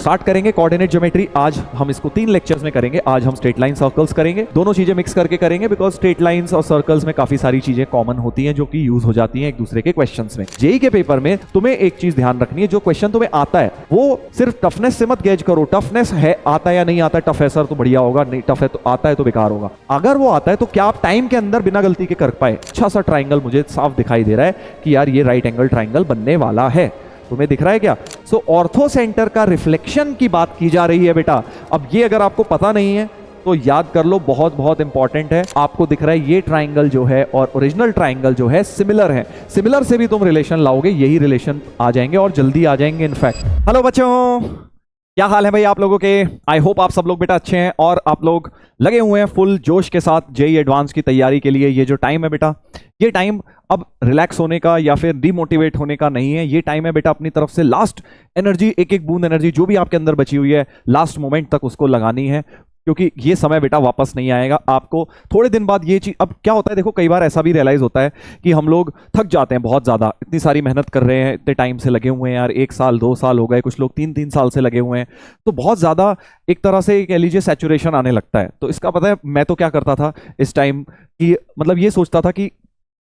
Start करेंगे coordinate geometry. आज हम इसको 3 लेक्चर्स में करेंगे। आज हम स्ट्रेट लाइन सर्कल्स करेंगे, दोनों चीजें मिक्स करके करेंगे बिकॉज स्ट्रेट लाइंस और सर्कल्स में काफी सारी चीजें कॉमन होती हैं जो कि यूज हो जाती हैं एक दूसरे के क्वेश्चंस में। जेई के पेपर में तुम्हें एक चीज ध्यान रखनी है, जो क्वेश्चन तुम्हें आता है वो सिर्फ टफनेस से मत गेज करो। टफनेस है, आता है या नहीं आता है, टफ है सर तो बढ़िया होगा, नहीं टफ है तो आता है तो बेकार होगा। अगर वो आता है तो क्या आप टाइम के अंदर बिना गलती के कर पाए। अच्छा सा ट्राइंगल मुझे साफ दिखाई दे रहा है कि यार ये राइट एंगल ट्राइंगल बनने वाला है, तुम्हें दिख रहा है क्या? सो ऑर्थो सेंटर का रिफ्लेक्शन की बात की जा रही है बेटा। अब ये अगर आपको पता नहीं है तो याद कर लो, बहुत बहुत इंपॉर्टेंट है। आपको दिख रहा है ये ट्राइंगल जो है और ओरिजिनल ट्राइंगल जो है सिमिलर है। सिमिलर से भी तुम रिलेशन लाओगे, यही रिलेशन आ जाएंगे और जल्दी आ जाएंगे इनफैक्ट। हेलो बच्चों, क्या हाल है भाई आप लोगों के? आई होप आप सब लोग बेटा अच्छे हैं और आप लोग लगे हुए हैं फुल जोश के साथ जेईई एडवांस की तैयारी के लिए। ये जो टाइम है बेटा, ये टाइम अब रिलैक्स होने का या फिर डिमोटिवेट होने का नहीं है। ये टाइम है बेटा अपनी तरफ से लास्ट एनर्जी, एक एक बूंद एनर्जी जो भी आपके अंदर बची हुई है लास्ट मोमेंट तक उसको लगानी है, क्योंकि ये समय बेटा वापस नहीं आएगा। आपको थोड़े दिन बाद ये चीज, अब क्या होता है देखो, कई बार ऐसा भी रियलाइज होता है कि हम लोग थक जाते हैं बहुत ज्यादा, इतनी सारी मेहनत कर रहे हैं, इतने टाइम से लगे हुए हैं यार, 1 साल 2 साल हो गए, कुछ लोग 3-3 साल से लगे हुए हैं, तो बहुत ज्यादा एक तरह से कह लीजिए सैचुरेशन आने लगता है। तो इसका पता है मैं तो क्या करता था इस टाइम की, मतलब ये सोचता था कि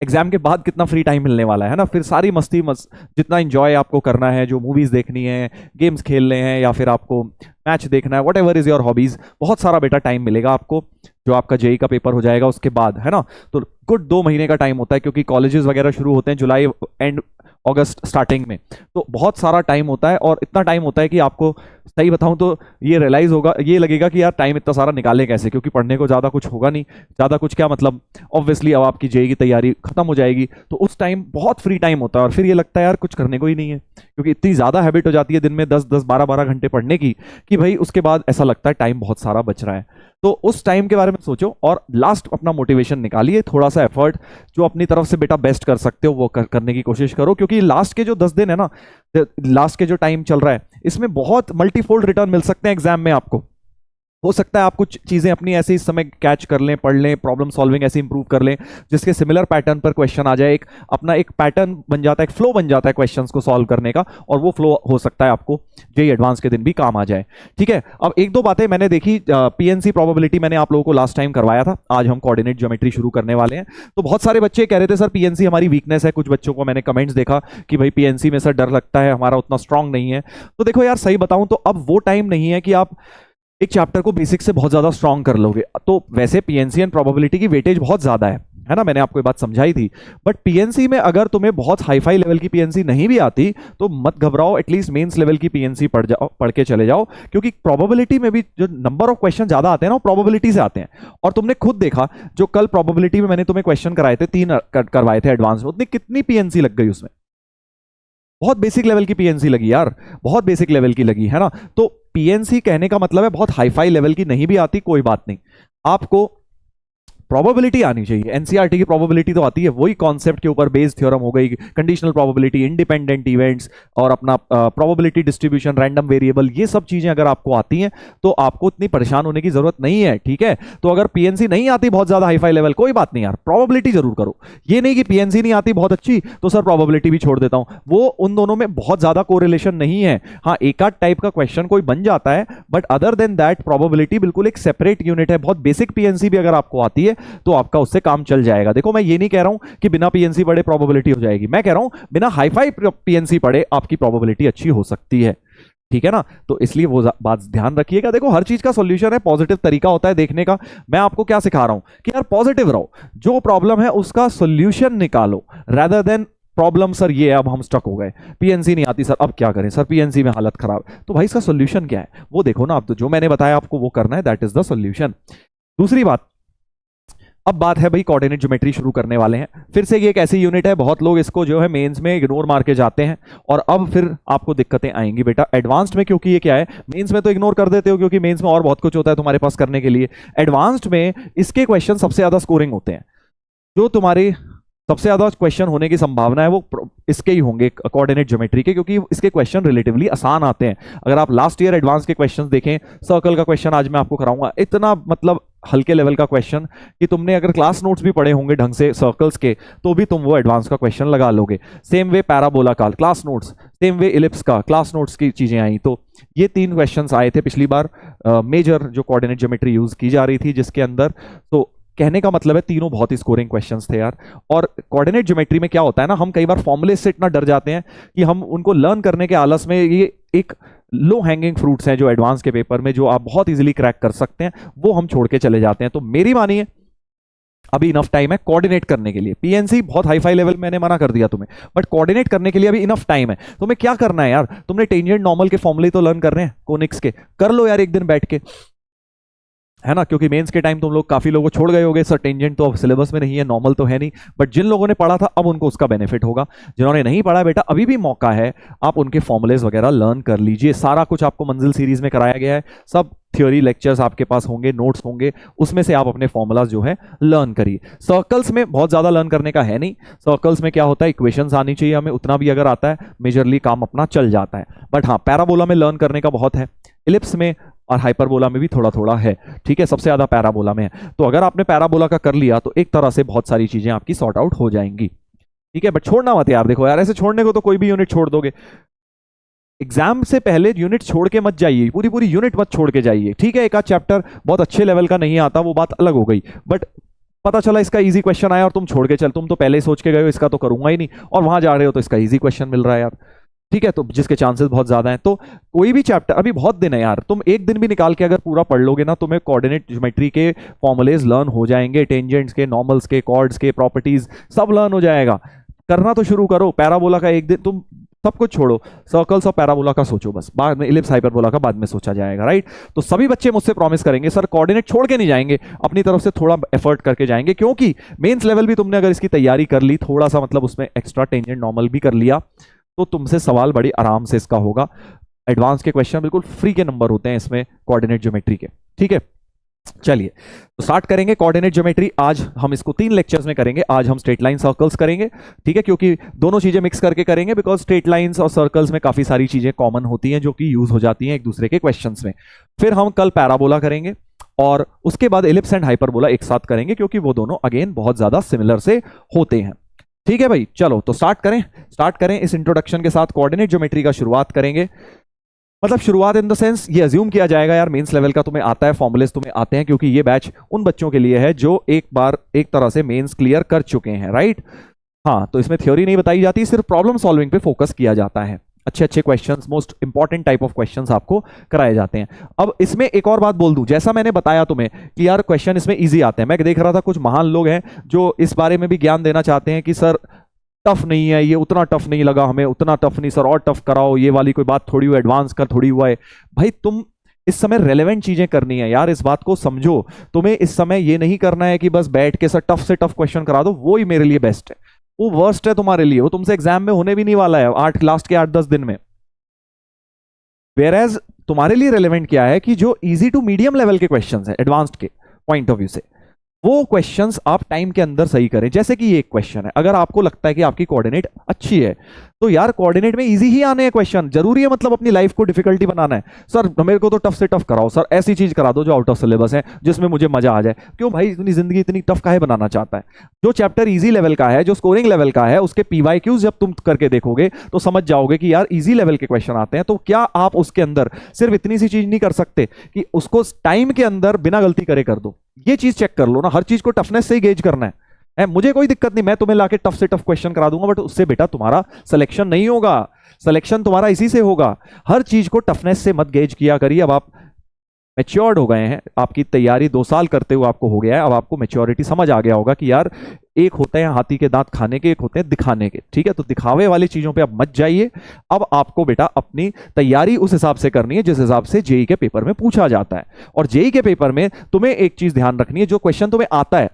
एग्जाम के बाद कितना फ्री टाइम मिलने वाला है ना, फिर सारी मस्ती जितना एंजॉय आपको करना है, जो मूवीज देखनी है, गेम्स खेलने हैं या फिर आपको मैच देखना है, व्हाटएवर इज योर हॉबीज, बहुत सारा बेटा टाइम मिलेगा आपको जो आपका जेईई का पेपर हो जाएगा उसके बाद, है ना। तो गुड 2 महीने का टाइम होता है, क्योंकि कॉलेजेस वगैरह शुरू होते हैं जुलाई एंड अगस्त स्टार्टिंग में, तो बहुत सारा टाइम होता है। और इतना टाइम होता है कि आपको सही बताऊं तो ये रियलाइज होगा, ये लगेगा कि यार टाइम इतना सारा निकाले कैसे, क्योंकि पढ़ने को ज्यादा कुछ होगा नहीं। ज्यादा कुछ क्या मतलब, ऑब्वियसली अब आपकी जेईई की तैयारी खत्म हो जाएगी, तो उस टाइम बहुत फ्री टाइम होता है और फिर ये लगता है यार कुछ करने को ही नहीं है, क्योंकि इतनी ज्यादा हैबिट हो जाती है दिन में 10-10 12-12 घंटे पढ़ने की कि भाई उसके बाद ऐसा लगता है टाइम बहुत सारा बच रहा है। तो उस टाइम के बारे में सोचो और लास्ट अपना मोटिवेशन निकालिए, थोड़ा सा एफर्ट जो अपनी तरफ से बेटा बेस्ट कर सकते हो वो करने की कोशिश करो, क्योंकि लास्ट के जो 10 दिन है ना, लास्ट के जो टाइम चल रहा है, इसमें बहुत मल्टीफोल्ड रिटर्न मिल सकते हैं एग्जाम में आपको। हो सकता है आप कुछ चीजें अपनी ऐसे इस समय कैच कर लें, पढ़ लें, प्रॉब्लम सॉल्विंग ऐसे इंप्रूव कर लें जिसके सिमिलर पैटर्न पर क्वेश्चन आ जाए, एक अपना एक पैटर्न बन जाता है, एक फ्लो बन जाता है क्वेश्चंस को सॉल्व करने का, और वो फ्लो हो सकता है आपको जेईई एडवांस के दिन भी काम आ जाए। ठीक है, अब 1-2 बातें मैंने देखी। पीएनसी प्रोबेबिलिटी मैंने आप लोगों को लास्ट टाइम करवाया था, आज हम कोऑर्डिनेट ज्योमेट्री शुरू करने वाले हैं। तो बहुत सारे बच्चे कह रहे थे सर पीएनसी हमारी वीकनेस है, कुछ बच्चों को मैंने कमेंट्स देखा कि भाई पीएनसी में सर डर लगता है, हमारा उतना स्ट्रांग नहीं है। तो देखो यार सही बताऊं तो अब वो टाइम नहीं है कि आप एक चैप्टर को बेसिक से बहुत ज्यादा स्ट्रांग कर लोगे। तो वैसे पीएनसी एंड प्रोबेबिलिटी की वेटेज बहुत ज्यादा है ना, मैंने आपको ये बात समझाई थी। बट पीएनसी में अगर तुम्हें बहुत हाई फाई लेवल की पीएनसी नहीं भी आती तो मत घबराओ, एटलीस्ट मेंस लेवल की पीएनसी पढ़ के चले जाओ, क्योंकि प्रोबेबिलिटी में भी जो नंबर ऑफ क्वेश्चन ज्यादा आते हैं ना, वो प्रोबेबिलिटी से आते हैं। और तुमने खुद देखा जो कल प्रोबेबिलिटी में मैंने तुम्हें क्वेश्चन कराए थे, 3 करवाए थे एडवांस में, उतनी कितनी पीएनसी लग गई उसमें? बहुत बेसिक लेवल की पीएनसी लगी यार, बहुत बेसिक लेवल की लगी, है ना। तो पीएनसी कहने का मतलब है बहुत हाई फाई लेवल की नहीं भी आती, कोई बात नहीं, आपको प्रोबेबिलिटी आनी चाहिए। एनसीईआरटी की प्रोबेबिलिटी तो आती है, वही कॉन्सेप्ट के ऊपर बेस्ड थ्योरम हो गई, कंडीशनल प्रोबेबिलिटी, इंडिपेंडेंट इवेंट्स और अपना प्रोबेबिलिटी डिस्ट्रीब्यूशन, रैंडम वेरिएबल, ये सब चीजें अगर आपको आती हैं तो आपको इतनी परेशान होने की जरूरत नहीं है। ठीक है, तो अगर पीएनसी नहीं आती बहुत ज्यादा हाई फाई लेवल, कोई बात नहीं यार, प्रोबेबिलिटी जरूर करो। ये नहीं कि पीएनसी नहीं आती बहुत अच्छी तो सर प्रोबेबिलिटी भी छोड़ देता हूं, वो उन दोनों में बहुत ज्यादा कोरिलेशन नहीं है। हाँ, एक आध टाइप का क्वेश्चन कोई बन जाता है, but other than that probability बिल्कुल एक सेपरेट यूनिट है। बहुत बेसिक पीएनसी भी अगर आपको आती है तो आपका उससे काम चल जाएगा। देखो मैं ये नहीं कह रहा हूं कि बिना पीएनसी पढ़े प्रोबेबिलिटी हो जाएगी, मैं कह रहा हूं बिना हाई फाई पीएनसी पढ़े आपकी प्रोबेबिलिटी अच्छी हो सकती है। ठीक है ना, तो इसलिए वो बात ध्यान रखिएगा। देखो हर चीज का सॉल्यूशन है, पॉजिटिव तरीका होता है देखने का। मैं आपको क्या सिखा रहा हूं कि यार पॉजिटिव रहो, जो प्रॉब्लम है उसका सॉल्यूशन निकालो, रादर देन प्रॉब्लम सर ये है अब हम स्टक हो गए, पीएनसी नहीं आती सर अब क्या करें, सर पीएनसी में हालत खराब। तो भाई इसका सॉल्यूशन क्या है वो देखो ना, आप तो जो मैंने बताया आपको वो करना है, दैट इज द सॉल्यूशन। दूसरी बात, अब बात है भाई कोऑर्डिनेट ज्योमेट्री शुरू करने वाले हैं। फिर से ये एक ऐसी यूनिट है, बहुत लोग इसको जो है मेंस में इग्नोर मार के जाते हैं और अब फिर आपको दिक्कतें आएंगी बेटा एडवांस्ड में, क्योंकि ये क्या है, मेंस में तो इग्नोर कर देते हो क्योंकि मेंस में और बहुत कुछ होता है तुम्हारे पास करने के लिए। एडवांस्ड में इसके क्वेश्चन सबसे ज्यादा स्कोरिंग होते हैं, जो तुम्हारे सबसे ज्यादा क्वेश्चन होने की संभावना है वो इसके ही होंगे कोऑर्डिनेट ज्योमेट्री के, क्योंकि इसके क्वेश्चन रिलेटिवली आसान आते हैं। अगर आप लास्ट ईयर एडवांस के क्वेश्चंस देखें, सर्कल का क्वेश्चन आज मैं आपको कराऊंगा, इतना मतलब हल्के लेवल का क्वेश्चन कि तुमने अगर क्लास नोट्स भी पढ़े होंगे ढंग से सर्कल्स के तो भी तुम वो एडवांस का क्वेश्चन लगा लोगे। सेम वे पैराबोला का class notes, same way ellipse का क्लास नोट्स की चीजें आई, तो ये 3 क्वेश्चंस आए थे पिछली बार मेजर जो कोऑर्डिनेट ज्योमेट्री यूज की जा रही थी जिसके अंदर। तो कहने का मतलब है तीनों बहुत ही स्कोरिंग क्वेश्चंस थे यार। और कोऑर्डिनेट ज्योमेट्री में क्या होता है ना, हम कई बार फॉर्मूले से इतना डर जाते हैं कि हम उनको लर्न करने के आलस में, ये एक लो हैंगिंग फ्रूट्स हैं जो एडवांस के पेपर में जो आप बहुत इजीली क्रैक कर सकते हैं, वो हम छोड़ के चले जाते हैं। तो मेरी मानिए अभी इनफ टाइम है कोऑर्डिनेट करने के लिए। पीएनसी बहुत हाई फाई लेवल मैंने मना कर दिया तुम्हें, बट कोऑर्डिनेट करने के लिए अभी इनफ टाइम है। तुम्हें क्या करना है यार, तुमने टेंजेंट नॉर्मल के फॉर्मूले तो लर्न करने हैं, कोनिक्स के कर लो यार एक दिन बैठ के, है ना। क्योंकि मेंस के टाइम तुम लोग काफी लोगों छोड़ गए होगे, सर टेंजेंट तो अब सिलेबस में नहीं है, नॉर्मल तो है नहीं, बट जिन लोगों ने पढ़ा था अब उनको उसका बेनिफिट होगा। जिन्होंने नहीं पढ़ा बेटा अभी भी मौका है, आप उनके फॉर्मुलेज वगैरह लर्न कर लीजिए। सारा कुछ आपको मंजिल सीरीज में कराया गया है, सब थ्योरी लेक्चर्स आपके पास होंगे, नोट्स होंगे, उसमें से आप अपने फॉर्मूलाज जो है लर्न करिए। सर्कल्स में बहुत ज्यादा लर्न करने का है नहीं। सर्कल्स में क्या होता है, इक्वेशंस आनी चाहिए हमें, उतना भी अगर आता है मेजरली काम अपना चल जाता है। बट हाँ पैराबोला में लर्न करने का बहुत है, इलिप्स में और हाइपरबोला में भी थोड़ा थोड़ा है, ठीक है। सबसे ज्यादा पैराबोला में है। तो अगर आपने पैराबोला का कर लिया तो एक तरह से बहुत सारी चीजें आपकी सॉर्ट आउट हो जाएंगी, ठीक है। बट छोड़ना मत यार, देखो यार ऐसे छोड़ने को तो कोई भी यूनिट छोड़ दोगे। एग्जाम से पहले यूनिट छोड़ के मत जाइए, पूरी पूरी यूनिट मत छोड़ के जाइए, ठीक है। एक आध चैप्टर बहुत अच्छे लेवल का नहीं आता, वो बात अलग हो गई, बट पता चला इसका इजी क्वेश्चन आया और तुम छोड़ के चल, तुम तो पहले ही सोच के गए हो इसका तो करूंगा ही नहीं, और वहां जा रहे हो तो इसका इजी क्वेश्चन मिल रहा है यार, ठीक है। तो जिसके चांसेस बहुत ज्यादा हैं, तो कोई भी चैप्टर, अभी बहुत दिन है यार, तुम एक दिन भी निकाल के अगर पूरा पढ़ लोगे ना, तुम्हें कोऑर्डिनेट ज्योमेट्री के फॉर्मुलेज लर्न हो जाएंगे, टेंजेंट्स के, नॉर्मल्स के, कॉर्ड्स के, प्रॉपर्टीज सब लर्न हो जाएगा। करना तो शुरू करो। पैराबोला का एक दिन तुम सब कुछ छोड़ो, सर्कल्स और पैराबोला का सोचो बस, बाद में इलिप्स हाइपरबोला का बाद में सोचा जाएगा, राइट। तो सभी बच्चे मुझसे प्रॉमिस करेंगे सर कोऑर्डिनेट छोड़ के नहीं जाएंगे, अपनी तरफ से थोड़ा एफर्ट करके जाएंगे, क्योंकि मेंस लेवल भी तुमने अगर इसकी तैयारी कर ली, थोड़ा सा मतलब उसमें एक्स्ट्रा टेंजेंट नॉर्मल भी कर लिया, तो तुमसे सवाल बड़ी आराम से इसका होगा। एडवांस के क्वेश्चन बिल्कुल फ्री के नंबर होते हैं इसमें कोऑर्डिनेट ज्योमेट्री के, ठीक है। चलिए तो स्टार्ट करेंगे कोऑर्डिनेट ज्योमेट्री। आज हम इसको 3 लेक्चर्स में करेंगे। आज हम स्ट्रेट लाइन सर्कल्स करेंगे, ठीक है, क्योंकि दोनों चीजें मिक्स करके करेंगे, बिकॉज स्ट्रेट लाइंस और सर्कल्स में काफी सारी चीजें कॉमन होती हैं जो कि यूज हो जाती हैं एक दूसरे के क्वेश्चंस में। फिर हम कल पैराबोला करेंगे और उसके बाद एलिप्स एंड हाइपरबोला एक साथ करेंगे, क्योंकि वो दोनों अगेन बहुत ज्यादा सिमिलर से होते हैं, ठीक है भाई। चलो तो स्टार्ट करें इस इंट्रोडक्शन के साथ। कोऑर्डिनेट ज्योमेट्री का शुरुआत करेंगे, मतलब शुरुआत इन द सेंस ये अज्यूम किया जाएगा यार मेंस लेवल का तुम्हें आता है, फॉर्मुलेस तुम्हें आते हैं, क्योंकि ये बैच उन बच्चों के लिए है जो एक बार एक तरह से मेंस क्लियर कर चुके हैं, राइट। हाँ, तो इसमें थ्योरी नहीं बताई जाती, सिर्फ प्रॉब्लम सॉल्विंग पे फोकस किया जाता है। अच्छे अच्छे questions, most important type of questions आपको कराए जाते हैं। अब इसमें एक और बात बोल दूं, जैसा मैंने बताया तुम्हें कि यार क्वेश्चन इसमें इजी आते हैं, मैं देख रहा था कुछ महान लोग हैं जो इस बारे में भी ज्ञान देना चाहते हैं कि सर टफ नहीं है ये, उतना टफ नहीं लगा हमें, उतना टफ नहीं सर, और टफ कराओ, ये वाली कोई बात थोड़ी हुआ, एडवांस कर थोड़ी हुआ है। भाई तुम इस समय रेलेवेंट चीजें करनी है यार, इस बात को समझो। तुम्हें इस समय ये नहीं करना है कि बस बैठ के सर टफ से टफ क्वेश्चन करा दो, वो ही मेरे लिए बेस्ट है, वो वर्स्ट है तुम्हारे लिए, वो तुमसे एग्जाम में होने भी नहीं वाला है लास्ट के 8-10 दिन में। वेयरएज तुम्हारे लिए रेलेवेंट क्या है कि जो इजी टू मीडियम लेवल के क्वेश्चंस हैं एडवांस्ड के पॉइंट ऑफ व्यू से, वो क्वेश्चंस आप टाइम के अंदर सही करें। जैसे कि ये एक क्वेश्चन है, अगर आपको लगता है कि आपकी कोऑर्डिनेट अच्छी है तो यार कोऑर्डिनेट में इजी ही आने हैं क्वेश्चन, जरूरी है मतलब अपनी लाइफ को डिफिकल्टी बनाना है, सर मेरे को तो टफ से टफ कराओ, सर ऐसी चीज करा दो जो आउट ऑफ सिलेबस है, जिसमें मुझे मजा आ जाए। क्यों भाई, इतनी जिंदगी इतनी टफ काहे बनाना चाहता है? जो चैप्टर इजी लेवल का है, जो स्कोरिंग लेवल का है, उसके पीवाईक्यूज जब तुम करके देखोगे तो समझ जाओगे कि यार इजी लेवल के क्वेश्चन आते हैं। तो क्या आप उसके अंदर सिर्फ इतनी सी चीज नहीं कर सकते कि उसको टाइम के अंदर बिना गलती करे कर दो? ये चीज चेक कर लो ना, हर चीज को टफनेस से ही गेज करना है। मुझे कोई दिक्कत नहीं, मैं तुम्हें लाके टफ से टफ क्वेश्चन करा दूंगा, बट उससे बेटा तुम्हारा सिलेक्शन नहीं होगा, सिलेक्शन तुम्हारा इसी से होगा। हर चीज को टफनेस से मत गेज किया करिए। अब आप मैच्योर्ड हो गए हैं, आपकी तैयारी 2 साल करते हुए आपको हो गया है, अब आपको मैच्योरिटी समझ आ गया होगा कि यार एक होते हैं हाथी के दांत खाने के, एक होते हैं दिखाने के, ठीक है। तो दिखावे वाली चीजों पे अब मत जाइए। अब आपको बेटा अपनी तैयारी उस हिसाब से करनी है जिस हिसाब से जेई के पेपर में पूछा जाता है। और जेई के पेपर में तुम्हें एक चीज ध्यान रखनी है, जो क्वेश्चन तुम्हें आता है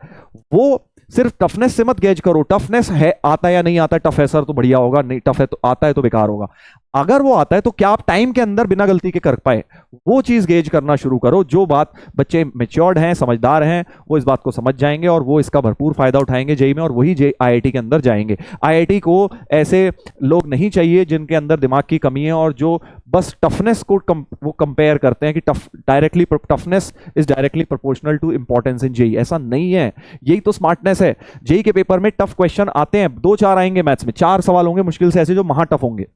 वो सिर्फ टफनेस से मत गेज करो। टफनेस है, आता है या नहीं आता है, टफ है सर तो बढ़िया होगा, नहीं टफ है तो आता है तो बेकार होगा। अगर वो आता है तो क्या आप टाइम के अंदर बिना गलती के कर पाए, वो चीज गेज करना शुरू करो। जो बात बच्चे मैच्योर्ड हैं, समझदार हैं, वो इस बात को समझ जाएंगे और वो इसका भरपूर फायदा उठाएंगे जेई में, और वही जे आईआईटी के अंदर जाएंगे। आईआईटी को ऐसे लोग नहीं चाहिए जिनके अंदर दिमाग की कमी है और जो बस टफनेस को वो कंपेयर करते हैं कि toughness is directly proportional to importance in JEE. ऐसा नहीं है, यही तो स्मार्टनेस है। जेई के पेपर में टफ क्वेश्चन आते हैं, 2-4 आएंगे मैथ्स में, 4 सवाल होंगे मुश्किल से ऐसे जो महा टफ होंगे,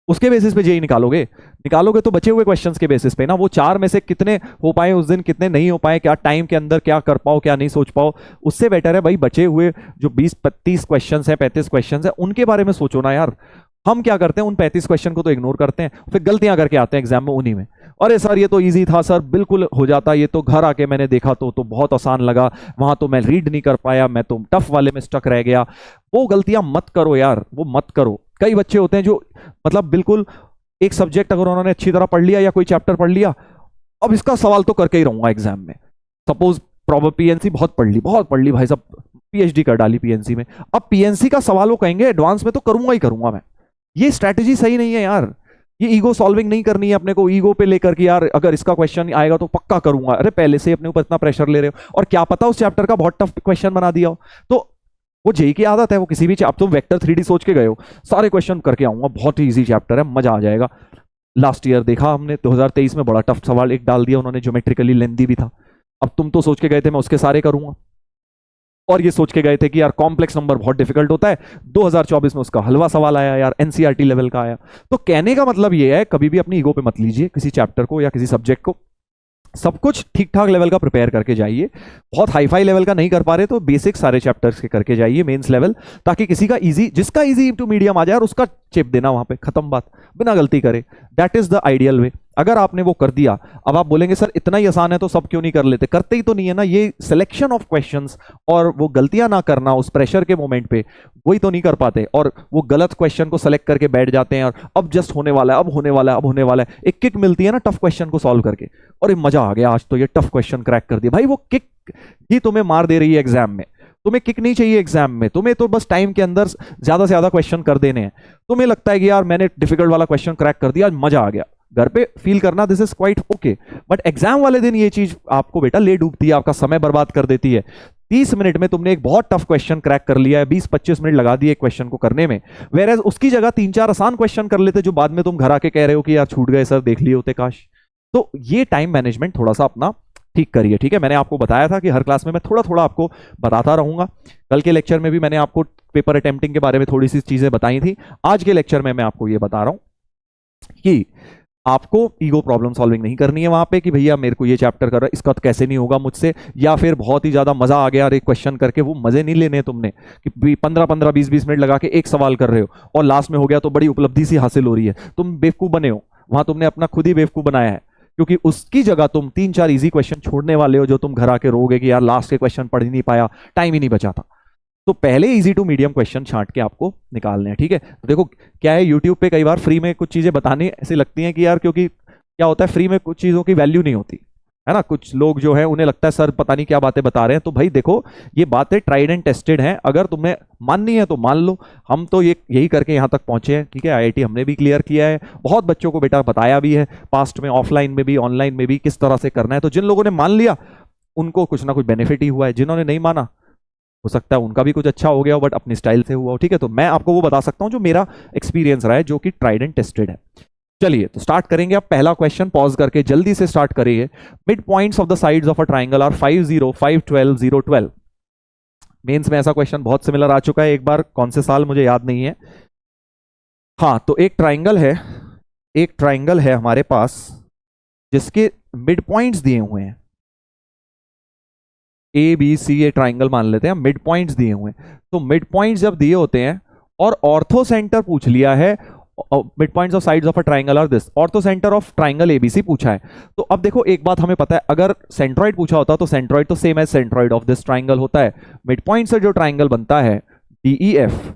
उसके बेसिस पे जेई निकालोगे? निकालोगे तो बचे हुए क्वेश्चंस के बेसिस पे ना, वो 4 में से कितने हो पाए उस दिन, कितने नहीं हो पाए, क्या टाइम के अंदर क्या कर पाओ, क्या नहीं सोच पाओ। उससे बेटर है भाई बचे हुए जो 20-30 क्वेश्चंस है, 35 क्वेश्चंस है, उनके बारे में सोचो ना यार। हम क्या करते हैं, उन 35 क्वेश्चन को तो इग्नोर करते हैं, फिर गलतियां करके आते हैं एग्जाम में उन्हीं में। अरे सर ये तो इजी था सर, बिल्कुल हो जाता, ये तो घर आके मैंने देखा तो बहुत आसान लगा, वहां तो मैं रीड नहीं कर पाया, मैं तो टफ वाले में स्टक रह गया। वो गलतियां मत करो यार, वो मत करो। कई बच्चे होते हैं जो मतलब बिल्कुल एक सब्जेक्ट अगर उन्होंने अच्छी तरह पढ़ लिया या कोई चैप्टर पढ़ लिया, अब इसका सवाल तो करके ही रहूंगा एग्जाम में। सपोज प्रॉबर पीएनसी बहुत पढ़ ली भाई साहब, पीएचडी कर डाली पीएनसी में, अब पीएनसी का सवाल वो कहेंगे एडवांस में तो करूंगा ही करूंगा मैं। ये स्ट्रैटेजी सही नहीं है यार। ये ईगो सॉल्विंग नहीं करनी है अपने को, ईगो पे लेकर कि यार अगर इसका क्वेश्चन आएगा तो पक्का करूंगा। अरे पहले से अपने ऊपर इतना प्रेशर ले रहे हो, और क्या पता उस चैप्टर का बहुत टफ क्वेश्चन बना दिया हो। तो वो जेई की आदत है, वो किसी भी अब तुम वेक्टर 3D सोच के गए हो, सारे क्वेश्चन करके आऊंगा, बहुत ही ईजी चैप्टर है, मजा आ जाएगा। लास्ट ईयर देखा हमने 2023 में, बड़ा टफ सवाल एक डाल दिया उन्होंने, ज्योमेट्रिकली लेंथी भी था। अब तुम तो सोच के गए थे मैं उसके सारे करूंगा, और ये सोच के गए थे कि यार कॉम्प्लेक्स नंबर बहुत डिफिकल्ट होता है, 2024 में उसका हलवा सवाल आया यार, एनसीईआरटी लेवल का आया। तो कहने का मतलब ये है, कभी भी अपनी ईगो पे मत लीजिए किसी चैप्टर को या किसी सब्जेक्ट को। सब कुछ ठीक ठाक लेवल का प्रिपेयर करके जाइए, बहुत हाई फाई लेवल का नहीं कर पा रहे तो बेसिक सारे चैप्टर्स के करके जाइए मेंस लेवल, ताकि किसी का इजी, जिसका इजी टू मीडियम आ जाए और उसका चिप देना वहां पे, खत्म बात, बिना गलती करे। That is the ideal way. अगर आपने वो कर दिया, अब आप बोलेंगे सर इतना ही आसान है तो सब क्यों नहीं कर लेते? करते ही तो नहीं है ना। ये सिलेक्शन ऑफ क्वेश्चंस और वो गलतियां ना करना उस प्रेशर के मोमेंट पे, वही तो नहीं कर पाते, और वो गलत क्वेश्चन को सेलेक्ट करके बैठ जाते हैं, और अब जस्ट होने वाला है, अब होने वाला है, अब होने वाला है। एक किक मिलती है ना टफ क्वेश्चन को सॉल्व करके, और मजा आ गया आज तो ये टफ क्वेश्चन क्रैक कर दिया। भाई वो किक ही तुम्हें मार दे रही है एग्जाम में। तुम्हें किक नहीं चाहिए एग्जाम में, तुम्हें तो बस टाइम के अंदर ज्यादा से ज्यादा क्वेश्चन कर देने हैं। तुम्हें लगता है कि यार मैंने डिफिकल्ट वाला क्वेश्चन क्रैक कर दिया, आज मजा आ गया, घर पे फील करना this is quite okay. But exam वाले दिन ये चीज आपको बेटा ले डूबती है, आपका समय बर्बाद कर देती है। 30 मिनट में तुमने एक बहुत टफ क्वेश्चन क्रैक कर लिया है, 20-25 मिनट लगा दिए क्वेश्चन को करने में, वेयर उसकी जगह 3-4 आसान क्वेश्चन कर लेते, जो बाद में तुम घर आके कह रहे हो कि यार छूट गए सर, देख लिए होते काश। तो ये टाइम मैनेजमेंट थोड़ा सा अपना ठीक करिए, ठीक है। मैंने आपको बताया था कि हर क्लास में मैं थोड़ा थोड़ा आपको बताता रहूंगा। कल के लेक्चर में भी मैंने आपको पेपर अटेम्प्टिंग के बारे में थोड़ी सी चीजें बताई थी। आज के लेक्चर में मैं आपको ये बता रहा हूं कि आपको ईगो प्रॉब्लम सॉल्विंग नहीं करनी है वहां पे कि भैया मेरे को ये चैप्टर कर रहा है, इसका तो कैसे नहीं होगा मुझसे, या फिर बहुत ही ज्यादा मजा आ गया एक क्वेश्चन करके। वो मजे नहीं लेने तुमने कि 15-15, 20-20 मिनट लगा के एक सवाल कर रहे हो और लास्ट में हो गया तो बड़ी उपलब्धि सी हासिल हो रही है। तुम बेवकूफ बने हो, वहां तुमने अपना खुद ही बेवकूफ बनाया है, क्योंकि उसकी जगह तुम 3-4 इजी क्वेश्चन छोड़ने वाले हो, जो तुम घर आके रोगे कि यार लास्ट के क्वेश्चन पढ़ ही नहीं पाया, टाइम ही नहीं बचा था। तो पहले इजी टू मीडियम क्वेश्चन छांट के आपको निकालने हैं, ठीक है। तो देखो क्या है, यूट्यूब पे कई बार फ्री में कुछ चीजें बतानी ऐसी लगती हैं कि यार, क्योंकि क्या होता है फ्री में कुछ चीजों की वैल्यू नहीं होती है ना। कुछ लोग जो है उन्हें लगता है सर पता नहीं क्या बातें बता रहे हैं। तो भाई देखो, ये बातें ट्राइड एंड टेस्टेड हैं, अगर तुम्हें माननी है तो मान लो। हम तो ये यही करके यहाँ तक पहुंचे हैं, ठीक है। आईआईटी हमने भी क्लियर किया है, बहुत बच्चों को बेटा बताया भी है पास्ट में, ऑफलाइन में भी ऑनलाइन में भी, किस तरह से करना है। तो जिन लोगों ने मान लिया उनको कुछ ना कुछ बेनिफिट ही हुआ है, जिन्होंने नहीं माना हो सकता है उनका भी कुछ अच्छा हो गया हो, बट अपनी स्टाइल से हुआ हो, ठीक है। तो मैं आपको वो बता सकता हूं जो मेरा एक्सपीरियंस रहा है, जो कि ट्राइड एंड टेस्टेड है। चलिए तो स्टार्ट करेंगे। अब पहला क्वेश्चन पॉज करके जल्दी से स्टार्ट करिए। Mid points of the sides of a triangle are 5, 0, 5, 12, 0, 12। Mains में ऐसा क्वेश्चन बहुत सिमिलर आ चुका है एक बार, कौन से साल मुझे याद नहीं है। हाँ, तो एक ट्राइंगल है हमारे पास जिसके मिड पॉइंट्स दिए हुए हैं, ए बी सी, ये ट्राइंगल मान लेते हैं, मिड पॉइंट्स दिए हुए हैं। तो मिड पॉइंट्स जब दिए होते हैं और ऑर्थो सेंटर पूछ लिया है, mid points of sides of a triangle are this, orthocentre of triangle ABC पूछा है। तो अब देखो एक बात हमें पता है, अगर सेंट्रॉइड पूछा होता तो सेंट्रॉइड तो same as centroid of this triangle होता है। मिड पॉइंट से जो ट्राइंगल बनता है डीईएफ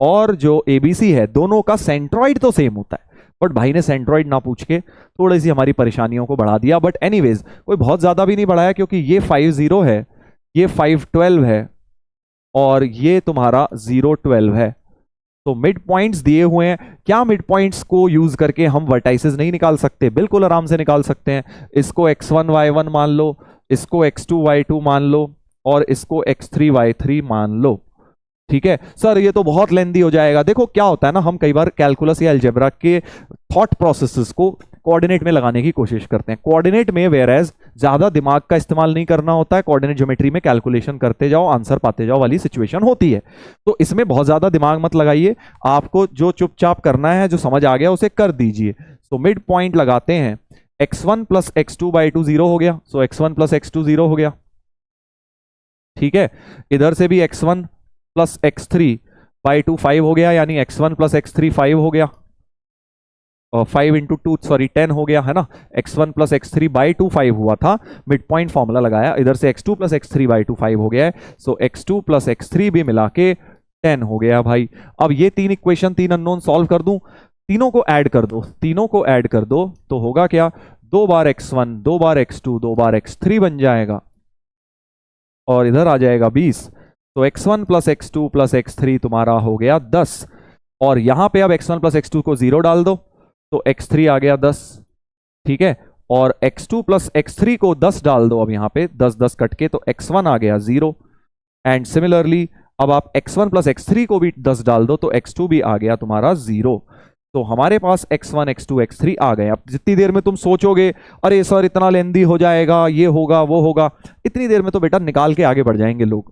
और जो एबीसी है, दोनों का सेंट्रॉइड तो सेम होता है। बट भाई ने सेंट्रॉइड ना पूछ के थोड़ी सी हमारी परेशानियों को बढ़ा दिया। बट एनीवेज कोई बहुत ज्यादा भी नहीं बढ़ाया, क्योंकि ये 5, 0 है, ये 5, 12 है, और ये तुम्हारा 0, 12 है। तो मिड पॉइंट्स दिए हुए हैं, क्या मिड पॉइंट्स को यूज करके हम वर्टाइसेस नहीं निकाल सकते? बिल्कुल आराम से निकाल सकते हैं। इसको x1 y1 मान लो, इसको x2 y2 मान लो, और इसको x3 y3 मान लो, ठीक है। सर ये तो बहुत लेंदी हो जाएगा। देखो क्या होता है ना, हम कई बार कैलकुलस या अलजेब्रा के थॉट प्रोसेसेस को कोऑर्डिनेट में लगाने की कोशिश करते हैं। कोऑर्डिनेट में वेयर एज ज्यादा दिमाग का इस्तेमाल नहीं करना होता है, कोऑर्डिनेट ज्योमेट्री में कैलकुलेशन करते जाओ, आंसर पाते जाओ वाली सिचुएशन होती है। तो इसमें बहुत ज्यादा दिमाग मत लगाइए, आपको जो चुपचाप करना है, जो समझ आ गया उसे कर दीजिए। तो मिड पॉइंट लगाते हैं, x1 प्लस x2 बाई 2 0 हो गया, सो x1 प्लस x2 0 हो गया, ठीक है। इधर से भी x1 प्लस x3 बाई 2 5 हो गया, यानी x1 प्लस x3 5 हो गया, और 5 इंटू 2 सॉरी 10 हो गया, है ना। x1 प्लस x3 बाई 2 5 हुआ था, मिड पॉइंट फॉर्मूला लगाया, इधर से x2 प्लस x3 बाई 2 5 हो गया है, सो x2 प्लस x3 भी मिला के 10 हो गया भाई। अब ये तीन इक्वेशन, तीन अननोन सॉल्व कर दूं, तीनों को ऐड कर दो, तीनों को ऐड कर दो तो होगा क्या, 2 बार x1 2 बार x2 2 बार x3 बन जाएगा, और इधर आ जाएगा 20। तो x1 plus x2 plus x3 तुम्हारा हो गया 10, और यहां पे अब x1 प्लस x2 को 0 डाल दो तो x3 आ गया 10, ठीक है। और x2 प्लस x3 को 10 डाल दो, अब यहां पे 10 10 कट के, तो x1 आ गया 0, एंड सिमिलरली अब आप x1 प्लस x3 को भी 10 डाल दो तो x2 भी आ गया तुम्हारा 0। तो हमारे पास x1 x2 x3 आ गए। अब जितनी देर में तुम सोचोगे अरे सर इतना लेंदी हो जाएगा, ये होगा वो होगा, इतनी देर में तो बेटा निकाल के आगे बढ़ जाएंगे लोग,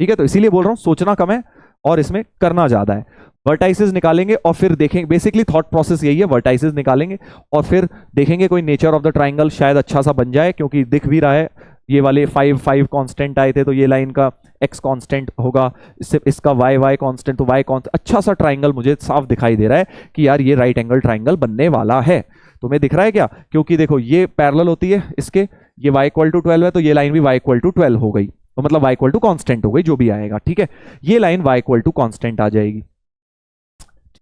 ठीक है। तो इसीलिए बोल रहा हूं सोचना कम है और इसमें करना ज्यादा है। वर्टाइसेस निकालेंगे और फिर देखेंगे, बेसिकली थॉट प्रोसेस यही है, वर्टाइसेस निकालेंगे और फिर देखेंगे कोई नेचर ऑफ द ट्राइंगल शायद अच्छा सा बन जाए, क्योंकि दिख भी रहा है ये वाले 5 5 कांस्टेंट आए थे, तो ये लाइन का x कांस्टेंट होगा, इससे इसका y y कांस्टेंट, तो y कांस्टेंट, अच्छा सा ट्राइंगल मुझे साफ दिखाई दे रहा है कि यार ये राइट एंगल ट्राइंगल बनने वाला है। तुम्हें दिख रहा है क्या, क्योंकि देखो ये पैरेलल होती है इसके, ये y इक्वल टू 12 है तो ये लाइन भी y इक्वल टू 12 हो गई, तो मतलब y इक्वल टू कांस्टेंट हो गई, जो भी आएगा, ठीक है। ये line y equal to constant आ जाएगी,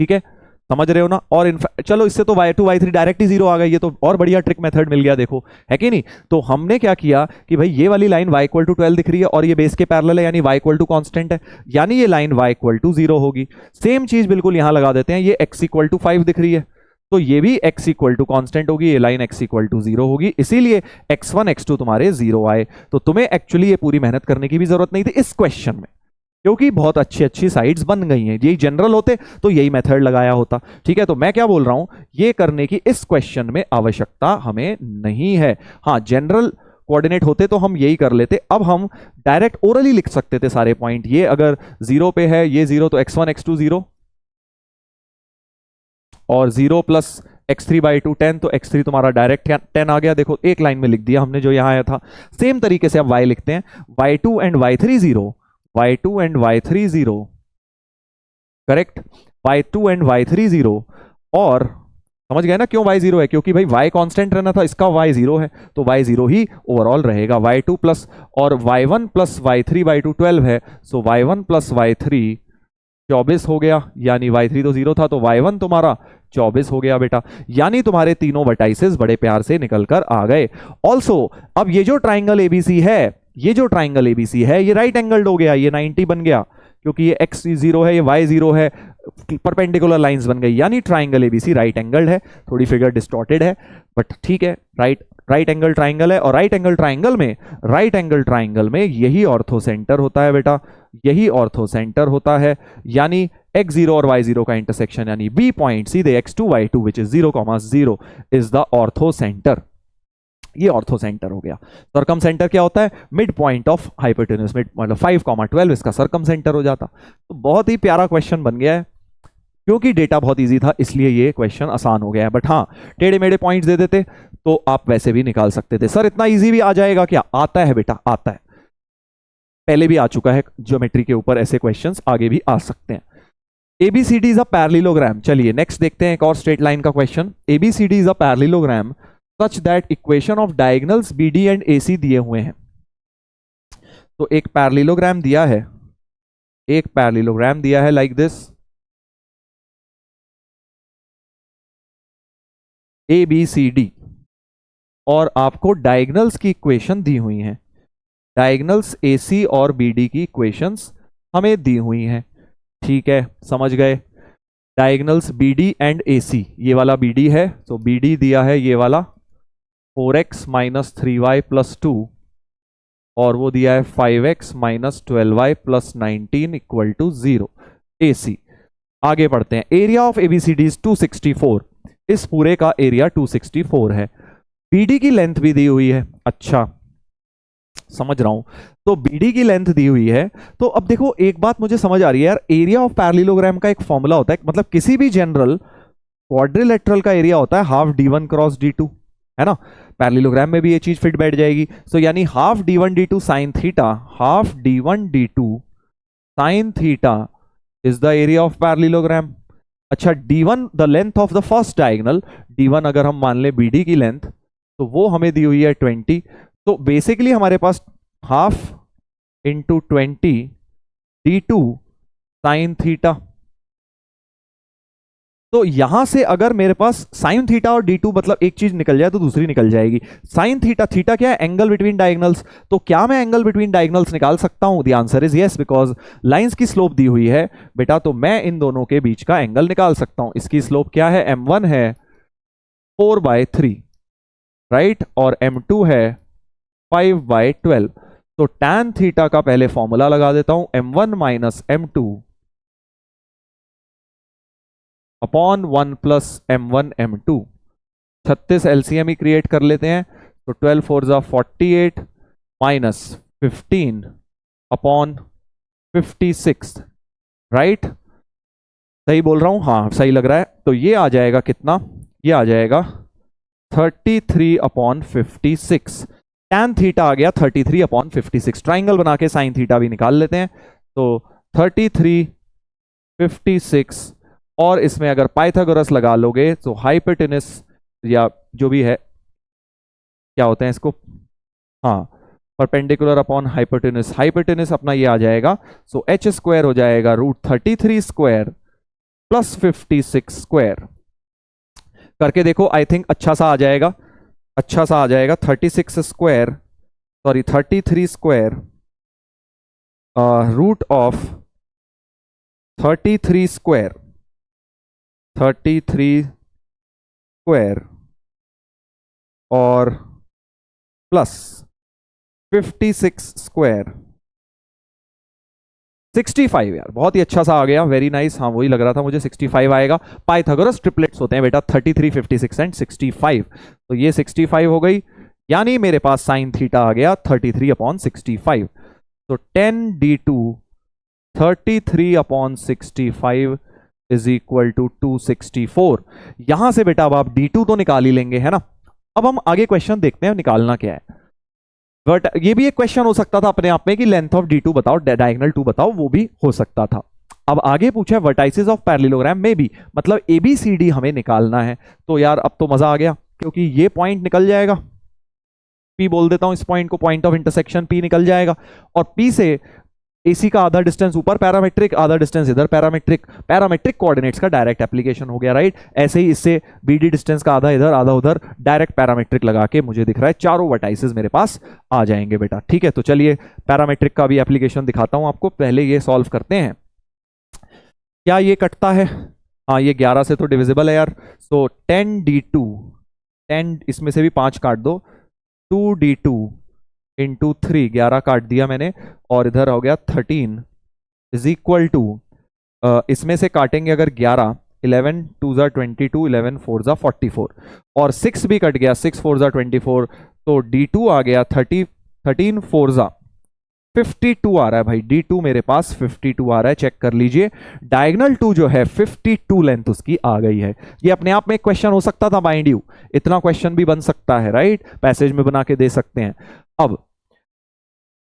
ठीक है, समझ रहे हो ना। और चलो इससे तो y2 y3 डायरेक्ट ही 0 आ गई, ये तो और बढ़िया ट्रिक मेथड मिल गया, देखो है कि नहीं। तो हमने क्या किया कि भाई ये वाली लाइन y इक्वल टू 12 दिख रही है और ये बेस के पैरेलल है, यानी y इक्वल टू कांस्टेंट है, यानी ये लाइन y इक्वल टू 0 होगी। सेम चीज बिल्कुल यहां लगा देते हैं, ये x इक्वल टू 5 दिख रही है तो ये भी x इक्वल टू कांस्टेंट होगी, ये लाइन x इक्वल टू 0 होगी, इसीलिए x1 x2 तुम्हारे 0 आए। तो तुम्हें एक्चुअली ये पूरी मेहनत करने की भी जरूरत नहीं थी इस क्वेश्चन में, क्योंकि बहुत अच्छी अच्छी साइड्स बन गई हैं। यही जनरल होते तो यही मेथड लगाया होता, ठीक है। तो मैं क्या बोल रहा हूं, ये करने की इस क्वेश्चन में आवश्यकता हमें नहीं है। हाँ, जनरल कोऑर्डिनेट होते तो हम यही कर लेते, अब हम डायरेक्ट ओरली लिख सकते थे सारे पॉइंट। ये अगर 0 पे है, ये 0 तो x1 x2 0, और 0 प्लस x3 बाई 2 10, तो x3 तुम्हारा डायरेक्ट 10 आ गया, देखो एक लाइन में लिख दिया हमने जो यहां आया था। सेम तरीके से अब y लिखते हैं, y2 and y3 0, y2 and y3 0, correct, y2 and y3 0, और समझ गए ना क्यों y 0 है, क्योंकि भाई y कांस्टेंट रहना था, इसका y 0 है तो y 0 ही ओवरऑल रहेगा। y2 प्लस और y1 प्लस y3 बाई 2 12 है, सो y1 प्लस y3 24 हो गया, यानी y3 तो 0 था तो y1 तुम्हारा 24 हो गया बेटा, यानी तुम्हारे तीनों वर्टाइसेस बड़े प्यार से निकल कर आ गए। ऑल्सो अब ये जो ट्राइंगल एबीसी है, ये जो ट्राइंगल एबीसी है ये राइट एंगल्ड हो गया, ये 90 बन गया, क्योंकि ये x 0 है, ये y 0 है, परपेंडिकुलर लाइंस बन गई, यानी ट्राइंगल एबीसी राइट एंगल्ड है। थोड़ी फिगर डिस्टॉर्टेड है बट ठीक है, राइट एंगल ट्राइंगल है, और राइट एंगल ट्राइंगल में यही ऑर्थो सेंटर होता है बेटा, यही ऑर्थो सेंटर होता है, यानी x0 और y0 का इंटरसेक्शन, यानी B पॉइंट सीधे x2 y2 which is 0,0 is the ortho centre. ये ऑर्थो सेंटर हो गया। सर्कम सेंटर क्या होता है, mid point of hypotenuse, mid मतलब 5,12 इसका सर्कम सेंटर हो जाता। तो बहुत ही प्यारा क्वेश्चन बन गया है, क्योंकि डेटा बहुत इजी था इसलिए ये क्वेश्चन आसान हो गया है। बट हाँ, टेढ़े मेढ़े पॉइंट्स दे देते तो आप वैसे भी निकाल सकते थे। सर इतना इजी भी आ जाएगा क्या, आता है बेटा, आता है, पहले भी आ चुका है ज्योमेट्री के ऊपर ऐसे क्वेश्चंस, आगे भी आ सकते हैं। ABCD is a parallelogram. चलिए नेक्स्ट देखते हैं एक और स्ट्रेट लाइन का question. ABCD is a parallelogram such that equation of diagonals BD and AC दिए हुए हैं। तो एक पैरेललोग्राम दिया है, एक पैरेललोग्राम दिया है लाइक दिस, ABCD, और आपको डायगोनल्स की इक्वेशन दी हुई है, डायगोनल्स AC और BD की इक्वेशंस हमें दी हुई हैं, ठीक है, समझ गए। डायगोनल्स BD एंड AC, ये वाला BD है तो BD दिया है ये वाला 4x माइनस 3y प्लस 2, और वो दिया है 5x minus 12y plus 19 equal to 0 AC। आगे बढ़ते हैं। Area of ABCD is 264। इस पूरे का एरिया 264 है। बीडी की लेंथ भी दी हुई है, अच्छा समझ रहा हूं। तो बीडी की लेंथ दी हुई है। तो अब देखो एक बात मुझे समझ आ रही है यार, एरिया ऑफ पैरेललोग्राम का एक फॉर्मूला होता है, मतलब किसी भी जनरल क्वाड्रिलेटरल का एरिया होता है हाफ d1 क्रॉस d2, है ना। पैरेललोग्राम में भी ये चीज फिट बैठ जाएगी। सो यानी half d1 d2 sine theta, half d1 d2 sine theta is the area of parallelogram. अच्छा d1 the length of the first diagonal, d1 अगर हम मान ले bd की लेंथ, तो वो हमें दी हुई है 20। तो बेसिकली हमारे पास half into 20 d2 sine theta. तो यहां से अगर मेरे पास साइन थीटा और d2 मतलब एक चीज निकल जाए तो दूसरी निकल जाएगी। साइन थीटा, थीटा क्या है, एंगल बिटवीन डायगोनल्स। तो क्या मैं एंगल बिटवीन डायगोनल्स निकाल सकता हूं? The answer is yes, because lines की स्लोप दी हुई है बेटा, तो मैं इन दोनों के बीच का एंगल निकाल सकता हूं। इसकी स्लोप क्या है, m1 है 4/3, राइट, और m2 है 5/12। तो tan थीटा का पहले फॉर्मूला लगा देता हूं, m1 minus m2 upon 1 plus m1 m2। 36 LCM ही क्रिएट कर लेते हैं, तो 12 4 जा 48 माइनस 15 अपॉन 56, राइट, सही बोल रहा हूं, हाँ सही लग रहा है। तो ये आ जाएगा कितना, ये आ जाएगा 33/56। tan थीटा आ गया 33/56। ट्राइंगल बना के साइन थीटा भी निकाल लेते हैं। तो 33/56 और इसमें अगर पाइथागोरस लगा लोगे तो हाइपोटेनस या जो भी है क्या होते हैं इसको, हाँ परपेंडिकुलर अपॉन हाइपोटेनस, हाइपोटेनस अपना ये आ जाएगा। सो h स्क्वायर हो जाएगा √33 स्क्वायर प्लस 56 स्क्वायर। करके देखो, आई थिंक अच्छा सा आ जाएगा, अच्छा सा आ जाएगा। 36 square, sorry 33 square root of 33 square, 33 square और प्लस 56 स्क्वायर 65। यार बहुत ही अच्छा सा आ गया, वेरी नाइस। हाँ वही लग रहा था मुझे 65 आएगा। पाइथागोरस ट्रिपलेट्स होते हैं बेटा 33, 56 एंड 65। तो ये 65 हो गई, यानी मेरे पास साइन थीटा आ गया 33/65। तो 10d2 33/65 इज इक्वल टू 264। यहां से बेटा अब आप d2 तो निकाल ही लेंगे, है ना। अब हम आगे क्वेश्चन देखते हैं निकालना क्या है। बट ये भी एक क्वेश्चन हो सकता था अपने आप में कि लेंथ ऑफ d2 बताओ, डायगोनल 2 बताओ, वो भी हो सकता था। अब आगे पूछा है वर्टाइसेस ऑफ पैरेललोग्राम में भी, मतलब ABCD हमें निकालना है। तो यार अब तो मजा आ गया, क्योंकि ये पॉइंट निकल जाएगा, P बोल देता हूं इस पॉइंट को, पॉइंट ऑफ इंटरसेक्शन P निकल जाएगा। और P से AC का आधा डिस्टेंस ऊपर पैरामेट्रिक, आधा डिस्टेंस इधर पैरामेट्रिक, पैरामेट्रिक कोऑर्डिनेट्स का डायरेक्ट एप्लीकेशन हो गया, राइट। ऐसे ही इससे BD डिस्टेंस का आधा इधर आधा उधर, डायरेक्ट पैरामेट्रिक लगा के मुझे दिख रहा है चारों वर्टाइसेस मेरे पास आ जाएंगे बेटा, ठीक है। तो चलिए पैरामेट्रिक का भी एप्लीकेशन दिखाता हूं आपको, पहले ये सॉल्व करते हैं। क्या ये कटता है? हाँ ये 11 से तो डिविजिबल है यार। सो 10d2, 10 इसमें से भी 5 काट दो, 2d2 इंटू 3, 11 काट दिया मैंने, और इधर हो गया 13 इज इक्वल टू, इसमें से काटेंगे अगर 11, 11 2 जा 22, 11 4 जा 44, और 6 भी कट गया, 6 4 जा 24। तो d2 आ गया 13 4 जा 52 आ रहा है भाई, d2 मेरे पास 52 आ रहा है, चेक कर लीजिए। डायगोनल 2 जो है 52 लेंथ उसकी आ गई है। ये अपने आप में एक क्वेश्चन हो सकता था, माइंड यू, इतना क्वेश्चन भी बन सकता है, राइट, पैसेज में बना के दे सकते हैं। अब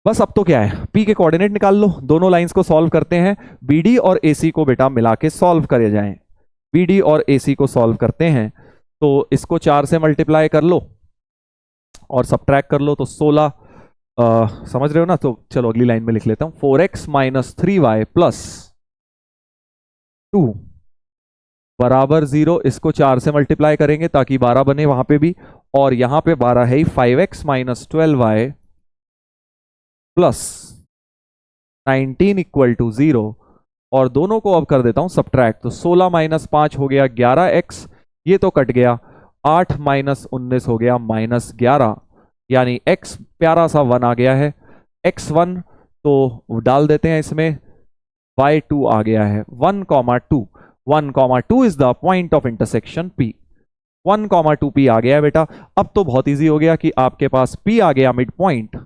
बस अब तो क्या है, P के कोऑर्डिनेट निकाल लो, दोनों लाइंस को सॉल्व करते हैं। BD और AC को बेटा मिला के सॉल्व करे जाएं, BD और AC को सॉल्व करते हैं। तो इसको 4 से मल्टीप्लाई कर लो और सब्ट्रैक्ट कर लो, तो 16 समझ रहे हो ना। तो चलो अगली लाइन में लिख लेता हूं, 4x माइनस 3y प्लस 2 बराबर 0। इसको 4 से मल्टीप्लाई करेंगे ताकि 12 बने वहां पे भी, और यहां पे 12 है ही, 5x minus 12y plus 19 equal to 0। और दोनों को अब कर देता हूं सब्ट्रैक्ट, तो 16 माइनस 5 हो गया 11x, ये तो कट गया, 8 माइनस 19 हो गया -11, यानी x प्यारा सा 1 आ गया है। x1 तो डाल देते हैं इसमें, y2 आ गया है 1, 2 1, 2 is the point of intersection P। 1,2p आ गया है बेटा। अब तो बहुत इजी हो गया कि आपके पास p आ गया mid point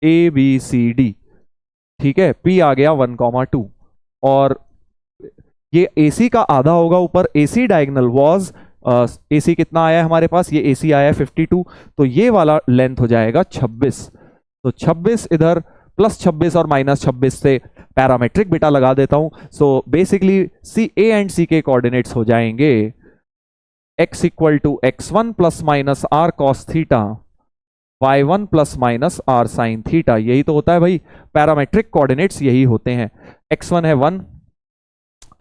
A B C D, ठीक है, p आ गया 1,2 और ये AC का आधा होगा ऊपर। AC डायगोनल वॉज AC कितना आया है हमारे पास, ये AC आया है 52, तो ये वाला लेंथ हो जाएगा 26। तो 26 इधर प्लस 26 और माइनस 26 से पैरामेट्रिक बेटा लगा देता हूं। So basically C A and सी के कोऑर्डिनेट्स हो जाएंगे x equal to x1 plus minus R cos theta, y1 plus minus R sine theta. यही तो होता है भाई, पैरामेट्रिक कोऑर्डिनेट्स यही होते हैं। x1 है 1,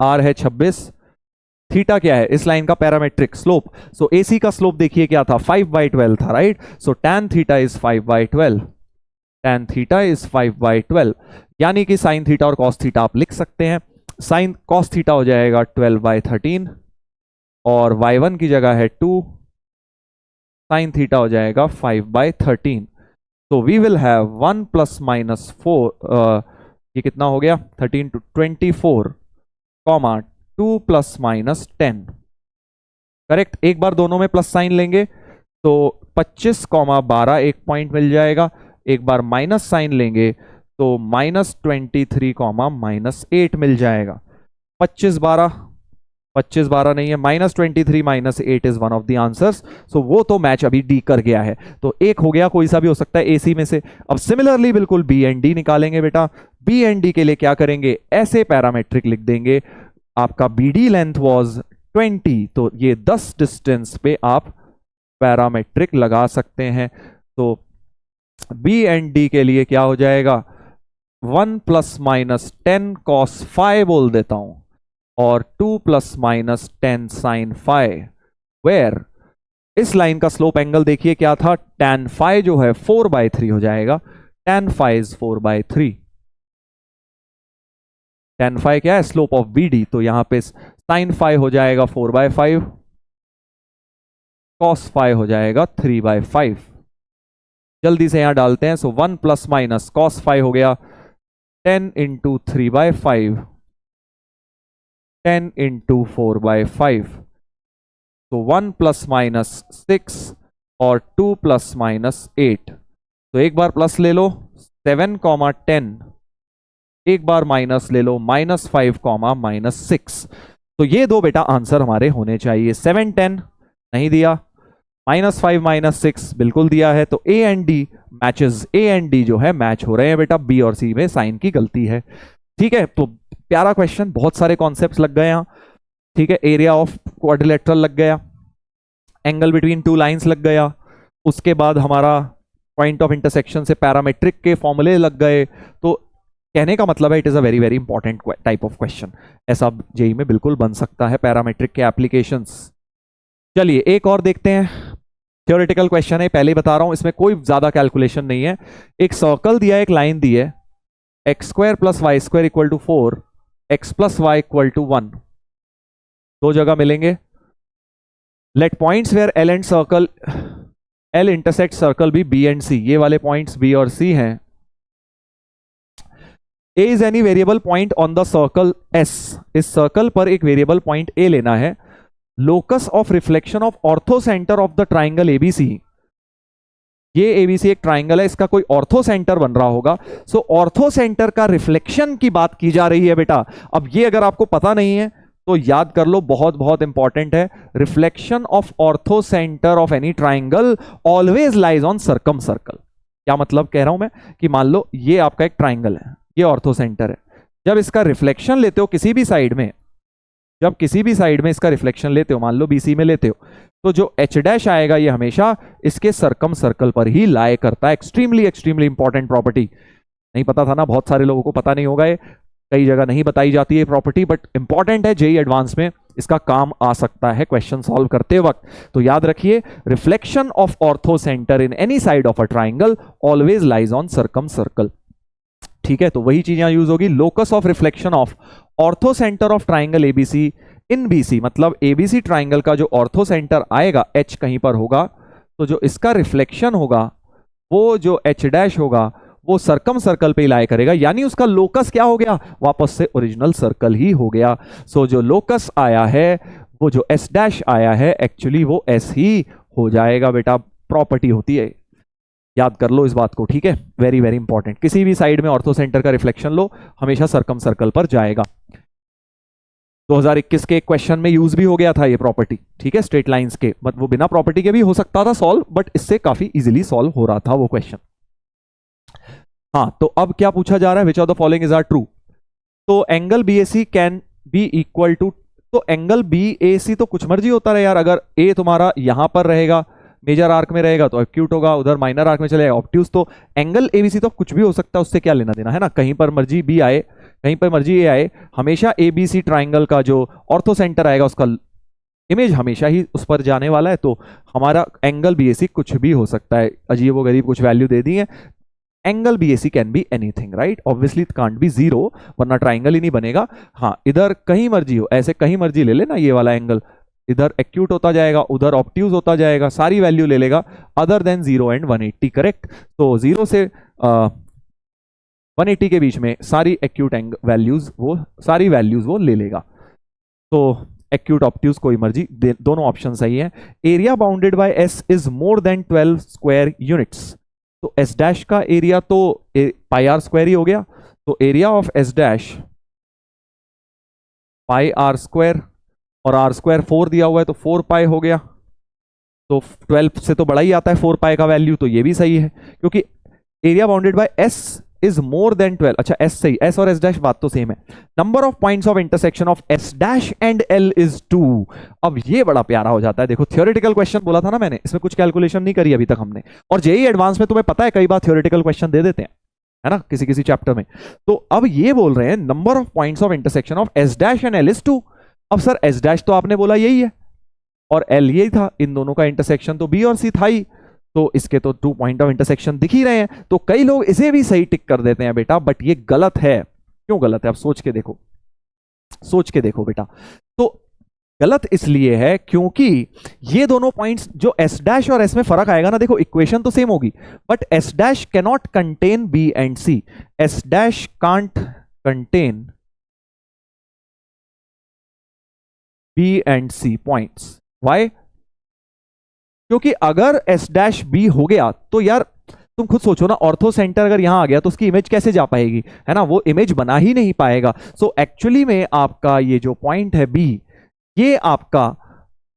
r है 26, थीटा क्या है इस लाइन का पैरामेट्रिक स्लोप। सो AC का स्लोप देखिए क्या था, 5/12 था, right. So tan theta is 5/12, tan theta is 5/12, यानी कि साइन थीटा और कॉस थीटा आप लिख सकते हैं। साइन कॉस थीटा हो जाएगा 12/13 और y1 की जगह है 2, साइन थीटा हो जाएगा 5/13। तो we will have 1 plus minus 4, ये कितना हो गया 13 to 24 comma 2 plus minus 10, correct. एक बार दोनों में प्लस साइन लेंगे तो 25 कॉमा 12 एक पॉइंट मिल जाएगा। एक बार माइनस साइन लेंगे तो माइनस 23 कॉमा माइनस 8 मिल जाएगा। 25 12 नहीं है, minus 23 minus 8 is one of the answers. So वो तो मैच अभी डी कर गया है, तो एक हो गया, कोई सा भी हो सकता है एसी में से। अब सिमिलरली बिल्कुल बी एंड डी निकालेंगे बेटा। बी एंड डी के लिए क्या करेंगे, ऐसे पैरामेट्रिक लिख देंगे, आपका बी डी लेंथ वॉज 20, तो ये 10 डिस्टेंस पे आप पैरामेट्रिक लगा सकते हैं। तो बी एंड डी के लिए क्या हो जाएगा, 1 प्लस माइनस 10 कॉस फाइव बोल देता हूं और 2 plus minus 10 sine five, where इस लाइन का स्लोप एंगल देखिए क्या था, tan फाइव जो है 4/3 हो जाएगा। tan five is 4/3, tan five क्या है, स्लोप ऑफ बी डी, तो यहां पे साइन फाइव हो जाएगा 4/5, कॉस फाइव हो जाएगा 3/5। जल्दी से यहां डालते हैं। सो 1 प्लस माइनस कॉस फाइव हो गया 10 इंटू 3/5, 10 इंटू 4/5, तो 1 प्लस माइनस 6 और 2 प्लस माइनस 8। तो एक बार प्लस ले लो 7 कॉमा 10, एक बार माइनस ले लो -5 कॉमा -6। तो ये दो बेटा आंसर हमारे होने चाहिए। 7 10 नहीं दिया, -5 -6 बिल्कुल दिया है। तो A and D matches, A and D जो है मैच हो रहे हैं बेटा। बी और सी में साइन की गलती है, ठीक है। तो प्यारा क्वेश्चन, बहुत सारे कॉन्सेप्ट्स लग गए यहां, ठीक है। एरिया ऑफ क्वाड्रिलेटरल लग गया, एंगल बिटवीन टू लाइंस लग गया, उसके बाद हमारा पॉइंट ऑफ इंटरसेक्शन से पैरामेट्रिक के फॉर्मूले लग गए। तो कहने का मतलब है it is a very very important type of question, ऐसा जेई में बिल्कुल बन सकता है पैरामेट्रिक के एप्लीकेशंस। चलिए एक और देखते हैं, थ्योरेटिकल क्वेश्चन है, पहले ही बता रहा हूं, इसमें कोई ज्यादा कैलकुलेशन नहीं है। एक सर्कल दिया है, एक लाइन दी है, x² + y² equal to 4, x + y equal to 1, दो जगह मिलेंगे। Let points where L and circle, L intersect circle be B and C, ये वाले पॉइंट्स B और C हैं। A is any variable point on the circle S, इस circle पर एक वेरिएबल पॉइंट A लेना है। Locus of reflection of orthocentre of the triangle ABC, ये ABC एक ट्राइंगल है, इसका कोई ऑर्थो सेंटर बन रहा होगा। सो ऑर्थो सेंटर का रिफ्लेक्शन की बात की जा रही है बेटा। अब ये अगर आपको पता नहीं है तो याद कर लो, बहुत बहुत इंपॉर्टेंट है। Reflection of orthocentre of any triangle always lies on circum circle. क्या मतलब कह रहा हूं मैं, कि मान लो ये आपका एक ट्राइंगल है, ये ऑर्थो सेंटर है। जब इसका रिफ्लेक्शन लेते हो किसी भी साइड में, जब किसी भी साइड में इसका रिफ्लेक्शन लेते हो, मान लो BC में लेते हो, तो जो H' आएगा ये हमेशा इसके सर्कम सर्कल पर ही लाए करता है। एक्सट्रीमली एक्सट्रीमली इंपॉर्टेंट प्रॉपर्टी, नहीं पता था ना, बहुत सारे लोगों को पता नहीं होगा, ये कई जगह नहीं बताई जाती है प्रॉपर्टी, बट इंपॉर्टेंट है, जेईई एडवांस में इसका काम आ सकता है क्वेश्चन सॉल्व करते वक्त। तो याद रखिए, reflection of ortho centre in any side of a triangle always lies on circum circle, ठीक है। तो वही चीज यहां यूज होगी, locus of reflection of orthocentre of triangle ABC in BC, मतलब ABC ट्राइंगल का जो ऑर्थो सेंटर आएगा H कहीं पर होगा, तो जो इसका रिफ्लेक्शन होगा वो जो H' होगा वो सर्कम सर्कल पे लाई करेगा, यानी उसका लोकस क्या हो गया, वापस से ओरिजिनल सर्कल ही हो गया। सो जो लोकस आया है वो जो एस डैश आया है एक्चुअली वो एस ही हो जाएगा बेटा, प्रॉपर्टी होती है, याद कर लो इस बात को, ठीक है, वेरी वेरी इंपॉर्टेंट। किसी भी साइड में ऑर्थो सेंटर का रिफ्लेक्शन लो, हमेशा सरकम सर्कल पर जाएगा। 2021 के क्वेश्चन में यूज भी हो गया था ये प्रॉपर्टी, ठीक है, स्ट्रेट लाइंस के, मतलब वो बिना प्रॉपर्टी के भी हो सकता था सॉल्व, बट इससे काफी इजीली सॉल्व हो रहा था वो क्वेश्चन। हाँ, तो अब क्या पूछा जा रहा है, which of the following is are true. तो angle BAC can be equal to, तो एंगल BAC तो कुछ मर्जी होता रहे यार, अगर ए तुम्हारा यहां पर रहेगा, मेजर आर्क में रहेगा तो एक्यूट होगा, उधर माइनर आर्क में चलेगा ऑब्ट्यूज, तो एंगल ABC तो कुछ भी हो सकता है, उससे क्या लेना देना है ना, कहीं पर मर्जी B आए, कहीं पर मर्जी ए आए, हमेशा ABC ट्राइंगल का जो ऑर्थो सेंटर आएगा उसका इमेज हमेशा ही उस पर जाने वाला है, तो हमारा एंगल BAC कुछ भी हो सकता है, अजीब व गरीब कुछ वैल्यू दे दी है, angle BAC can be anything, right, obviously it can't be zero, वरना ट्राइंगल ही नहीं बनेगा। हाँ, इधर कहीं मर्जी हो, ऐसे कहीं मर्जी ले लेना ये वाला एंगल, इधर एक्यूट होता जाएगा, उधर ऑब्ट्यूज होता जाएगा, सारी वैल्यू ले लेगा अदर देन 0 एंड 180, करेक्ट। तो 0 से 180 के बीच में सारी एक्यूट वैल्यूज वो सारी वैल्यूज वो ले लेगा, तो एक्यूट ऑब्ट्यूज कोई मर्जी, दोनों ऑप्शन सही है। Area bounded by S is more than 12 square units, तो S डैश का एरिया तो पाई आर स्क्वायर ही हो गया, तो area of S dash pi R square, और आर स्क्वायर 4 दिया हुआ है तो 4 पाई हो गया, तो 12 से तो बड़ा ही आता है 4 पाई का वैल्यू, तो ये भी सही है, क्योंकि area bounded by S is more than 12, अच्छा S सही, S और S डैश बात तो सेम है। Number of points of intersection of S dash and L is 2। अब ये बड़ा प्यारा हो जाता है, देखो थियोरेटिकल क्वेश्चन बोला था ना मैंने, इसमें कुछ कैलकुलेशन नहीं करी अभी तक हमने, और जेईई एडवांस में तुम्हें पता है कई बार थियोरेटिकल क्वेश्चन दे देते हैं, है ना, किसी किसी चैप्टर में। तो अब ये बोल रहे हैं number of points of intersection of S dash and L is 2। अब सर S डैश तो आपने बोला यही है और L यही था, इन दोनों का इंटरसेक्शन तो B और C था ही, तो इसके तो 2 पॉइंट ऑफ इंटरसेक्शन दिख ही रहे हैं, तो कई लोग इसे भी सही टिक कर देते हैं बेटा, बट ये गलत है। क्यों गलत है, अब सोच के देखो, सोच के देखो बेटा। तो गलत इसलिए है क्योंकि ये दोनों पॉइंट्स जो S डैश और S में फर्क आएगा ना, देखो इक्वेशन तो सेम होगी, but S dash can not contain B and C, S dash can't contain B and C points. Why? क्योंकि अगर S डैश B हो गया तो यार तुम खुद सोचो ना, ऑर्थो सेंटर अगर यहां आ गया तो उसकी इमेज कैसे जा पाएगी, है ना, वो इमेज बना ही नहीं पाएगा। सो एक्चुअली में आपका ये जो पॉइंट है B, ये आपका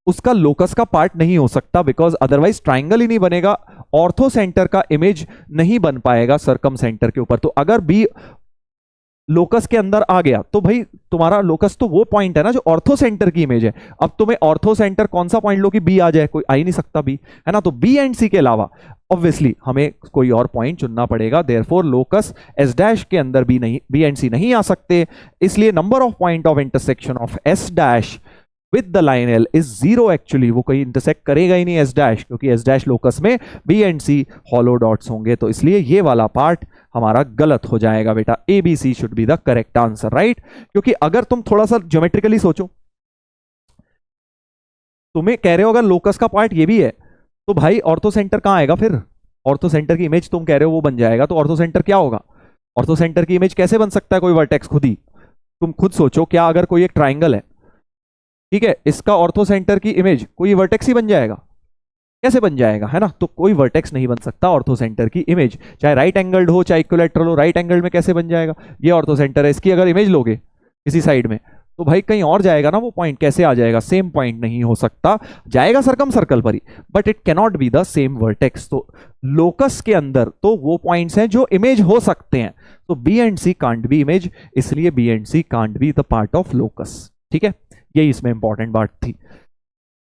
उसका लोकस का पार्ट नहीं हो सकता, बिकॉज अदरवाइज ट्राइंगल ही नहीं बनेगा, ऑर्थो सेंटर का इमेज नहीं बन पाएगा सर्कम सेंटर के ऊपर। तो अगर B लोकस के अंदर आ गया तो भाई तुम्हारा लोकस तो वो पॉइंट है ना जो ऑर्थो सेंटर की इमेज है। अब तुम्हें ऑर्थो सेंटर कौन सा पॉइंट लो कि B आ जाए, कोई आ ही नहीं सकता B, है ना, तो B एंड C के अलावा ऑब्वियसली हमें कोई और पॉइंट चुनना पड़ेगा, देयरफॉर लोकस S डैश के अंदर B एंड C नहीं आ सकते, इसलिए number of point of intersection of S dash with the line L is 0। Actually वो कहीं इंटरसेक्ट करेगा ही नहीं S डैश, क्योंकि S डैश लोकस में B and C hollow dots होंगे, तो इसलिए ये वाला पार्ट हमारा गलत हो जाएगा बेटा, ABC should be the correct answer, right. क्योंकि अगर तुम थोड़ा सा ज्योमेट्रिकली सोचो, तुम्हें कह रहे हो अगर लोकस का पार्ट ये भी है तो भाई ऑर्थो सेंटर कहां आएगा, फिर ऑर्थो सेंटर की इमेज तुम कह रहे हो वो बन जाएगा, तो ऑर्थो सेंटर क्या होगा, ऑर्थो सेंटर की इमेज कैसे बन सकता है कोई वर्टेक्स, खुद ही तुम खुद सोचो, क्या अगर कोई एक ट्राइंगल है, ठीक है, इसका ऑर्थो सेंटर की इमेज कोई वर्टेक्स ही बन जाएगा, कैसे बन जाएगा, है ना, तो कोई वर्टेक्स नहीं बन सकता ऑर्थो सेंटर की इमेज, चाहे राइट एंगल्ड हो चाहे इक्विलैटरल हो, राइट एंगल में कैसे बन जाएगा, ये ऑर्थो सेंटर है, इसकी अगर इमेज लोगे किसी साइड में तो भाई कहीं और जाएगा ना वो पॉइंट, कैसे आ जाएगा, सेम पॉइंट नहीं हो सकता, जाएगा सरकम सर्कल पर ही, but it cannot be the same vertex. तो लोकस के अंदर तो वो पॉइंट्स हैं जो इमेज हो सकते हैं, तो B and C can't be image, इसलिए B and C can't be the part of locus, ठीक है, यही इसमें इंपॉर्टेंट बात थी।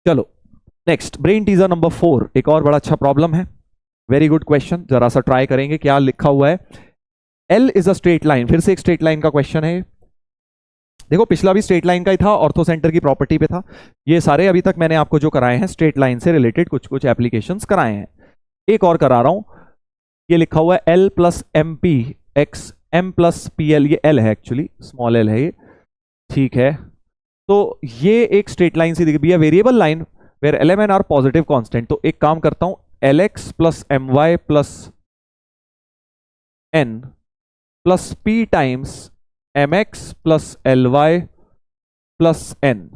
चलो नेक्स्ट, ब्रेन टीजर नंबर 4, एक और बड़ा अच्छा प्रॉब्लम है, वेरी गुड क्वेश्चन, जरा सा ट्राई करेंगे, क्या लिखा हुआ है, L is a straight line, फिर से एक स्ट्रेट लाइन का क्वेश्चन है, देखो पिछला भी स्ट्रेट लाइन का ही था, ऑर्थो सेंटर की प्रॉपर्टी पे था, ये सारे अभी तक मैंने आपको जो कराए हैं स्ट्रेट लाइन से रिलेटेड कुछ कुछ एप्लीकेशंस कराए हैं, एक और करा रहा हूं, ये लिखा हुआ है L plus M P X M plus P L, ये L है एक्चुअली, स्मॉल l है ये, ठीक है, तो ये एक स्ट्रेट लाइन सी दिख भी है, variable line where L M N are positive constant, तो एक काम करता हूं, L X plus M Y plus N plus P times M X plus L Y plus N,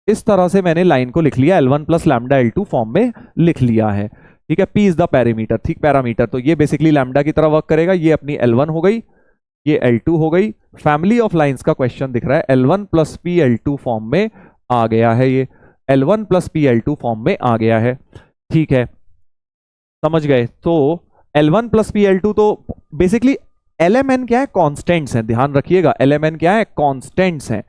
इस तरह से मैंने लाइन को लिख लिया, L1 plus lambda L2 form में लिख लिया है, ठीक है। P इज द पैरामीटर, ठीक, पैरामीटर, तो ये बेसिकली लैम्डा की तरह वर्क करेगा। ये अपनी L1 हो गई, ये L2 हो गई। फैमिली ऑफ लाइंस का क्वेश्चन दिख रहा है, L1 plus P L2 form में आ गया है, ये L1 plus P L2 form में आ गया है, ठीक है, समझ गए। तो L1 प्लस P L2, तो बेसिकली LMN क्या है, कॉन्स्टेंट्स हैं, ध्यान रखिएगा, LMN क्या है, कॉन्स्टेंट्स हैं।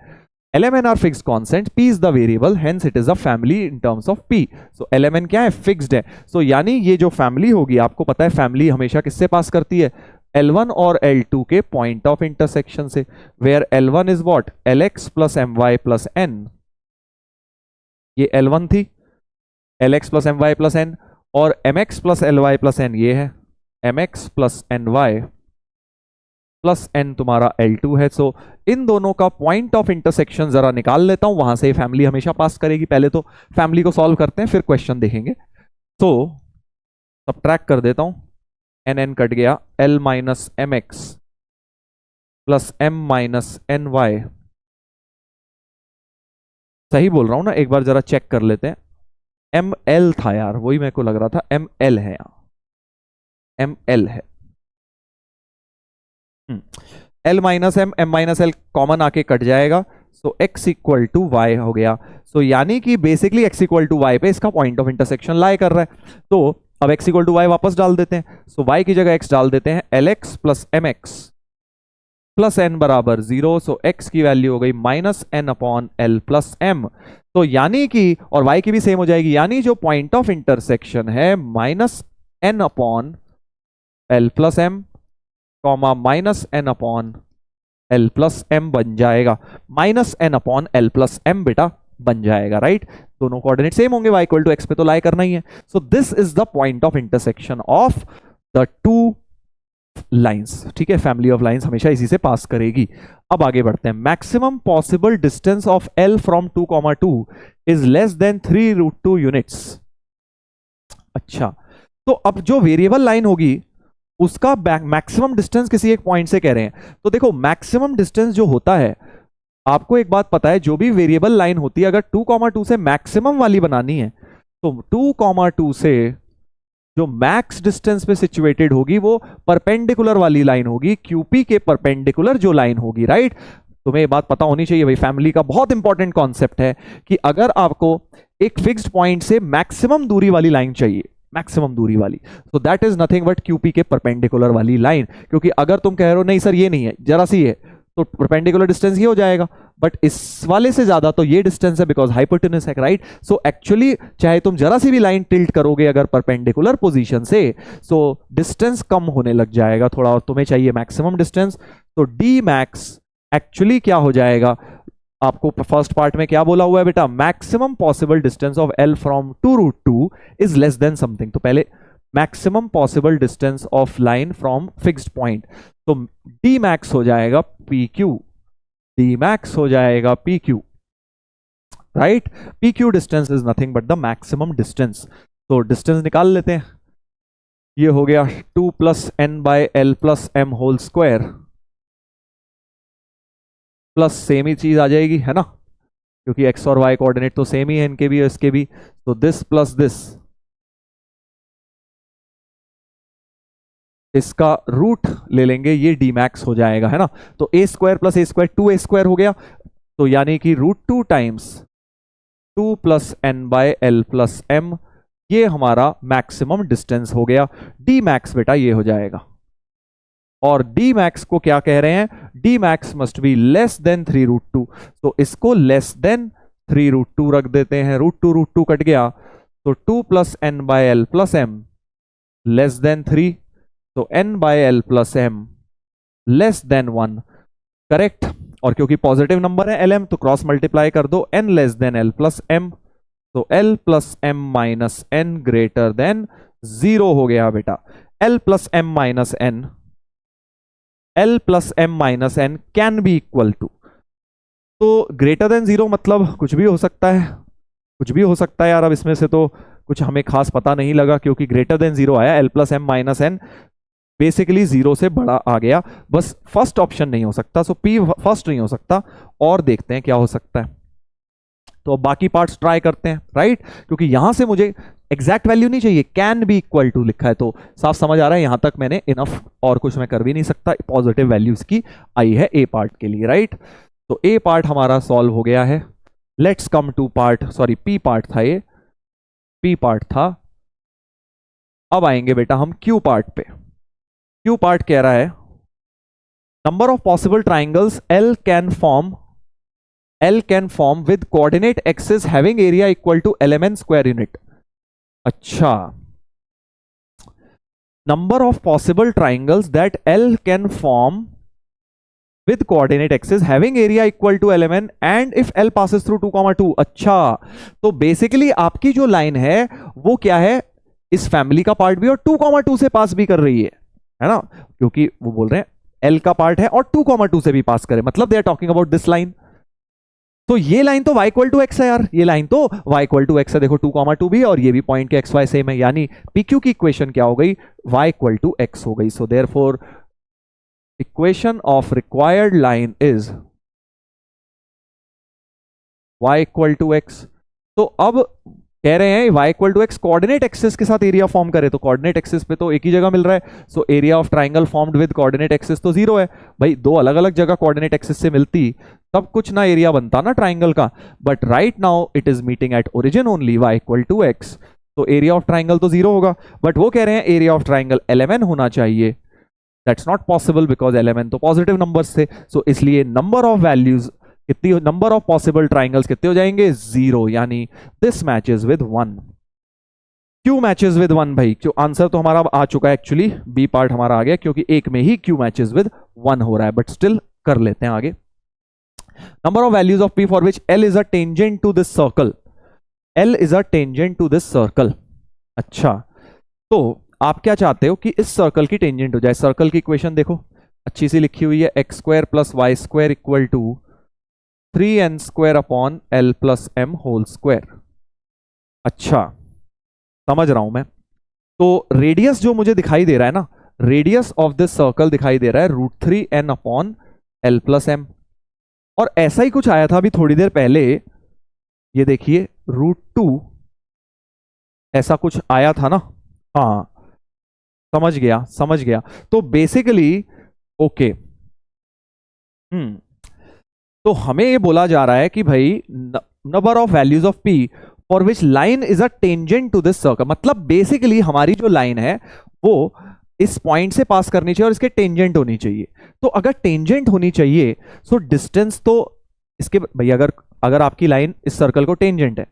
LMN are fixed constant, P is the variable, hence it is a family in terms of P. So LMN क्या है, fixed है। So यानी ये जो फैमिली होगी, आपको पता है फैमिली हमेशा किससे पास करती है, L1 और L2 के पॉइंट ऑफ इंटरसेक्शन से, where L1 is what, LX plus MY plus N। ये L1 थी, LX plus MY plus N, और MX plus LY plus N ये है, MX plus NY plus N तुम्हारा L2 है। सो इन दोनों का पॉइंट ऑफ इंटरसेक्शन जरा निकाल लेता हूं, वहां से फैमिली हमेशा पास करेगी। पहले तो फैमिली को सॉल्व करते हैं, फिर क्वेश्चन देखेंगे। तो सबट्रैक्ट कर देता हूं, NN कट गया, L minus MX plus M minus NY, सही बोल रहा हूं ना, एक बार जरा चेक कर लेते हैं। ML था यार, वही मेरे को लग रहा था, ML है, यहां ML है। L minus M, M minus L common आके कट जाएगा, so x equal to Y हो गया। सो यानी कि basically x equal to Y पे इसका पॉइंट ऑफ इंटरसेक्शन लाई कर रहा है। तो अब x इक्वल टू वाई वापस डाल देते हैं, सो y की जगह x डाल देते हैं, LX plus MX plus N बराबर 0। सो x की वैल्यू हो गई minus N upon L plus M। तो यानी कि, और y की भी सेम हो जाएगी, यानी जो पॉइंट ऑफ इंटरसेक्शन है minus N upon L plus M comma minus N upon L plus M बन जाएगा, minus N upon L plus M बेटा बन जाएगा, राइट। दोनों कोऑर्डिनेट सेम होंगे, y इक्वल टू x पे तो लाई करना ही है। सो this is the point of intersection of the two lines, ठीक है। फैमिली ऑफ लाइंस हमेशा इसी से पास करेगी। अब आगे बढ़ते हैं। Maximum possible distance of L from 2,2 is less then 3√2 units. अच्छा, तो अब जो वेरिएबल लाइन होगी उसका मैक्सिमम डिस्टेंस किसी एक पॉइंट से कह रहे हैं। तो देखो मैक्सिमम डिस्टेंस जो होता है, आपको एक बात पता है, जो भी वेरिएबल लाइन होती है, अगर 2,2 से मैक्सिमम वाली बनानी है, तो 2,2 से जो मैक्स डिस्टेंस पे सिचुएटेड होगी वो परपेंडिकुलर वाली लाइन होगी, QP के परपेंडिकुलर जो लाइन होगी, राइट। तुम्हें ये बात पता होनी चाहिए भाई, फैमिली का बहुत इंपॉर्टेंट कॉन्सेप्ट है कि अगर आपको एक फिक्स्ड पॉइंट से मैक्सिमम दूरी वाली लाइन चाहिए, मैक्सिमम दूरी वाली, तो that is nothing but QP के परपेंडिकुलर वाली लाइन। क्योंकि अगर तुम कह रहे हो नहीं सर ये नहीं है, जरा सी है, तो परपेंडिकुलर डिस्टेंस ये हो जाएगा, बट इस वाले से ज्यादा तो ये डिस्टेंस है, बिकॉज हाइपोटेनस है, राइट। सो एक्चुअली चाहे तुम जरा सी भी लाइन टिल्ट करोगे अगर परपेंडिकुलर पोजीशन से, सो डिस्टेंस कम होने लग जाएगा थोड़ा, और तुम्हें चाहिए मैक्सिमम डिस्टेंस। तो डी मैक्स एक्चुअली क्या हो जाएगा, आपको फर्स्ट पार्ट में क्या बोला हुआ है बेटा, maximum possible distance of L from 2√2 is less than something. तो पहले maximum possible distance of line from fixed point, तो डी मैक्स हो जाएगा PQ, डी मैक्स हो जाएगा PQ, right. PQ distance is nothing but the maximum distance. तो distance निकाल लेते हैं, ये हो गया 2 plus N by L plus M whole square, plus same ही चीज आ जाएगी, है ना, क्योंकि x और y कोऑर्डिनेट तो सेम ही है इनके भी और इसके भी। तो दिस प्लस दिस, इसका रूट ले लेंगे, ये डी मैक्स हो जाएगा, है ना। तो a square plus a square 2a square हो गया, तो यानी कि √2 times 2 plus N by L plus M, ये हमारा मैक्सिमम डिस्टेंस हो गया। डी मैक्स बेटा ये हो जाएगा, और डी मैक्स को क्या कह रहे हैं, D max must be less than 3√2। तो इसको लेस देन 3√2 रख देते हैं, √2 कट गया, तो 2 plus N by L plus M less than 3, तो N by L plus M less than 1, correct. और क्योंकि पॉजिटिव नंबर है LM, तो क्रॉस मल्टीप्लाई कर दो, N less than L plus M, तो L plus M minus N greater than 0 हो गया बेटा। L plus M minus N, L plus M minus N can be equal to, तो greater than 0 मतलब कुछ भी हो सकता है, कुछ भी हो सकता है यार। अब इसमें से तो कुछ हमें खास पता नहीं लगा, क्योंकि ग्रेटर देन 0 आया, L plus M minus N basically 0 से बड़ा आ गया, बस फर्स्ट ऑप्शन नहीं हो सकता, सो P फर्स्ट नहीं हो सकता। और देखते हैं क्या हो सकता है, तो अब बाकी पार्ट्स ट्राई करते हैं, राइट? क्योंकि यहां से मुझे एग्जैक्ट वैल्यू नहीं चाहिए, कैन बी इक्वल टू लिखा है, तो साफ समझ आ रहा है यहां तक मैंने इनफ, और कुछ मैं कर भी नहीं सकता, पॉजिटिव वैल्यूज की आई है ए पार्ट के लिए, राइट? तो ए पार्ट हमारा सॉल्व हो गया है। Let's come to part, sorry P part था ये, पी पार्ट था। अब आएंगे बेटा हम क्यू पार्ट पे। क्यू पार्ट कह रहा है number of possible triangles L can form with coordinate axis having area equal to LMN square unit. अच्छा, number of possible triangles that L can form with coordinate axis having area equal to LMN and if L passes through 2,2। अच्छा, तो basically आपकी जो line है वो क्या है, इस फैमिली का पार्ट भी और 2,2 से पास भी कर रही है ना? क्योंकि वो बोल रहे हैं L का पार्ट है और 2,2 से भी पास करे, मतलब they are talking about this line. तो ये लाइन तो y इक्वल टू एक्स है यार, ये लाइन तो y इक्वल टू एक्स है, देखो 2,2 भी और ये भी पॉइंट के एक्स वाई सेम है, यानी PQ की इक्वेशन क्या हो गई, y इक्वल टू एक्स हो गई। So therefore equation of required line is y equal to x। तो अब कह रहे हैं y equal to x coordinate axis के साथ एरिया फॉर्म करे, तो कोऑर्डिनेट एक्सिस पे तो एक ही जगह मिल रहा है, so area of triangle formed with coordinate axis तो 0 है। भाई दो अलग अलग जगह कोऑर्डिनेट एक्सिस से मिलती तब कुछ ना एरिया बनता ना ट्राइंगल का, but right now it is meeting at origin only, y equal to x, तो एरिया ऑफ ट्राइंगल तो 0 होगा, बट वो कह रहे हैं एरिया ऑफ ट्राइंगल LMN होना चाहिए। That's not possible because LMN तो पॉजिटिव नंबर्स थे, सो इसलिए नंबर ऑफ वैल्यूज कितनी, नंबर ऑफ पॉसिबल ट्राइंगल्स कितने हो जाएंगे, 0, यानी this matches with 1। Q matches with 1 भाई, क्यों आंसर तो हमारा आ चुका है एक्चुअली, बी पार्ट हमारा आ गया क्योंकि एक में ही क्यू मैचेस विद 1 हो रहा है, बट स्टिल कर लेते हैं आगे। Number of values of P for which L is a tangent to this circle, L is a tangent to this circle. अच्छा, तो आप क्या चाहते हो कि इस सर्कल की टेंजेंट हो जाए, सर्कल की इक्वेशन देखो अच्छी सी लिखी हुई है, X square plus Y square equal to 3n square upon l plus m whole square. अच्छा, समझ रहा हूं मैं। तो रेडियस जो मुझे दिखाई दे रहा है ना, रेडियस ऑफ दिस सर्कल दिखाई दे रहा है √3n upon l plus m, और ऐसा ही कुछ आया था अभी थोड़ी देर पहले, ये देखिए √2 ऐसा कुछ आया था ना, हाँ समझ गया। तो बेसिकली ओके, तो हमें ये बोला जा रहा है कि भाई number of values of P for which line is a tangent to this circle, मतलब बेसिकली हमारी जो लाइन है वो इस पॉइंट से पास करनी चाहिए और इसके टेंजेंट होनी चाहिए। तो अगर टेंजेंट होनी चाहिए तो डिस्टेंस तो इसके, भाई अगर आपकी लाइन इस सर्कल को टेंजेंट है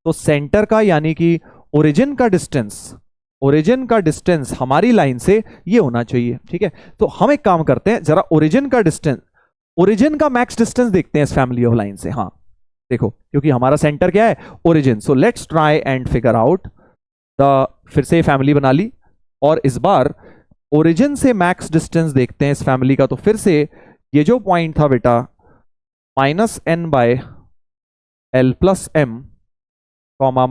तो सेंटर का यानी कि ओरिजिन का डिस्टेंस हमारी लाइन से ये होना चाहिए, ठीक है? तो हम एक काम करते हैं, जरा ओरिजिन का मैक्स डिस्टेंस देखते हैं इस फैमिली ऑफ लाइन से। हाँ देखो, क्योंकि हमारा सेंटर क्या है, origin, so let's try and figure out the, फिर से फैमिली बना ली और इस बार ओरिजिन से मैक्स डिस्टेंस देखते हैं इस फैमिली का। तो फिर से ये जो पॉइंट था बेटा -n by l plus m comma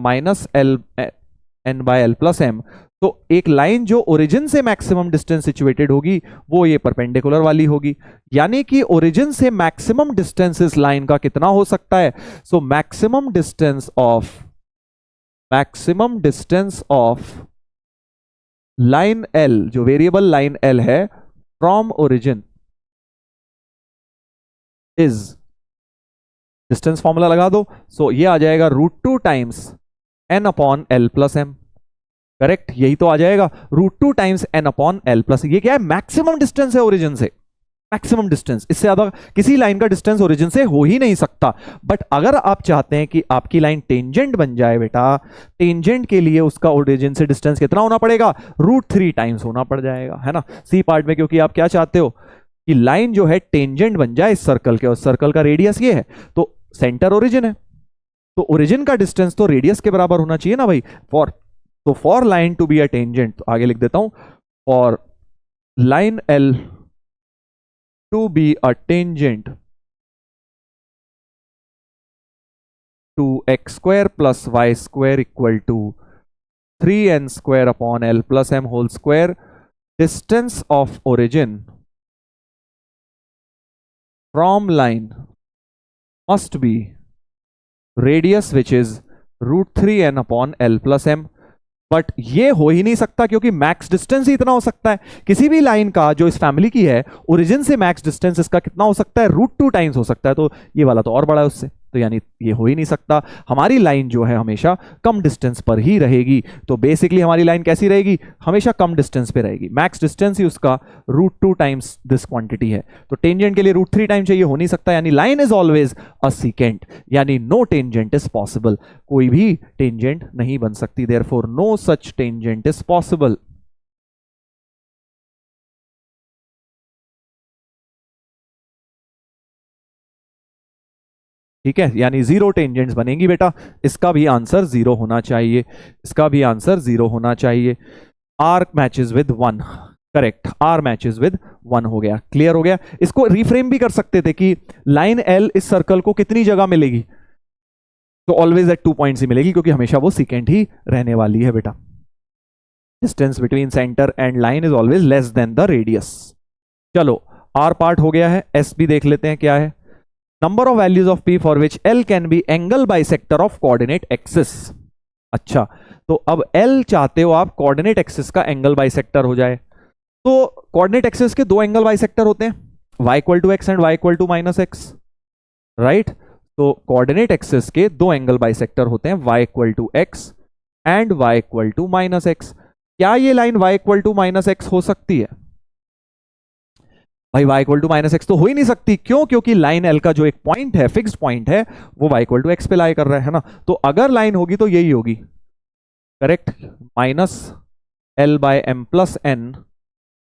-n by l plus m, तो एक लाइन जो ओरिजिन से मैक्सिमम डिस्टेंस सिचुएटेड होगी वो ये परपेंडिकुलर वाली होगी, यानी कि ओरिजिन से मैक्सिमम डिस्टेंस इस लाइन का कितना हो सकता है, so maximum distance of line L, जो वेरिएबल लाइन L है, from origin is, distance formula लगा दो, सो ये आ जाएगा √2 times n upon l plus m, correct? यही तो आ जाएगा √2 times n upon l plus, ये क्या है, मैक्सिमम डिस्टेंस है ओरिजिन से, मैक्सिमम डिस्टेंस, इससे ज्यादा किसी लाइन का डिस्टेंस ओरिजिन से हो ही नहीं सकता। बट अगर आप चाहते हैं कि आपकी लाइन टेंजेंट बन जाए बेटा, टेंजेंट के लिए उसका ओरिजिन से डिस्टेंस कितना होना पड़ेगा, √3 टाइम्स होना पड़ जाएगा, है ना, सी पार्ट में, क्योंकि आप क्या चाहते हो कि लाइन जो है टेंजेंट बन जाए इस सर्कल के, और सर्कल का रेडियस ये है, तो सेंटर ओरिजिन है, तो ओरिजिन का डिस्टेंस तो रेडियस के बराबर होना चाहिए ना भाई। For line to be a tangent, तो आगे लिख देता हूं, for line L to be a tangent to x square plus Y square equal to 3n square upon l plus m whole square, distance of origin from line must be radius which is √3n/l+m। But ये हो ही नहीं सकता क्योंकि max distance ही इतना हो सकता है। किसी भी लाइन का जो इस फैमिली की है, ओरिजिन से मैक्स डिस्टेंस इसका कितना हो सकता है? √2 टाइम्स हो सकता है। तो ये वाला तो और बड़ा है उससे, तो यानी ये हो ही नहीं सकता। हमारी लाइन जो है हमेशा कम डिस्टेंस पर ही रहेगी। तो बेसिकली हमारी लाइन कैसी रहेगी? हमेशा कम डिस्टेंस पे रहेगी। मैक्स डिस्टेंस ही उसका √2 टाइम्स दिस क्वांटिटी है। तो टेंजेंट के लिए √3 टाइम चाहिए, हो नहीं सकता। यानी line is always a secant, यानी नो टेंजेंट इज पॉसिबल। कोई भी टेंजेंट नहीं बन सकती, therefore no such tangent is possible. ठीक है, यानी 0 टेंजेंट्स बनेंगी बेटा। इसका भी आंसर 0 होना चाहिए, इसका भी आंसर 0 होना चाहिए। R matches with 1, correct, R matches with 1 हो गया, क्लियर हो गया। इसको रिफ्रेम भी कर सकते थे कि लाइन एल इस सर्कल को कितनी जगह मिलेगी, तो ऑलवेज एट 2 पॉइंट्स ही मिलेगी क्योंकि हमेशा वो सीकेंट ही रहने वाली है बेटा। Distance between centre and line is always less than the radius. चलो आर पार्ट हो गया है, एस भी देख लेते हैं क्या है। Number of values of P for which L can be angle bisector of coordinate axis. अच्छा, तो अब एल चाहते हो आप कोऑर्डिनेट एक्सिस का एंगल बाइसेक्टर हो जाए। तो कोऑर्डिनेट एक्सिस के दो एंगल बाइसेक्टर होते हैं, y = x and y = -x, right. तो कोऑर्डिनेट एक्सिस के दो एंगल बाइसेक्टर होते हैं, y = x and y = -x। क्या ये लाइन y = -x हो सकती है? भाई y = -x तो हो ही नहीं सकती। क्यों? क्योंकि लाइन L का जो एक पॉइंट है, फिक्स्ड पॉइंट है, वो y = x पे लाई कर रहा है ना। तो अगर लाइन होगी तो यही होगी, करेक्ट, -L/m+n,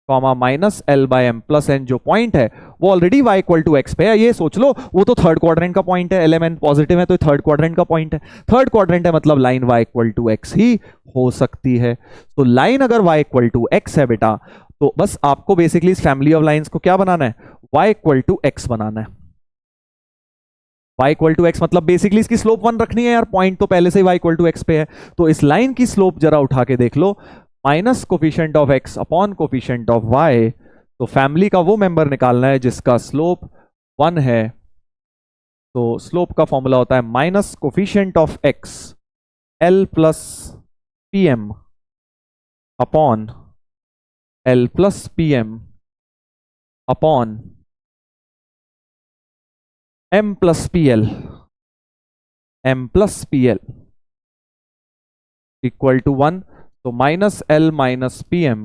-L/m+n जो पॉइंट है वो ऑलरेडी y = x पे है। ये सोच लो वो तो थर्ड क्वाड्रेंट का पॉइंट है, LMN पॉजिटिव है तो थर्ड क्वाड्रेंट का पॉइंट है। थर्ड क्वाड्रेंट है मतलब लाइन y = x ही हो सकती है। तो लाइन अगर y = x है बेटा, तो बस आपको बेसिकली इस फैमिली ऑफ लाइंस को क्या बनाना है? y = x बनाना है। y = x मतलब बेसिकली इसकी स्लोप 1 रखनी है यार, पॉइंट तो पहले से ही y = x पे है। तो इस लाइन की स्लोप जरा उठा के देख लो, minus coefficient of x upon coefficient of y। तो फैमिली का वो मेंबर निकालना है जिसका स्लोप 1 है। तो स्लोप का फॉर्मूला होता है minus coefficient of x L+pm upon L+pm upon m+pl, m+pl equal to 1। तो -L-pm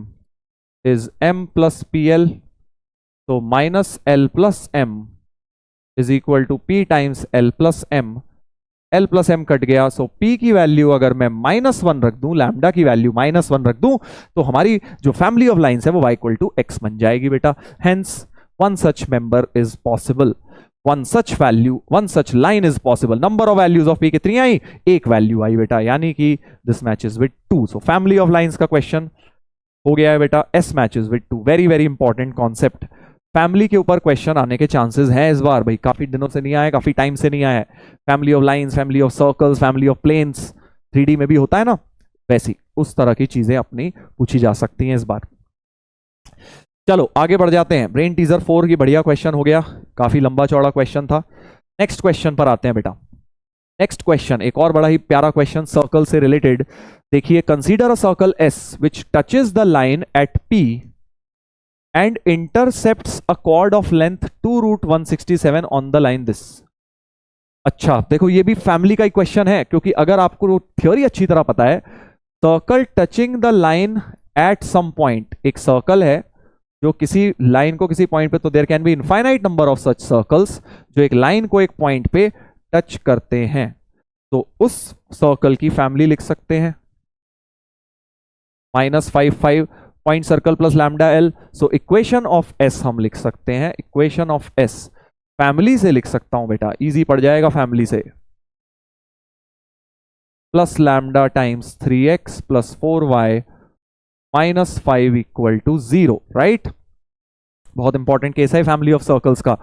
इज m+pl, तो -L+m is equal to p times L+m। L+m cut गया, सो p की वैल्यू अगर मैं -1 रख दूं, लैम्डा की वैल्यू -1 रख दूं, तो हमारी जो फैमिली ऑफ लाइंस है वो y = x बन जाएगी बेटा। Hence one such member is possible, one such line is possible. Number of values of p कितनी आई? एक वैल्यू आई बेटा, यानी कि this matches with 2। So family of lines का क्वेश्चन हो गया है बेटा, s matches with 2। Very very important concept. Family के ऊपर क्वेश्चन आने के चांसेस हैं इस बार भाई, काफी दिनों से नहीं आया, काफी टाइम से नहीं आया है। Family of lines, family of circles, family of planes, 3D में भी होता है ना, वैसी उस तरह की चीजें अपनी पूछी जा सकती हैं इस बार। चलो आगे बढ़ जाते हैं। ब्रेन टीजर 4 की बढ़िया क्वेश्चन हो गया, काफी लंबा चौड़ा क्वेश्चन था। नेक्स्ट क्वेश्चन पर आते हैं बेटा। नेक्स्ट क्वेश्चन एक और बड़ा ही प्यारा क्वेश्चन, सर्कल से रिलेटेड। देखिए, consider a circle S which touches the line eight P and intercepts a cord of length 2√167 on the line this. अच्छा देखो, ये भी फैमिली का ही क्वेश्चन है, क्योंकि अगर आपको थ्योरी अच्छी तरह पता है, circle touching the line at some point, एक सर्कल है जो किसी लाइन को किसी पॉइंट पे, तो there can be infinite number of such circles जो एक लाइन को एक पॉइंट पे टच करते हैं। तो उस सर्कल की फैमिली लिख सकते हैं -5 point circle plus lambda L। So equation of S हम लिख सकते हैं, इक्वेशन ऑफ S फैमिली से लिख सकता हूं बेटा, इजी पड़ जाएगा फैमिली से। Plus lambda times 3x plus 4y -5 = 0, right. बहुत इंपॉर्टेंट केस है फैमिली ऑफ सर्कल्स का।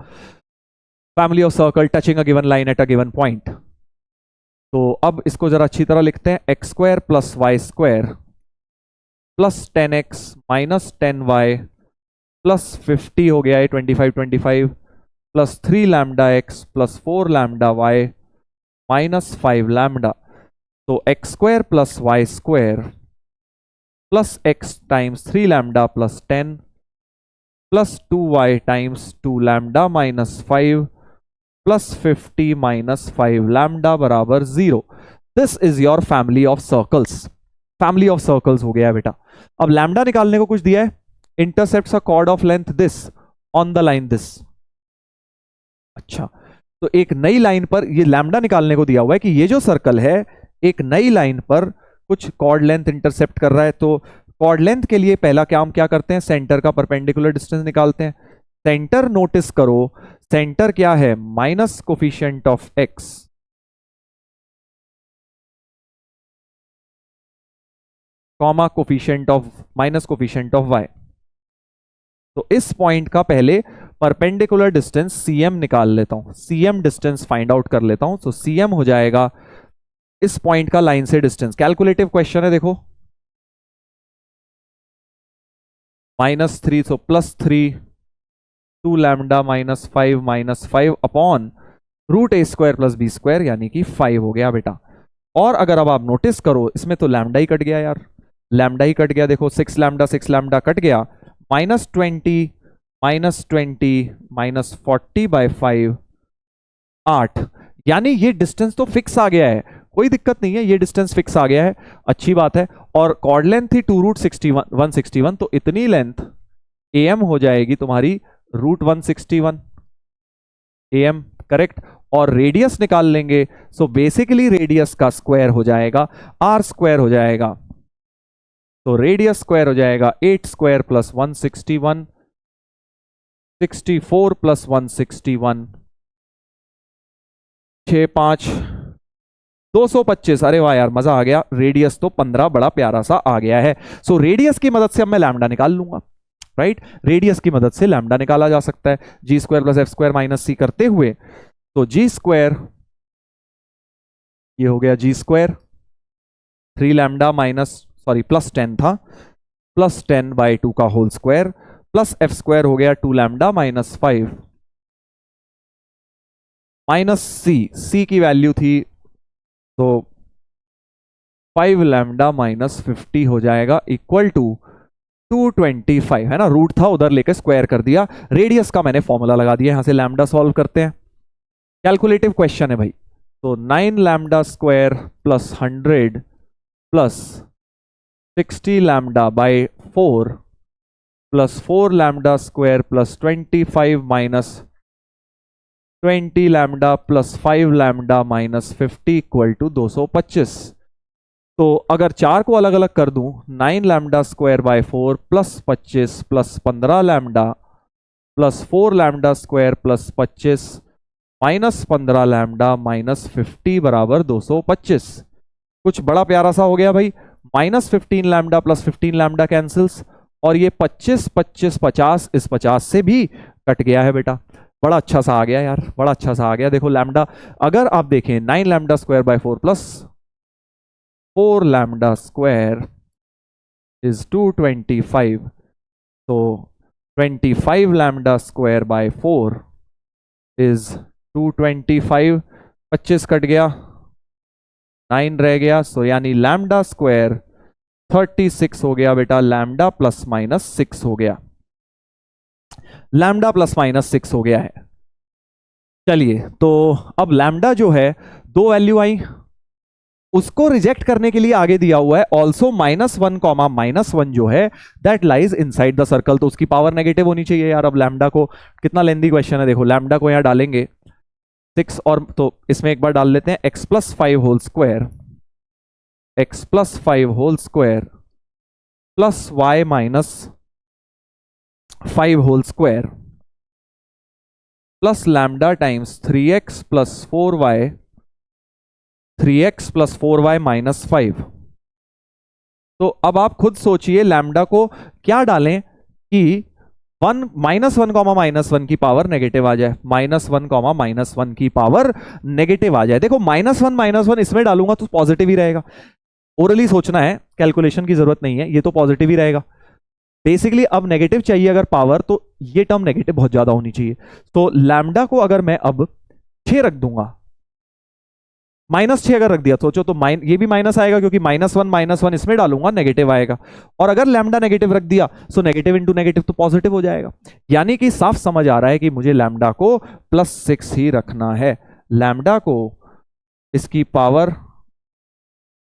Family of circle touching a given line at a given point. तो अब इसको जरा अच्छी तरह लिखते हैं, x² + y² plus 10x minus 10y plus 50 हो गया है 25 plus 3 lambda x plus 4 lambda y -5 lambda, तो x square plus Y square plus x times 3 lambda plus 10 plus 2y times 2 lambda -5 plus 50 -5 lambda बराबर 0। This is your family of circles. Family of circles हो गया है बेटा। अब lambda निकालने को कुछ दिया है, intercepts a cord of length this on the line this. अच्छा, तो एक नई लाइन पर ये लैम्डा निकालने को दिया हुआ है कि ये जो सर्कल है एक नई लाइन पर कुछ कॉर्ड लेंथ इंटरसेप्ट कर रहा है। तो कॉर्ड लेंथ के लिए पहला काम क्या करते हैं, सेंटर का परपेंडिकुलर डिस्टेंस निकालते हैं। सेंटर नोटिस करो, सेंटर क्या है, minus coefficient of x comma coefficient of minus coefficient of y. तो इस पॉइंट का पहले परपेंडिकुलर डिस्टेंस cm निकाल लेता हूं, cm डिस्टेंस फाइंड आउट कर लेता हूं। तो cm हो जाएगा इस पॉइंट का लाइन से डिस्टेंस। कैलकुलेटिव क्वेश्चन है, देखो -3, तो +3 2 लैम्डा -5 अपॉन √a² + b² यानी कि 5 हो गया बेटा। और अगर अब आप नोटिस करो इसमें तो लैम्डा ही कट गया यार, लैम्डा ही कट गया। देखो 6 लैम्डा कट गया, -20 -40/5 8, यानी ये डिस्टेंस तो फिक्स आ गया है, कोई दिक्कत नहीं है, ये डिस्टेंस फिक्स आ गया है, अच्छी बात है। और कॉर्ड लेंथ थी 2√161, तो इतनी लेंथ am हो जाएगी तुम्हारी √161 am, करेक्ट। और रेडियस निकाल लेंगे, सो बेसिकली रेडियस का स्क्वायर हो जाएगा, r² हो जाएगा। तो रेडियस स्क्वायर हो जाएगा 8² + 161 64 + 161 6 5 225। अरे वाह यार, मजा आ गया। रेडियस तो 15 बड़ा प्यारा सा आ गया है। सो रेडियस की मदद से अब मैं लैम्डा निकाल लूंगा, राइट। रेडियस की मदद से लैम्डा निकाला जा सकता है, g² + f² - c करते हुए। तो g², ये हो गया g², 3 लैम्डा +10 था, +10/2 का होल स्क्वायर प्लस f² हो गया 2 लैम्डा -5 c की वैल्यू थी तो 5 लैम्डा -50 हो जाएगा इक्वल टू 225, है ना। रूट था उधर लेके स्क्वायर कर दिया। रेडियस का मैंने फॉर्मूला लगा दिया, यहां से लैम्डा सॉल्व करते हैं। कैलकुलेटिव क्वेश्चन है भाई। तो 9 lambda square plus 100 plus 60 lambda by 4 plus 4 lambda square plus 25 minus 20 lambda plus 5 lambda -50 equal to 225। तो अगर चार को अलग अलग कर दूं, 9 lambda square by 4 plus 25 plus 15 lambda plus 4 lambda square plus 25 minus 15 lambda -50 बराबर 225। कुछ बड़ा प्यारा सा हो गया भाई। -15 लैम्डा प्लस 15 लैम्डा कैंसिल्स, और ये 25 25 50 इस 50 से भी कट गया है बेटा। बड़ा अच्छा सा आ गया यार, बड़ा अच्छा सा आ गया। देखो लैम्डा, अगर आप देखें 9 lambda square by 4 plus 4 lambda square is 225, तो 25 lambda square by 4 is 225, 25 cut गया, 9 रह गया, सो यानी लैम्डा स्क्वायर 36 हो गया बेटा। लैम्डा ±6 हो गया, लैम्डा ±6 हो गया है। चलिए, तो अब लैम्डा जो है दो वैल्यू आई, उसको रिजेक्ट करने के लिए आगे दिया हुआ है ऑल्सो -1, -1 जो है that lies inside the circle, तो उसकी पावर नेगेटिव होनी चाहिए यार। अब लैम्डा को, कितना लेंदी क्वेश्चन है, देखो लैम्डा को यहाँ डालेंगे 6, और तो इसमें एक बार डाल लेते हैं x + 5 whole square, x + 5 whole square plus y -5 whole square plus lambda times 3x + 4y, 3x + 4y -5। तो अब आप खुद सोचिए लैम्डा को क्या डालें कि -1, की पावर नेगेटिव आ जाए, -1, की पावर नेगेटिव आ जाए। देखो -1 इसमें डालूंगा तो पॉजिटिव ही रहेगा। ओरली सोचना है, कैलकुलेशन की जरूरत नहीं है, ये तो पॉजिटिव ही रहेगा। बेसिकली अब नेगेटिव चाहिए अगर पावर, तो ये टर्म नेगेटिव बहुत ज्यादा होनी चाहिए। तो लैम्डा को अगर मैं अब 6 रख दूंगा, -6 अगर रख दिया सोचो तो ये भी माइनस आएगा क्योंकि -1 इसमें डालूंगा नेगेटिव आएगा, और अगर लैम्डा नेगेटिव रख दिया सो नेगेटिव इंटू नेगेटिव तो पॉजिटिव हो जाएगा। यानी कि साफ समझ आ रहा है कि मुझे लैम्डा को +6 ही रखना है, लैम्डा को इसकी पावर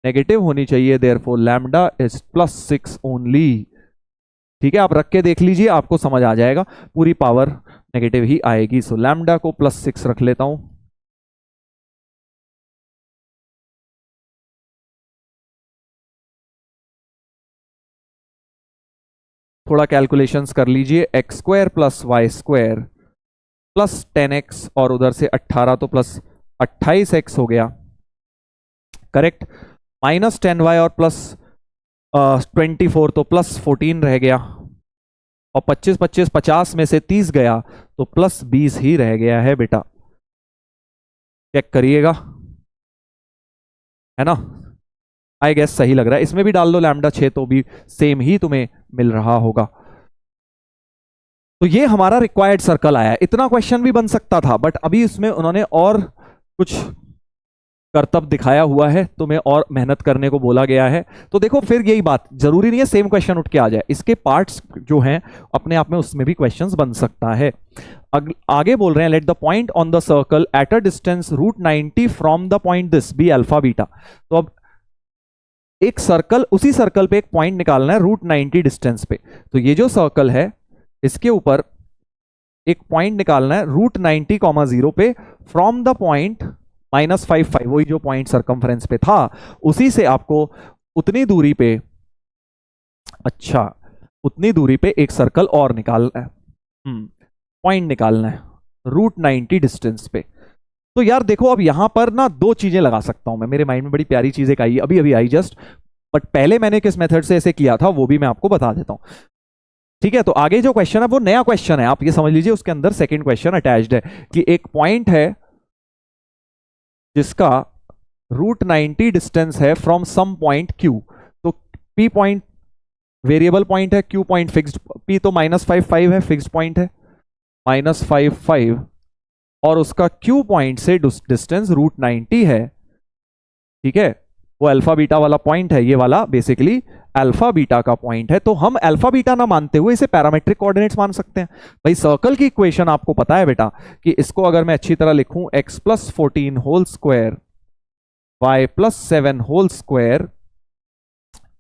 नेगेटिव होनी चाहिए, देयरफॉर लैम्डा इज +6 ओनली। ठीक है, आप रख के देख लीजिए, आपको समझ आ जाएगा, पूरी पावर नेगेटिव ही आएगी। सो लैम्डा को +6 रख लेता हूं। थोड़ा कैलकुलेशंस कर लीजिए, x² + y² प्लस 10x और उधर से 18 तो प्लस 28x हो गया, करेक्ट। -10y और +24 तो +14 रह गया, और 25 25 50 में से 30 गया तो +20 ही रह गया है बेटा, चेक करिएगा, है ना। आई गेस सही लग रहा है, इसमें भी डाल लो लैम्डा 6 तो भी सेम ही तुम्हें मिल रहा होगा। तो ये हमारा रिक्वायर्ड सर्कल आया, इतना क्वेश्चन भी बन सकता था बट अभी इसमें उन्होंने और कुछ करतब दिखाया हुआ है, तुम्हें और मेहनत करने को बोला गया है। तो देखो फिर यही बात, जरूरी नहीं है सेम क्वेश्चन उठ के आ जाए, इसके पार्ट्स जो हैं अपने आप में उसमें भी क्वेश्चंस बन सकता है। आगे बोल रहे हैं let the point on the circle at a distance √90 from the point this be alpha beta. तो अब एक सर्कल, उसी सर्कल पे एक पॉइंट निकालना है √90 डिस्टेंस पे। तो ये जो सर्कल है इसके ऊपर एक पॉइंट निकालना है √90, 0 पे फ्रॉम द पॉइंट -5 वही जो पॉइंट सरकमफ्रेंस पे था उसी से आपको उतनी दूरी पे, अच्छा उतनी दूरी पे एक सर्कल और निकालना है, पॉइंट निकालना है √90 डिस्टेंस पे। तो यार देखो अब यहां पर ना दो चीजें लगा सकता हूं मैं, मेरे माइंड में बड़ी प्यारी चीज एक आई, अभी अभी आई जस्ट, बट पहले मैंने किस मेथड से ऐसे किया था वो भी मैं आपको बता देता हूं। ठीक है, तो आगे जो क्वेश्चन है वो नया क्वेश्चन है, आप ये समझ लीजिए उसके अंदर सेकंड क्वेश्चन अटैच्ड है कि एक पॉइंट है जिसका √90 डिस्टेंस है फ्रॉम सम पॉइंट Q। तो P पॉइंट वेरिएबल पॉइंट है, Q पॉइंट फिक्स्ड, P तो -5 है फिक्स्ड पॉइंट है -5 और उसका Q पॉइंट से डिस्टेंस √90 है। ठीक है, वो अल्फा बीटा वाला पॉइंट है, ये वाला बेसिकली अल्फा बीटा का पॉइंट है। तो हम अल्फा बीटा ना मानते हुए इसे पैरामेट्रिक कोऑर्डिनेट्स मान सकते हैं। भाई सर्कल की इक्वेशन आपको पता है बेटा कि इसको अगर मैं अच्छी तरह लिखूं x + 14 whole square y + 7 whole square,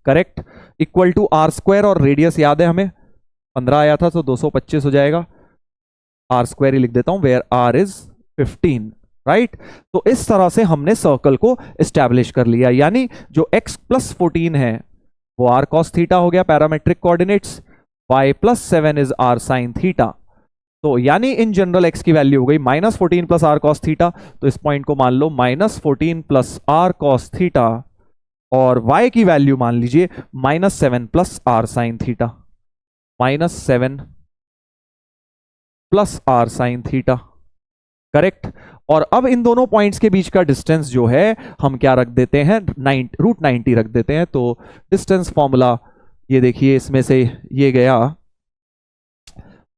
correct, equal to r² और रेडियस याद है हमें 15 आया था तो 225 हो जाएगा, r² ही लिख देता हूं वेयर r इज 15, राइट। तो इस तरह से हमने सर्कल को एस्टैब्लिश कर लिया, यानी जो x + 14 है वो r cos थीटा हो गया parametric coordinates, y + 7 is r sin theta. तो यानी इन जनरल x की वैल्यू हो गई -14 + r cos थीटा, तो इस पॉइंट को मान लो -14 + r cos थीटा, और y की वैल्यू मान लीजिए -7 + r sin theta, -7 + r sin theta, correct. और अब इन दोनों पॉइंट्स के बीच का डिस्टेंस जो है हम क्या रख देते हैं, √90 रख देते हैं। तो डिस्टेंस फॉर्मूला ये देखिए, इसमें से ये गया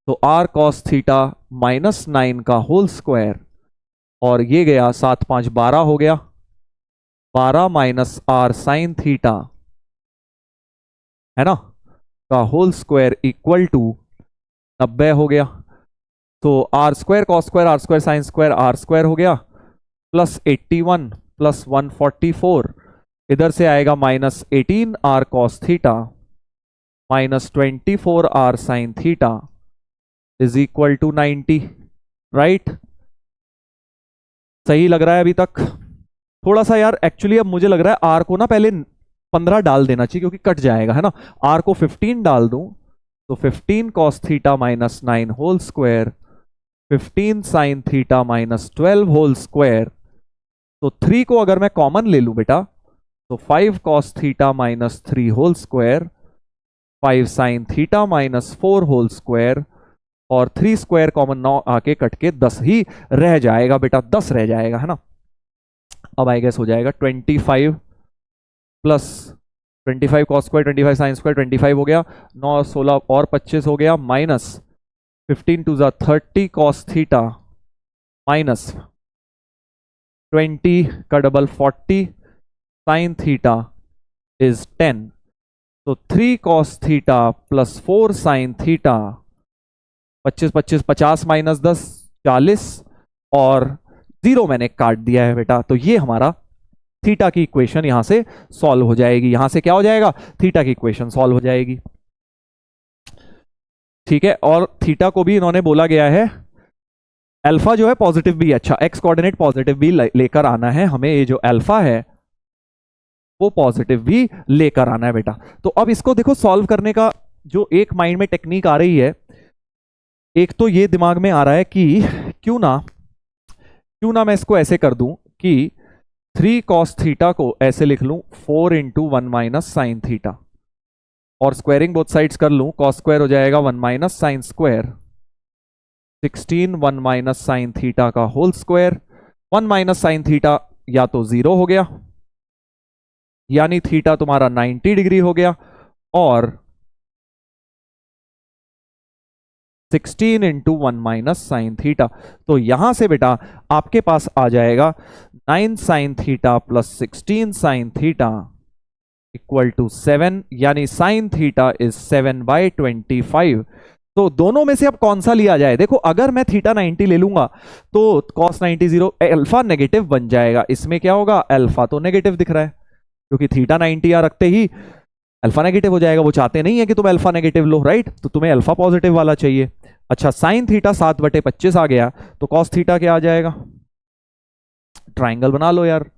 तो r cos थीटा -9 का होल स्क्वायर, और ये गया 7 5 12 हो गया, 12 - r sin थीटा, है ना, का होल स्क्वायर इक्वल टू 90 हो गया। तो r² cos² r² sin² r² हो गया, +81 + 144, इधर से आएगा -18 r cos theta -24 r sin theta is equal to 90, right. सही लग रहा है अभी तक? थोड़ा सा यार एक्चुअली अब मुझे लग रहा है r को ना पहले 15 डाल देना चाहिए क्योंकि कट जाएगा, है ना। r को 15 डाल दूं तो 15 cos theta -9 whole square, 15 sin theta -12 whole square. तो 3 को अगर मैं कॉमन ले लूं बेटा तो 5 cos theta -3 whole square, 5 sin theta -4 whole square, और 3 स्क्वायर कॉमन 9 आके कट के 10 ही रह जाएगा बेटा, 10 रह जाएगा, है ना। अब आई गेस हो जाएगा 25 + 25 cos² 25 sin² 25 हो गया, 9 16 और 25 हो गया, -15 × 30 cos थीटा 20 का डबल 40, साइन थीटा इज 10, तो 3 cos theta plus 4 sine theta, 25 25 50 minus 10 40, और 0 मैंने काट दिया है बेटा। तो ये हमारा थीटा की इक्वेशन यहां से सॉल्व हो जाएगी। यहां से क्या हो जाएगा, थीटा की इक्वेशन सॉल्व हो जाएगी। ठीक है, और थीटा को भी इन्होंने बोला गया है अल्फा जो है पॉजिटिव भी, अच्छा एक्स कोऑर्डिनेट पॉजिटिव भी लेकर आना है हमें, ये जो अल्फा है वो पॉजिटिव भी लेकर आना है बेटा। तो अब इसको देखो सॉल्व करने का जो एक माइंड में टेक्निक आ रही है, एक तो ये दिमाग में आ रहा है कि क्यों ना मैं इसको ऐसे कर दूं कि 3 cos थीटा को ऐसे लिख लूं 4 इंटू 1 माइनस साइन थीटा, और स्क्वायरिंग बोथ साइड्स कर लूं, cos स्क्वायर हो जाएगा 1 minus sine square, 16 1 minus sine theta का whole square. 1 minus sine theta या तो 0 हो गया, यानी थीटा तुम्हारा 90 डिग्री हो गया, और 16 इंटू 1 माइनस साइन थीटा, तो यहां से बेटा आपके पास आ जाएगा 9 sine theta plus 16 sine theta equal to 7, यानी साइन थीटा इज 7/25। तो दोनों में से अब कौन सा लिया जाए, देखो अगर मैं थीटा 90 ले लूंगा तो cos 90 0, अल्फा नेगेटिव बन जाएगा। इसमें क्या होगा, अल्फा तो नेगेटिव दिख रहा है क्योंकि थीटा 90 यहां रखते ही अल्फा नेगेटिव हो जाएगा। वो चाहते नहीं है कि तुम अल्फा नेगेटिव लो, राइट, तो तुम्हें अल्फा पॉजिटिव वाला चाहिए। अच्छा, साइन थीटा 7/25 आ गया, तो कॉस थीटा क्या आ जाएगा, ट्राइंगल बना लो यार,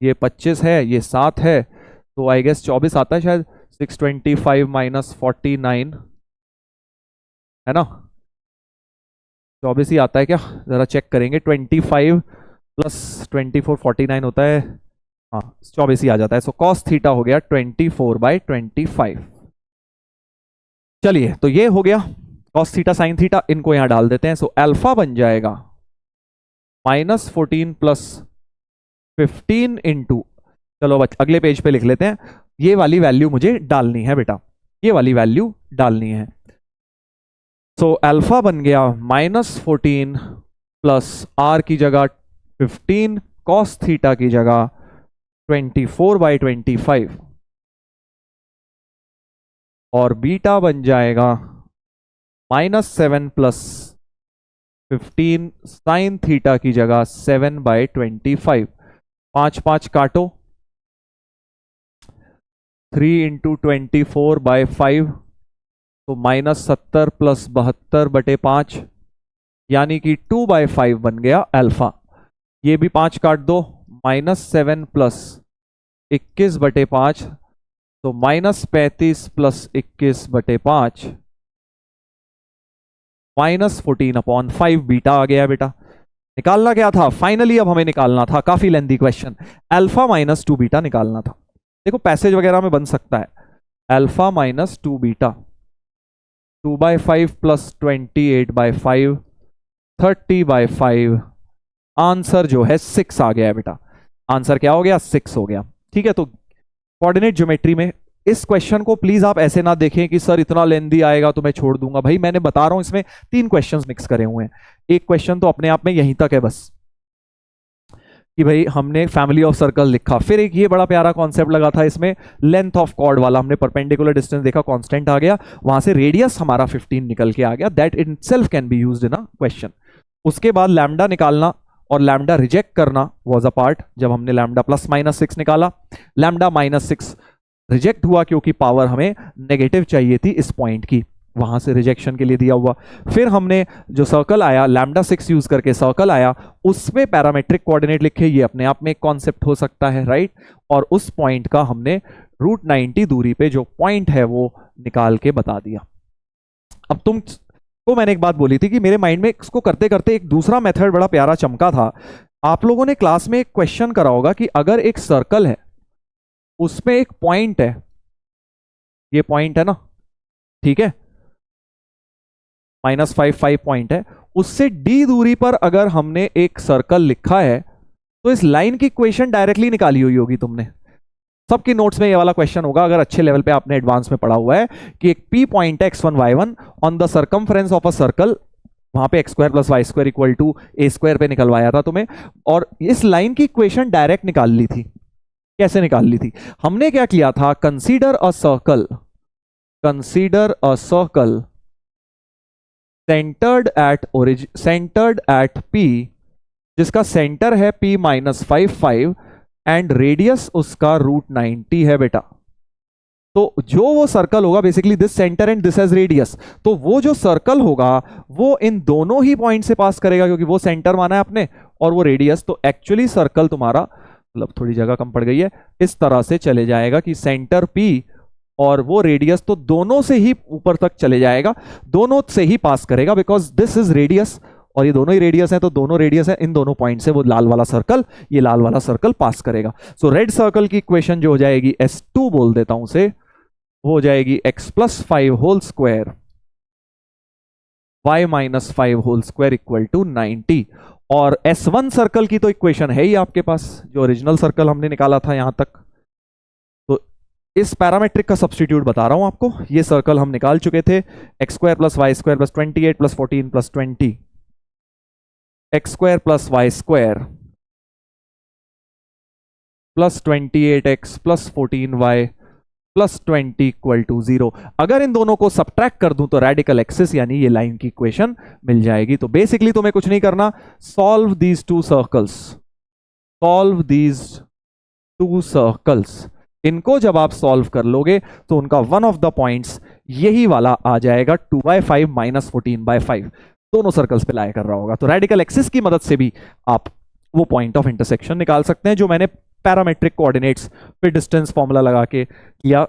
ये 25 है ये 7 है, तो आई गेस 24 आता है शायद, 625 माइनस 49 है ना, 24 ही आता है क्या, जरा चेक करेंगे। 25 प्लस 24 49 होता है, हाँ 24 ही आ जाता है। सो कॉस थीटा हो गया 24/25। चलिए, तो ये हो गया कॉस थीटा साइन थीटा, इनको यहां डाल देते हैं। सो अल्फा बन जाएगा -14 प्लस 15 इंटू, चलो अगले पेज पे लिख लेते हैं, ये वाली वैल्यू मुझे डालनी है बेटा, ये वाली वैल्यू डालनी है। सो अल्फा बन गया -14 प्लस आर की जगह 15, कॉस थीटा की जगह 24/25, और बीटा बन जाएगा -7 प्लस 15 साइन थीटा की जगह 7/25। 5 5 काटो, 3 इंटू 24/5, तो -70 प्लस 72/5, यानी कि 2/5 बन गया अल्फा। ये भी 5 काट दो, -7 प्लस 21/5, तो -35 प्लस 21/5, -14/5 बीटा आ गया बेटा। निकालना क्या था फाइनली, अब हमें निकालना था, काफी लेंथी क्वेश्चन, अल्फा -2 बीटा निकालना था। देखो पैसेज वगैरह में बन सकता है, अल्फा -2 बीटा, 2/5 प्लस 28/5, 30/5, आंसर जो है 6 आ गया है बेटा। आंसर क्या हो गया, 6 हो गया। ठीक है, तो कोऑर्डिनेट ज्योमेट्री में इस क्वेश्चन को प्लीज आप ऐसे ना देखें कि सर इतना लेंदी आएगा तो मैं छोड़ दूंगा। भाई मैंने बता रहा हूं इसमें 3 क्वेश्चंस मिक्स करे हुए हैं, एक क्वेश्चन तो अपने आप में यहीं तक है बस, कि भाई हमने फैमिली ऑफ सर्कल लिखा, फिर एक ये बड़ा प्यारा कॉन्सेप्ट लगा था इसमें लेंथ ऑफ कॉर्ड वाला, हमने परपेंडिकुलर डिस्टेंस देखा, कांस्टेंट आ गया, वहां से रेडियस हमारा 15 निकल के आ गया, that itself can be used in a question. उसके बाद लैम्डा निकालना और लैम्डा रिजेक्ट करना वाज अ पार्ट, जब हमने लैम्डा +-6 निकाला, लैम्डा -6 रिजेक्ट हुआ क्योंकि पावर हमें नेगेटिव चाहिए थी इस पॉइंट की, वहां से रिजेक्शन के लिए दिया हुआ। फिर हमने जो सर्कल आया, लैम्डा 6 यूज करके सर्कल आया, उसमें पैरामेट्रिक कोऑर्डिनेट लिखे, ये अपने आप में एक कॉन्सेप्ट हो सकता है, राइट, और उस पॉइंट का हमने √90 दूरी पे जो पॉइंट है वो निकाल के बता दिया। अब तुम को मैंने एक बात बोली थी कि मेरे माइंड में इसको करते करते एक दूसरा मेथड बड़ा प्यारा चमका था। आप लोगों ने क्लास में एक क्वेश्चन करा होगा कि अगर एक सर्कल है उसमें एक पॉइंट है, ये पॉइंट है ना, ठीक है, -5 पॉइंट है, उससे d दूरी पर अगर हमने एक सर्कल लिखा है तो इस लाइन की इक्वेशन डायरेक्टली निकाली हुई होगी तुमने, सबके नोट्स में ये वाला क्वेश्चन होगा अगर अच्छे लेवल पे आपने एडवांस में पढ़ा हुआ है, कि एक P पॉइंट है x1 y1 on the circumference of a circle वहां पे x square plus Y square equal to a square पे निकलवाया था तुम्हें, और इस लाइन की इक्वेशन डायरेक्ट निकाल ली थी। कैसे निकाल ली थी? हमने क्या किया था, consider a circle, consider a circle centred at P, जिसका सेंटर है p माइनस 5 एंड रेडियस उसका √90 है बेटा। तो जो वो सर्कल होगा, basically this centre and this has radius, तो वो जो सर्कल होगा वो इन दोनों ही पॉइंट से पास करेगा, क्योंकि वो सेंटर माना है आपने और वो रेडियस। तो एक्चुअली सर्कल तुम्हारा, मतलब थोड़ी जगह कम पड़ गई है, इस तरह से चले जाएगा कि सेंटर P और वो रेडियस तो दोनों से ही ऊपर तक चले जाएगा, दोनों से ही पास करेगा, बिकॉज दिस इज रेडियस और ये दोनों ही रेडियस है, तो दोनों रेडियस है, इन दोनों पॉइंट से वो लाल वाला सर्कल, ये लाल वाला सर्कल पास करेगा। सो रेड सर्कल की इक्वेशन जो हो जाएगी S2 बोल देता हूं उसे, वो हो जाएगी x plus 5 whole square y minus 5 whole square equal to 90। और S1 सर्कल की तो इक्वेशन है ही आपके पास, जो ओरिजिनल सर्कल हमने निकाला था यहां तक। तो इस पैरामेट्रिक का सब्स्टिट्यूट बता रहा हूं आपको, ये सर्कल हम निकाल चुके थे, x square plus Y square plus 28 plus 14 plus 20, x square plus Y square plus 28x plus 14y plus 20 equal to 0। अगर इन दोनों को सब्ट्रैक्ट कर दूं तो रेडिकल एक्सिस यानी ये लाइन की इक्वेशन मिल जाएगी। तो बेसिकली तुम्हें कुछ नहीं करना, solve these two circles, solve these two circles. इनको जब आप सॉल्व कर लोगे तो उनका वन ऑफ द पॉइंट्स यही वाला आ जाएगा, 2/5 माइनस 14/5, दोनों सर्कल्स पे लाया कर रहा होगा। तो रेडिकल एक्सिस की मदद से भी आप वो पॉइंट ऑफ इंटरसेक्शन निकाल सकते हैं, जो मैंने पैरामेट्रिक कोऑर्डिनेट्स पे डिस्टेंस फॉर्मूला लगा के किया।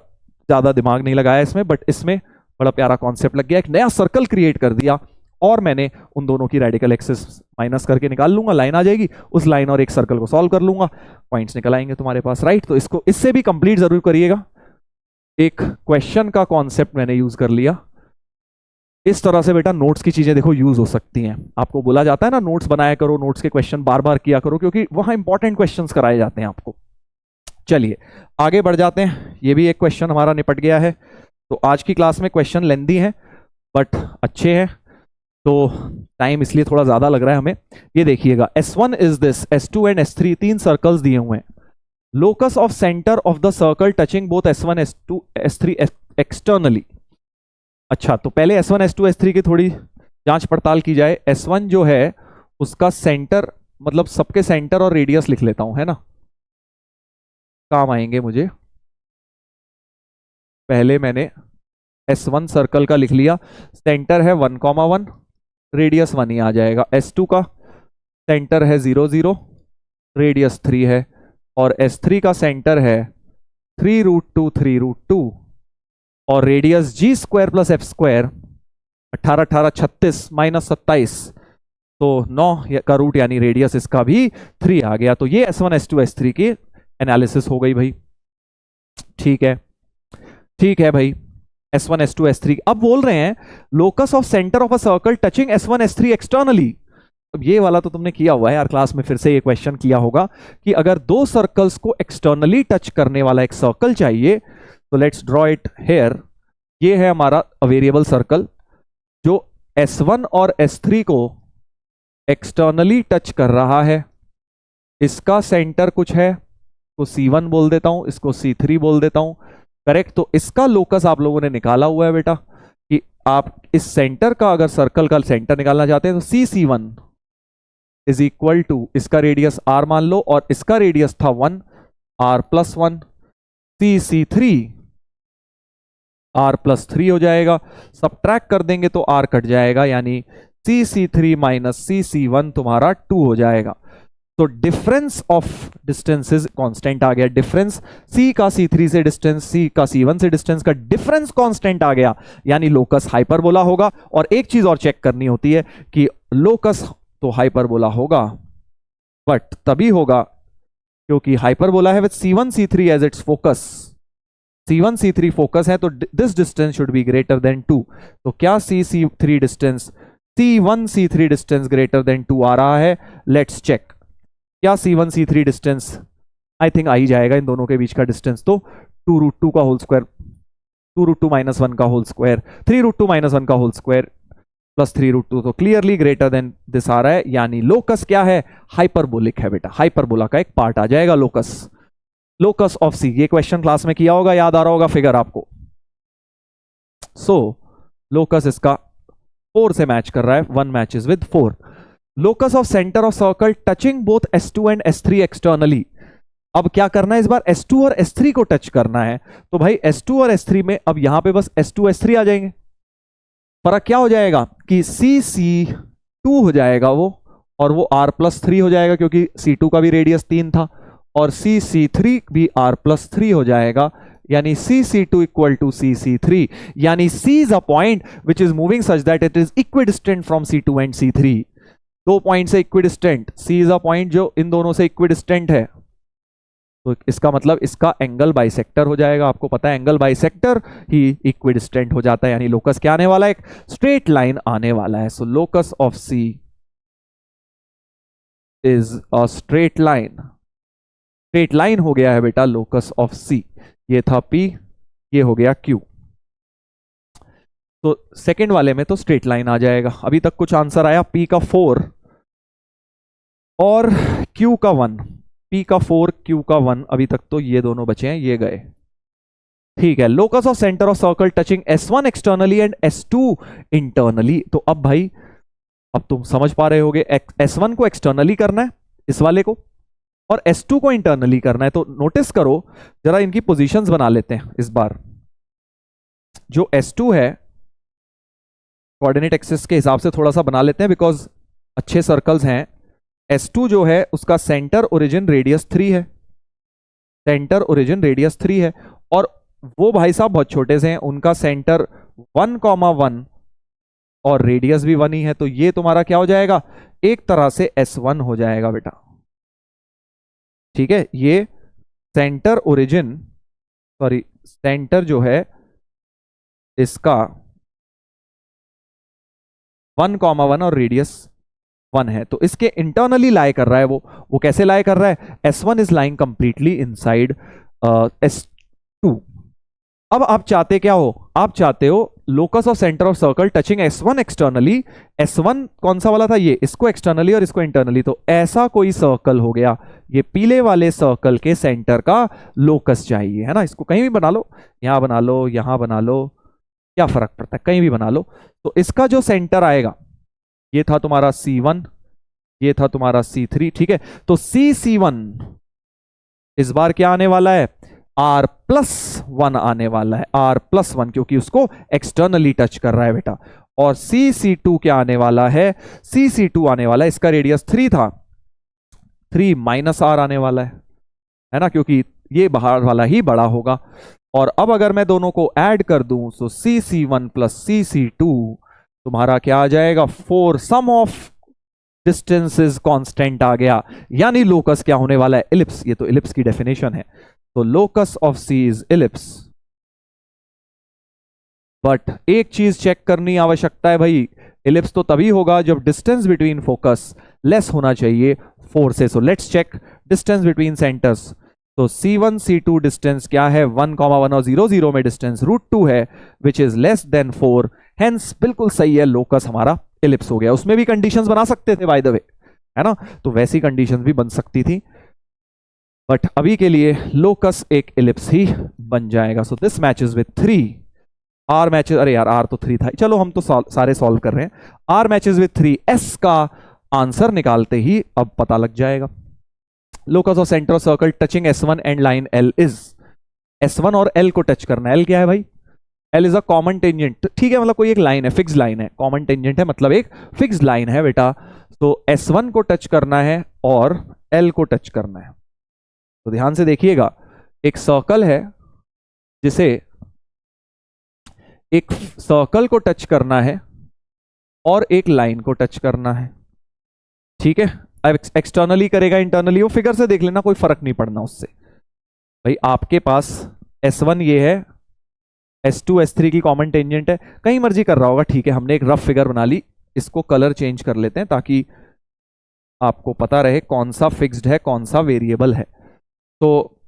ज्यादा दिमाग नहीं लगाया इसमें, बट इसमें बड़ा प्यारा कॉन्सेप्ट लग गया, एक नया सर्कल क्रिएट कर दिया और मैंने उन दोनों की रेडिकल एक्सिस माइनस करके निकाल लूंगा, लाइन आ जाएगी, उस लाइन और एक सर्कल को सॉल्व कर लूंगा, पॉइंट्स निकल आएंगे तुम्हारे पास, राइट। तो इसको इससे भी कंप्लीट जरूर करिएगा। एक क्वेश्चन का कॉन्सेप्ट मैंने यूज कर लिया। इस तरह से बेटा नोट्स की चीजें देखो यूज हो सकती हैं। आपको बोला जाता है ना, नोट्स बनाया करो, नोट्स के क्वेश्चन बार बार किया करो, क्योंकि वहां इंपॉर्टेंट क्वेश्चंस कराए जाते हैं आपको। चलिए आगे बढ़ जाते हैं, ये भी एक क्वेश्चन हमारा निपट गया है। तो आज की क्लास में क्वेश्चन लेंदी हैं बट अच्छे हैं, तो टाइम इसलिए थोड़ा ज्यादा लग रहा है हमें। ये देखिएगा, S1 is this, S2 and S3 तीन सर्कल्स दिए हुए हैं। Locus of centre of the circle touching both S1 S2 S3 externally. अच्छा, तो पहले S1 S2 S3 की थोड़ी जांच पड़ताल की जाए। S1 जो है उसका सेंटर, मतलब सबके सेंटर और रेडियस लिख लेता हूं, है ना, काम आएंगे मुझे। पहले मैंने S1 सर्कल का लिख लिया, सेंटर है 1,1, रेडियस 1 ही आ जाएगा। S2 का सेंटर है 0 0, रेडियस 3 है, और S3 का सेंटर है 3√2 3√2 और radius g square plus f square 18 18 36 minus 27, तो 9 का रूट यानी रेडियस इसका भी 3 आ गया। तो ये S1 S2 S3 की एनालिसिस हो गई भाई। ठीक है, ठीक है भाई, S1 S2 S3। अब बोल रहे हैं locus of centre of a circle touching S1 S3 externally. अब ये वाला तो तुमने किया हुआ है यार, क्लास में फिर से ये क्वेश्चन किया होगा कि अगर दो सर्कल्स को एक्सटर्नली टच करने वाला एक सर्कल चाहिए, तो लेट्स ड्रॉ इट हेयर। ये है हमारा वेरिएबल सर्कल जो S1 और S3 को एक्सटर्नली टच कर रहा है। इसका सेंटर कुछ है, तो C1 बोल देता हूं, इसको C3 बोल देता हूं, करेक्ट। तो इसका लोकस आप लोगों ने निकाला हुआ है बेटा, कि आप इस सेंटर का, अगर सर्कल का सेंटर निकालना चाहते हैं तो CC1 इज इक्वल टू, इसका रेडियस R मान लो और इसका रेडियस था 1, R+1, CC3 R+3 हो जाएगा। सब्ट्रैक्ट कर देंगे तो R कट जाएगा, यानी CC3 माइनस CC1 तुम्हारा 2 हो जाएगा। तो डिफरेंस ऑफ डिस्टेंसेस कांस्टेंट आ गया, डिफरेंस C का C3 से डिस्टेंस, C का C1 से डिस्टेंस का डिफरेंस कांस्टेंट आ गया, यानी लोकस हाइपरबोला होगा। और एक चीज और चेक करनी होती है कि लोकस तो हाइपरबोला होगा, बट तभी होगा क्योंकि हाइपरबोला है with C1 C3 as its focus. C1 C3 focus है, तो this distance should be greater than 2। तो क्या C3 distance, C1 C3 distance greater than 2 आ रहा है? Let's check. क्या C1 C3 distance, I think आ ही जाएगा इन दोनों के बीच का डिस्टेंस, तो 2√2 का होल स्क्वायर, 2√2 माइनस 1 का होल स्क्वायर, 3√2 माइनस 1 का होल स्क्वायर, +3√2 तो क्लियरली ग्रेटर देन दिस आ रहा है, यानी लोकस क्या है, हाइपरबोलिक है बेटा, हाइपरबोला का एक पार्ट आ जाएगा लोकस। लोकस ऑफ सी, ये क्वेश्चन क्लास में किया होगा, याद आ रहा होगा फिगर आपको। सो लोकस इसका 4 से मैच कर रहा है, 1 matches with 4। Locus of centre of circle touching both S2 and S3 externally. अब क्या करना है इस बार, S2 और S3 को टच करना है, तो भाई S2 और S3 में अब यहां पे बस S2 S3 आ जाएंगे। फर्क क्या हो जाएगा कि CC2 हो जाएगा वो, और वो R+3 हो जाएगा क्योंकि C2 का भी रेडियस 3 था, और CC3 भी R+3 हो जाएगा, यानी CC2 इक्वल टू CC3, यानी C is a point which is moving such that it is equidistant from C2 and C3। दो पॉइंट से equidistant, C is a point जो इन दोनों से इक्विडिस्टेंट है, तो इसका मतलब इसका एंगल बाइसेक्टर हो जाएगा। आपको पता है एंगल बाइसेक्टर ही इक्विडिस्टेंट हो जाता है, यानी लोकस क्या आने वाला है, एक स्ट्रेट लाइन आने वाला है। So locus of C is a straight line, straight line हो गया है बेटा लोकस ऑफ सी। ये था P, ये हो गया Q। तो सेकंड वाले में तो स्ट्रेट लाइन आ जाएगा। अभी तक कुछ आंसर आया, P का 4 और Q का 1, P का 4 Q का 1, अभी तक तो ये दोनों बचे हैं, ये गए, ठीक है। Locus of centre of circle touching S1 externally and S2 internally. तो अब भाई अब तुम समझ पा रहे होगे, S1 को एक्सटर्नली करना है इस वाले को, और S2 को इंटरनली करना है। तो नोटिस करो जरा, इनकी पोजीशंस बना लेते हैं इस बार। जो S2 है कोऑर्डिनेट एक्सिस के हिसाब से थोड़ा सा बना लेते हैं, बिकॉज अच्छे सर्कल्स हैं। S2 जो है उसका सेंटर ओरिजिन रेडियस 3 है, सेंटर ओरिजिन रेडियस 3 है, और वो भाई साहब बहुत छोटे से हैं, उनका सेंटर 1,1 और रेडियस भी 1 ही है। तो ये तुम्हारा क्या हो जाएगा, एक तरह से S1 हो जाएगा बेटा, ठीक है। ये सेंटर ओरिजिन, सॉरी सेंटर जो है इसका 1,1 और रेडियस 1 है, तो इसके इंटरनली लाई कर रहा है वो कैसे लाई कर रहा है, S1 is lying completely inside S2। अब आप चाहते क्या हो, आप चाहते हो locus of centre of circle touching S1 externally, S1 कौन सा वाला था, ये, इसको एक्सटर्नली और इसको इंटरनली। तो ऐसा कोई सर्कल हो गया, ये पीले वाले सर्कल के सेंटर का लोकस चाहिए, है ना। इसको कहीं भी बना लो, यहां बना लो, यहां बना लो, क्या फर्क पड़ता है, कहीं भी बना लो। तो इसका जो सेंटर आएगा, ये था तुम्हारा C1, ये था तुम्हारा C3, ठीक है। तो CC1 इस बार क्या आने वाला है, R+1 आने वाला है, R+1, क्योंकि उसको एक्सटर्नली टच कर रहा है बेटा। और CC2 क्या आने वाला है, CC2 आने वाला है, इसका रेडियस 3 था, 3 - R आने वाला है ना, क्योंकि ये बाहर वाला ही बड़ा होगा। और अब अगर मैं दोनों को ऐड कर दूं, तो CC1 + CC2 तुम्हारा क्या आ जाएगा, 4, सम ऑफ डिस्टेंसेस कांस्टेंट आ गया, यानी लोकस क्या होने वाला है, इलिप्स। ये तो इलिप्स की डेफिनेशन है, तो locus of C is ellipse. But एक चीज चेक करनी आवश्यकता है भाई, इलिप्स तो तभी होगा जब डिस्टेंस बिटवीन फोकस लेस होना चाहिए 4 से। So let's check distance between centres. तो C1 C2 डिस्टेंस क्या है, 1,1 और 0 0 में डिस्टेंस √2 है, which is less then 4, hence बिल्कुल सही है, लोकस हमारा इलिप्स हो गया। उसमें भी कंडीशंस बना सकते थे बाय द वे, है ना, तो वैसी कंडीशंस भी बन सकती थी, बट अभी के लिए लोकस एक इलिप्स ही बन जाएगा। So this matches with 3, R matches, अरे यार R तो 3 था, चलो हम तो सारे सॉल्व कर रहे हैं। R मैचेस विद 3, S का आंसर निकालते ही अब पता लग जाएगा। Locus of centre of circle touching S1 and line L is, S1 और L को टच करना है। L क्या है भाई, L is a common tangent, ठीक है, मतलब कोई एक लाइन है, फिक्स लाइन है, कॉमन टेंजेंट है मतलब एक फिक्स लाइन है बेटा। तो S1 को टच करना है और L को टच करना है। तो ध्यान से देखिएगा, एक सर्कल है जिसे एक सर्कल को टच करना है और एक लाइन को टच करना है, ठीक है। अब एक्सटर्नली करेगा इंटरनली, वो फिगर से देख लेना, कोई फर्क नहीं पड़ना उससे। भाई आपके पास S1 ये है, S2 S3 की कॉमन टेंजेंट है, कहीं मर्जी कर रहा होगा, ठीक है। हमने एक रफ फिगर बना ली, इसको कलर चेंज कर लेते हैं ताकि आपको पता रहे कौन सा फिक्स्ड है कौन सा वेरिएबल है। तो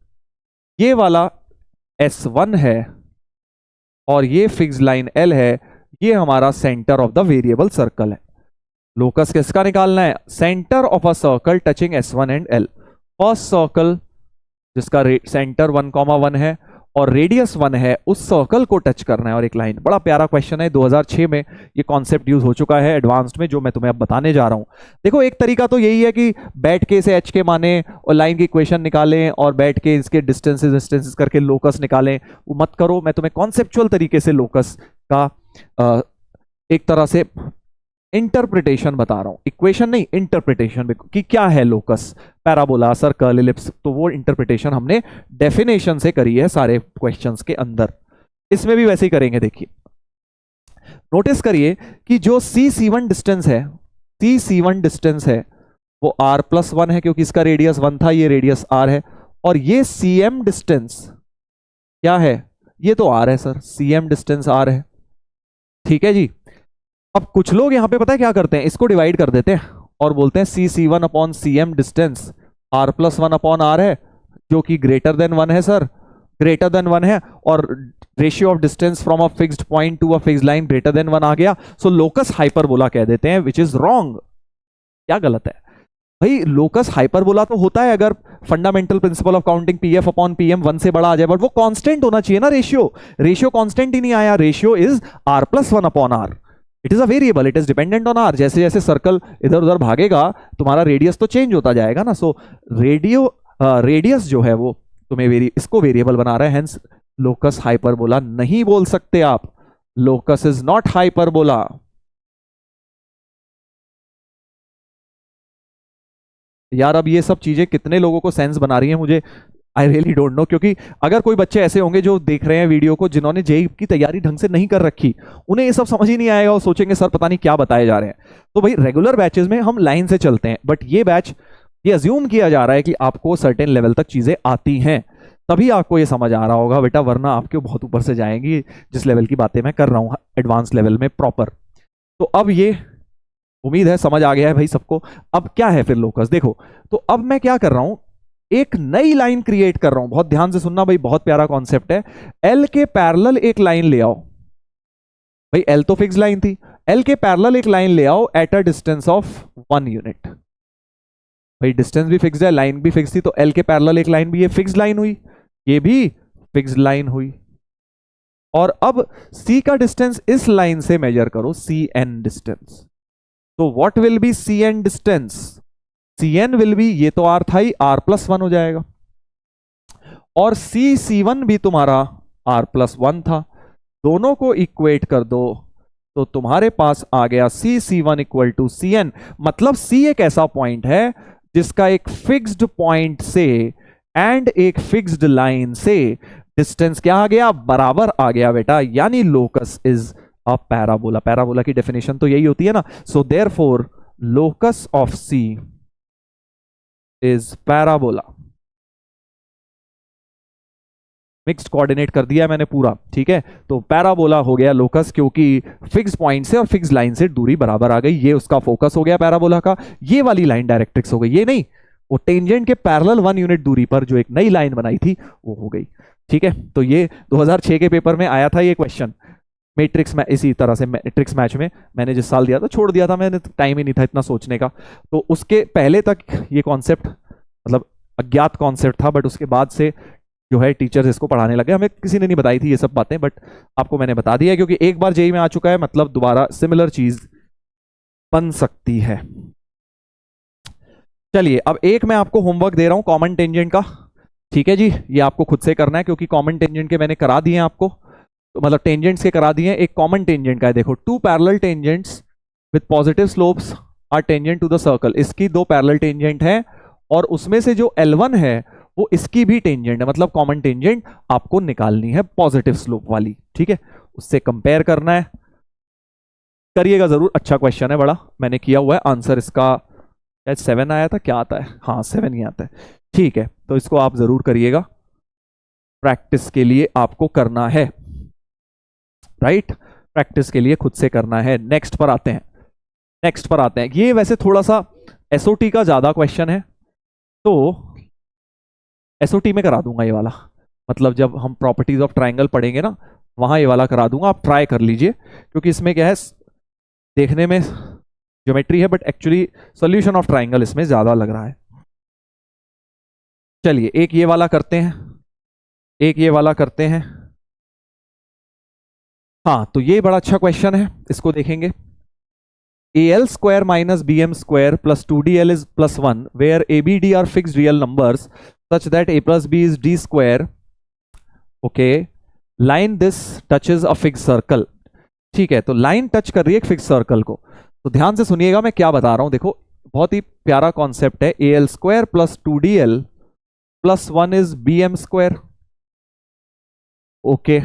ये वाला S1 है और ये फिक्स लाइन L है, ये हमारा centre of the variable circle है। लोकस किसका निकालना है? Centre of a circle touching S1 and L। First circle जिसका सेंटर 1,1 है और रेडियस 1 है, उस सर्कल को टच करना है और एक लाइन। बड़ा प्यारा क्वेश्चन है, 2006 में ये कॉन्सेप्ट यूज हो चुका है एडवांस्ड में, जो मैं तुम्हें अब बताने जा रहा हूं। देखो एक तरीका तो यही है कि बैठ के इसे h के माने और लाइन की इक्वेशन निकालें और बैठ के इसके डिस्टेंसेस करके लोकस निकालें। वो मत करो, मैं तुम्हें कॉन्सेप्चुअल तरीके से लोकस का एक तरह से इंटरप्रिटेशन बता रहा हूं, इक्वेशन नहीं, इंटरप्रिटेशन कि क्या है लोकस, पैराबोला, सर्कल, इलिप्स। तो वो इंटरप्रिटेशन हमने डेफिनेशन से करी है सारे क्वेश्चंस के अंदर। इसमें भी वैसे ही करेंगे। देखिए नोटिस करिए कि जो C1 डिस्टेंस है, C1 डिस्टेंस है वो r+1 है, क्योंकि इसका रेडियस 1 था, ये रेडियस r है। और ये CM डिस्टेंस क्या है? ये तो r है सर, CM डिस्टेंस r है। ठीक है जी। अब कुछ लोग यहां पे पता है क्या करते हैं, इसको डिवाइड कर देते हैं और बोलते हैं C1 upon CM distance r+1 upon r है, जो कि ग्रेटर देन 1 है सर, ग्रेटर देन 1 है। और ratio of distance from a fixed point to a fixed line greater than 1 आ गया। सो लोकस हाइपरबोला कह देते हैं, विच इज रॉन्ग। क्या गलत है भाई? लोकस हाइपरबोला तो होता है अगर fundamental principle of counting PF upon PM 1 से बड़ा आ जाए, बट वो कांस्टेंट होना चाहिए ना। रेशियो कांस्टेंट ही नहीं आया, ratio is r+1 upon r। It is a variable, it is dependent on r। जैसे जैसे सर्कल इधर उधर भागेगा तुम्हारा रेडियस तो चेंज होता जाएगा ना। सो रेडियस जो है वो तुम्हें इसको वेरिएबल बना रहा है, हेंस लोकस हाइपरबोला नहीं बोल सकते आप। Locus is not hyperbola. यार अब ये सब चीजें कितने लोगों को सेंस बना रही हैं मुझे आई रियली डोंट नो, क्योंकि अगर कोई बच्चे ऐसे होंगे जो देख रहे हैं वीडियो को जिन्होंने जेईई की तैयारी ढंग से नहीं कर रखी, उन्हें ये सब समझ ही नहीं आएगा और सोचेंगे सर पता नहीं क्या बताए जा रहे हैं। तो भाई रेगुलर बैचेस में हम लाइन से चलते हैं, बट ये बैच ये अज्यूम किया जा रहा है कि आपको सर्टेन लेवल तक चीजें आती हैं, तभी आपको ये समझ आ रहा होगा बेटा, वरना आपके बहुत ऊपर से जाएंगी जिस लेवल की बातें मैं कर रहा हूँ एडवांस लेवल में प्रॉपर। तो अब ये उम्मीद है समझ आ गया है भाई सबको। अब क्या है फिर लोकस? देखो तो अब मैं क्या कर रहा हूं, एक नई लाइन क्रिएट कर रहा हूं। बहुत ध्यान से सुनना भाई, बहुत प्यारा कॉन्सेप्ट है। एल के पैरेलल एक लाइन ले आओ भाई, एल तो फिक्स लाइन थी, एल के पैरेलल एक लाइन ले आओ eight a distance of 1 unit. भाई डिस्टेंस भी फिक्स है, लाइन भी फिक्स थी, तो एल के पैरेलल एक लाइन भी, ये फिक्स लाइन हुई, ये भी फिक्स लाइन हुई। और अब सी का डिस्टेंस इस लाइन से मेजर करो, CN डिस्टेंस। तो what will be CN distance? CN will be, ये तो r था ही, r+1 हो जाएगा। और C1 भी तुम्हारा r+1 था, दोनों को इक्वेट कर दो तो तुम्हारे पास आ गया C1 इक्वल टू CN। मतलब C एक ऐसा पॉइंट है जिसका एक फिक्स्ड पॉइंट से एंड एक फिक्स्ड लाइन से डिस्टेंस क्या आ गया? बराबर आ गया बेटा, यानी locus is a parabola. Parabola की डेफिनेशन तो यही होती है ना। So therefore locus of C is parabola. Mixed coordinate कर दिया है मैंने पूरा, ठीक है। तो पैराबोला हो गया लोकस, क्योंकि फिक्स पॉइंट से और फिक्स लाइन से दूरी बराबर आ गई, ये उसका फोकस हो गया पैराबोला का। ये वाली लाइन डायरेक्ट्रिक्स हो गई, ये नहीं, वो टेंजेंट के पैरेलल 1 यूनिट दूरी पर जो एक नई लाइन बनाई थी वो हो गई, ठीक है। तो ये 2006 के पेपर में आया था ये क्वेश्चन, मैट्रिक्स में। इसी तरह से मैट्रिक्स मैच में मैंने जिस साल दिया था, छोड़ दिया था मैंने, टाइम ही नहीं था इतना सोचने का। तो उसके पहले तक ये कॉन्सेप्ट मतलब अज्ञात कॉन्सेप्ट था, बट उसके बाद से जो है टीचर्स इसको पढ़ाने लगे। हमें किसी ने नहीं बताई थी ये सब बातें, बट आपको मैंने बता दिया है, क्योंकि एक बार जेईई में आ चुका है, मतलब दोबारा सिमिलर चीज बन सकती है। चलिए अब एक मैं आपको होमवर्क दे रहा हूं कॉमन टेंजेंट का, ठीक है जी। ये आपको खुद से करना है, क्योंकि कॉमन टेंजेंट के मैंने करा दिए आपको, तो मतलब टेंजेंट्स के करा दिए। एक कॉमन टेंजेंट का है, देखो, 2 parallel tangents with positive slopes are tangent to the circle. इसकी 2 पैरेलल टेंजेंट है और उसमें से जो L1 है वो इसकी भी टेंजेंट है, मतलब कॉमन टेंजेंट आपको निकालनी है पॉजिटिव स्लोप वाली, ठीक है। उससे कंपेयर करना है, करिएगा जरूर, अच्छा क्वेश्चन है बड़ा, मैंने किया हुआ है। आंसर इसका शायद 7 आया था, क्या आता है? हाँ 7 ही आता है, ठीक है। तो इसको आप जरूर करिएगा, प्रैक्टिस के लिए आपको करना है, राइट, प्रैक्टिस के लिए खुद से करना है। नेक्स्ट पर आते हैं, नेक्स्ट पर आते हैं। ये वैसे थोड़ा सा एसओटी का ज्यादा क्वेश्चन है, तो एसओटी में करा दूंगा ये वाला। मतलब जब हम प्रॉपर्टीज ऑफ ट्राइंगल पढ़ेंगे ना, वहां ये वाला करा दूंगा, आप ट्राई कर लीजिए, क्योंकि इसमें क्या है, देखने में ज्योमेट्री है but actually solution of triangle इसमें ज्यादा लग रहा है। चलिए एक ये वाला करते हैं, एक ये वाला करते हैं। हाँ तो ये बड़ा अच्छा क्वेश्चन है, इसको देखेंगे। AL square minus BM square plus 2DL is plus 1 where ABD are fixed real numbers such that A plus B is D square. Okay, line this touches a fixed circle. ठीक है, तो line touch कर रही है एक fix circle को। तो ध्यान से सुनिएगा मैं क्या बता रहा हूं, देखो बहुत ही प्यारा कॉन्सेप्ट है। AL square plus 2DL plus 1 is BM square. Okay,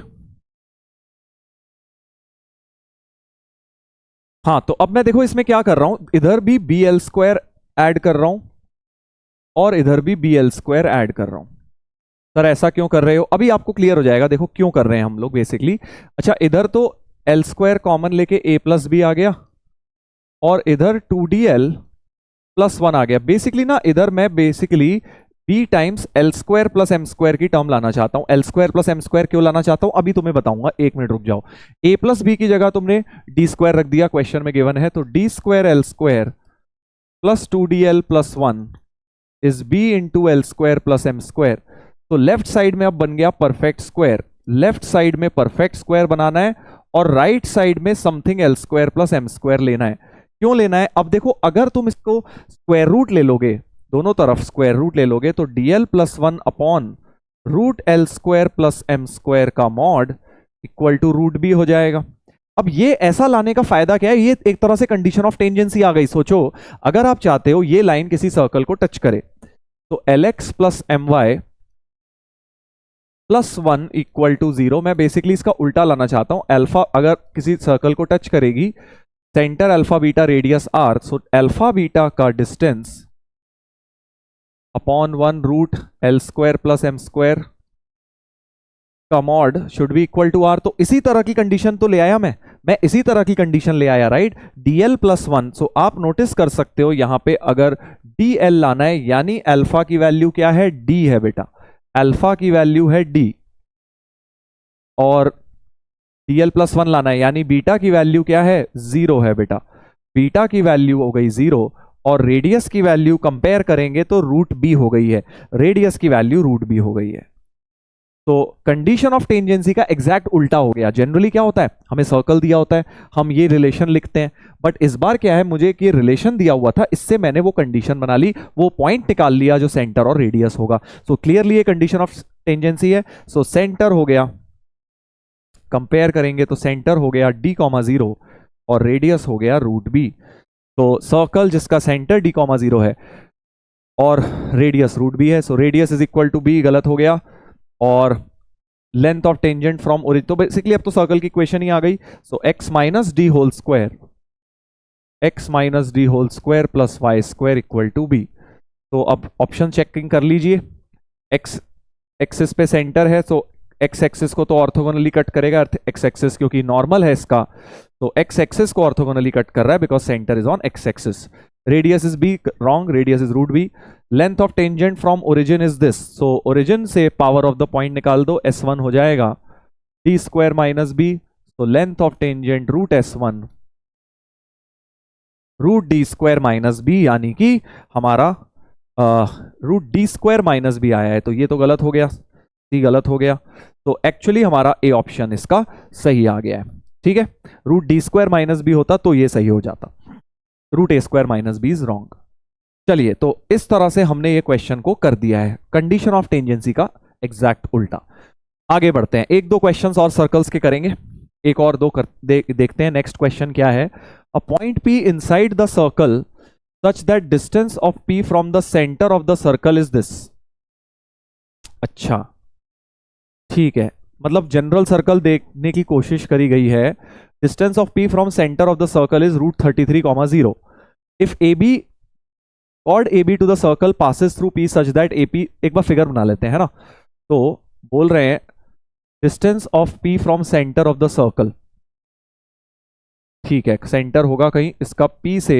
हाँ तो अब मैं देखो इसमें क्या कर रहा हूं, इधर भी BL स्क्वायर ऐड कर रहा हूं और इधर भी BL स्क्वायर ऐड कर रहा हूं। सर ऐसा क्यों कर रहे हो, अभी आपको क्लियर हो जाएगा, देखो क्यों कर रहे हैं हम लोग बेसिकली। अच्छा इधर तो L स्क्वायर कॉमन लेके A प्लस बी आ गया और इधर 2DL प्लस 1 आ गया। बेसिकली ना इधर मैं basically B times L square plus M square की टर्म लाना चाहता हूं। L square plus M square क्यों लाना चाहता हूं अभी तुम्हें बताऊंगा, एक मिनट रुक जाओ। A प्लस बी की जगह तुमने D स्क्वायर रख दिया, क्वेश्चन में गिवन है, तो D square L square plus 2DL plus 1 is B into L square plus M square. तो लेफ्ट साइड में अब बन गया परफेक्ट स्क्वायर, लेफ्ट साइड में परफेक्ट स्क्वायर बनाना है और राइट साइड में something L square plus M square लेना है। क्यों लेना है, अब देखो अगर तुम इसको स्क्वायर रूट ले लोगे, दोनों तरफ स्क्वायर रूट ले लोगे, तो DL plus 1 upon root L square plus M square का mod equal to root B हो जाएगा। अब ये ऐसा लाने का फायदा क्या है, ये एक तरह से कंडीशन ऑफ टेंजेंसी आ गई। सोचो अगर आप चाहते हो ये लाइन किसी सर्कल को टच करे, तो LX plus MY plus 1 equal to 0। मैं बेसिकली इसका उल्टा लाना चाहता हूं, अल्फा अगर किसी सर्कल को टच करेगी, centre alpha beta radius R, so alpha beta का distance upon 1 root L square plus M square का mod should be equal to R। तो इसी तरह की कंडीशन तो ले आया मैं इसी तरह की कंडीशन ले आया, राइट। DL प्लस 1, सो आप नोटिस कर सकते हो यहां पे अगर DL लाना है, यानी अल्फा की वैल्यू क्या है, D है बेटा, अल्फा की वैल्यू है D, और DL प्लस 1 लाना है यानी बीटा की वैल्यू क्या है, 0 है बेटा। बीटा की वैल्यू हो गई 0 और रेडियस की वैल्यू कंपेयर करेंगे तो रूट बी हो गई है, रेडियस की वैल्यू रूट बी हो गई है। तो कंडीशन ऑफ टेंजेंसी का एग्जैक्ट उल्टा हो गया। जनरली क्या होता है, हमें सर्कल दिया होता है, हम ये रिलेशन लिखते हैं, बट इस बार क्या है, मुझे कि रिलेशन दिया हुआ था, इससे मैंने वो कंडीशन बना ली, वो पॉइंट निकाल लिया जो सेंटर और रेडियस होगा। सो क्लियरली ये कंडीशन ऑफ टेंजेंसी है। सो सेंटर हो गया, कंपेयर करेंगे तो सेंटर हो गया D,0 और रेडियस हो गया रूट बी। तो सर्कल जिसका सेंटर D,0 है और रेडियस रूट बी है, so radius is equal to B, गलत हो गया, और length of tangent from origin. तो बेसिकली अब तो सर्कल की इक्वेशन ही आ गई। So x minus D whole square, x minus D whole square plus Y square equal to B. तो अब ऑप्शन चेकिंग कर लीजिए, x एक्सिस पे सेंटर है, सो x एक्सिस को तो ऑर्थोगोनली कट करेगा, x एक्सिस क्योंकि नॉर्मल है इसका, तो x एक्सिस को ऑर्थोगोनली कट कर रहा है because centre is on x axis. Radius is b, wrong, radius is root b। Length of tangent from origin is this, so origin से पावर ऑफ द पॉइंट निकाल दो, s1 हो जाएगा d square minus b। So length of tangent root s1 root d square minus b, यानी कि हमारा root d square minus b आया है, तो ये तो गलत हो गया, c गलत हो गया। तो एक्चुअली हमारा ए ऑप्शन इसका सही आ गया है, ठीक है। Root d square minus b होता तो ये सही हो जाता, root a square minus b is wrong. चलिए तो इस तरह से हमने ये क्वेश्चन को कर दिया है, कंडीशन ऑफ टेंजेंसी का एग्जैक्ट उल्टा। आगे बढ़ते हैं, एक दो क्वेश्चंस और सर्कल्स के करेंगे, एक और दो देखते हैं। नेक्स्ट क्वेश्चन क्या है, a point P inside the circle such that distance of P from the centre of the circle is this. अच्छा ठीक है, मतलब जनरल सर्कल देखने की कोशिश करी गई है। Distance of P from centre of the circle is root 33,0। If AB chord AB to the circle passes through P such that AP, एक बार फिगर बना लेते हैं ना, तो बोल रहे हैं distance of P from centre of the circle, ठीक है, सेंटर होगा कहीं इसका P से,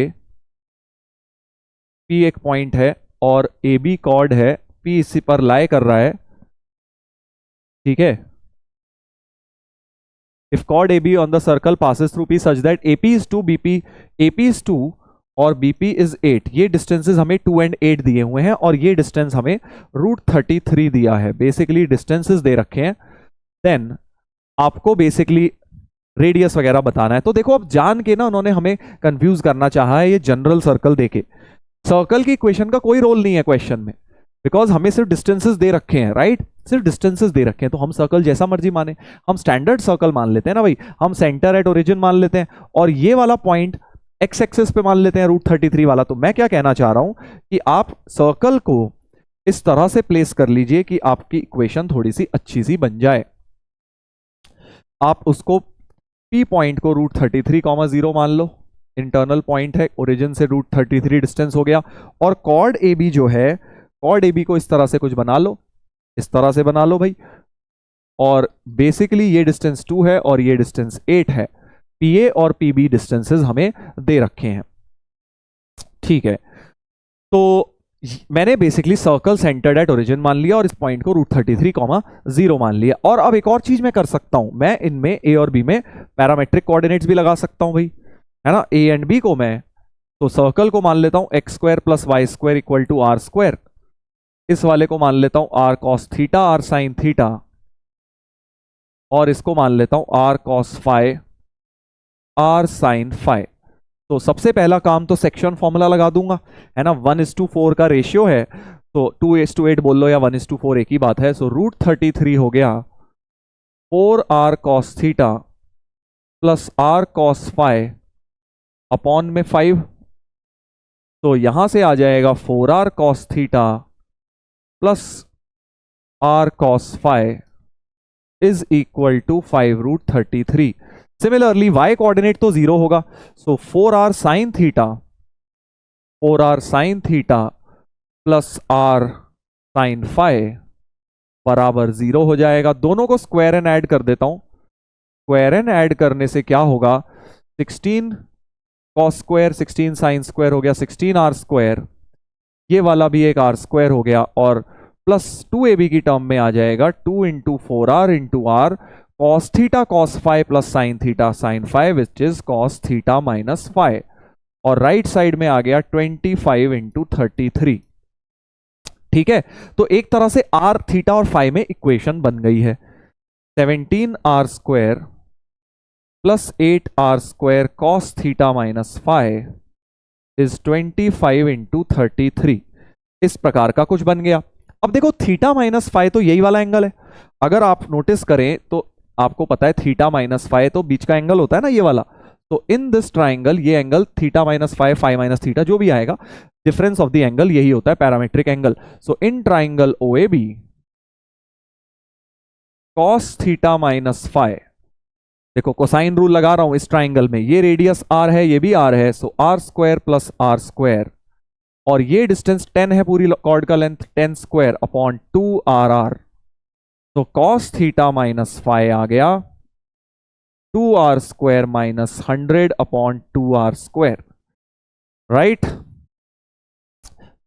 P एक पॉइंट है और AB chord है, P इसी पर लाई कर रहा है, ठीक है। If chord AB on the circle passes through P such that AP is 2, AP is 2 और BP is 8, ये डिस्टेंसेस हमें 2 and 8 दिए हुए हैं और ये डिस्टेंस हमें √33 दिया है। बेसिकली डिस्टेंसेस दे रखे हैं, देन आपको बेसिकली रेडियस वगैरह बताना है। तो देखो अब जान के ना उन्होंने हमें कंफ्यूज करना चाहा है ये जनरल सर्कल देके। सर्कल की इक्वेशन का कोई रोल नहीं है क्वेश्चन में, बिकॉज हमें सिर्फ डिस्टेंसेस दे रखे हैं, राइट? सिर्फ डिस्टेंसेस दे रखे हैं, तो हम सर्कल जैसा मर्जी माने, हम स्टैंडर्ड सर्कल मान लेते हैं ना भाई, हम सेंटर एट ओरिजिन मान लेते हैं और ये वाला पॉइंट एक्स एक्सिस पे मान लेते हैं √33 वाला। तो मैं क्या कहना चाह रहा हूं कि आप सर्कल को इस तरह से प्लेस कर लीजिए कि आपकी इक्वेशन थोड़ी सी अच्छी सी बन जाए। आप उसको P पॉइंट को √33,0 मान लो, इंटरनल पॉइंट है, ओरिजिन से √33 डिस्टेंस हो गया। और कॉर्ड AB जो है, कॉर्ड AB को इस तरह से कुछ बना लो, इस तरह से बना लो भाई, और बेसिकली ये डिस्टेंस 2 है और ये डिस्टेंस 8 है। PA और PB डिस्टेंसेस हमें दे रखे हैं, ठीक है। तो मैंने basically circle centred at origin मान लिया और इस पॉइंट को √33,0 मान लिया। और अब एक और चीज मैं कर सकता हूं, मैं इनमें A और B में पैरामेट्रिक कोऑर्डिनेट्स भी लगा सकता हूं भाई, है ना। A एंड B को मैं तो सर्कल को मान लेता हूं x² + y² = r², इस वाले को मान लेता हूं r cos theta r sin theta, और इसको मान लेता हूं r cos phi r sin phi। तो सबसे पहला काम तो सेक्शन फॉर्मूला लगा दूंगा, है ना। 1:4 का रेशियो है, तो 2:8 बोल लो या 1:4 एक ही बात है। सो √33 हो गया 4r cos theta plus r cos phi upon में 5। तो यहां से आ जाएगा 4r cos theta plus r cos phi is equal to 5√33। Similarly y coordinate तो 0 होगा, so 4r sin theta, 4r sin theta plus r sin phi बराबर 0 हो जाएगा। दोनों को स्क्वायर एंड ऐड कर देता हूं, स्क्वायर एंड ऐड करने से क्या होगा, 16 cos स्क्वायर 16 sin स्क्वायर हो गया 16r², ये वाला भी एक r² हो गया, और प्लस 2ab की टर्म में आ जाएगा 2 × 4r × r cos theta cos phi plus sin theta sin phi which is cos theta minus phi, और राइट साइड में आ गया 25 × 33। ठीक है, तो एक तरह से r थीटा और phi में इक्वेशन बन गई है। 17r² plus 8r² cos theta minus phi is 25 × 33। इस प्रकार का कुछ बन गया। अब देखो थीटा माइनस phi तो यही वाला एंगल है, अगर आप नोटिस करें तो आपको पता है थीटा माइनस phi तो बीच का एंगल होता है ना ये वाला। तो इन दिस ट्राइंगल ये angle theta minus phi, phi minus theta जो भी आएगा, डिफरेंस ऑफ द एंगल यही होता है parametric angle. So in triangle OAB cos theta minus phi, देखो कोसाइन रूल लगा रहा हूं इस ट्राइंगल में, ये रेडियस r है ये भी r है, सो r² प्लस r², और ये डिस्टेंस 10 है, पूरी कॉर्ड का लेंथ 10² अपॉन 2rr। तो cos थीटा माइनस phi आ गया 2r² minus 100 upon 2r², right.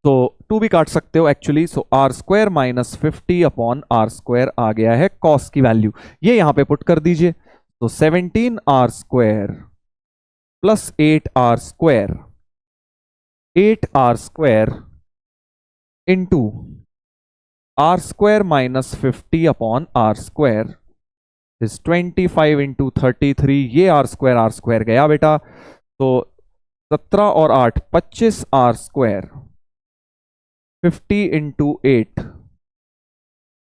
तो 2 भी काट सकते हो एक्चुअली, सो r² माइनस 50 अपॉन r² आ गया है cos की वैल्यू, ये यहां पे पुट कर दीजिए। तो 17r² plus 8r² 8r² into r² minus 50 upon r² is 25 × 33। ये r² गया बेटा, तो 17 और 8 25r², 50 × 8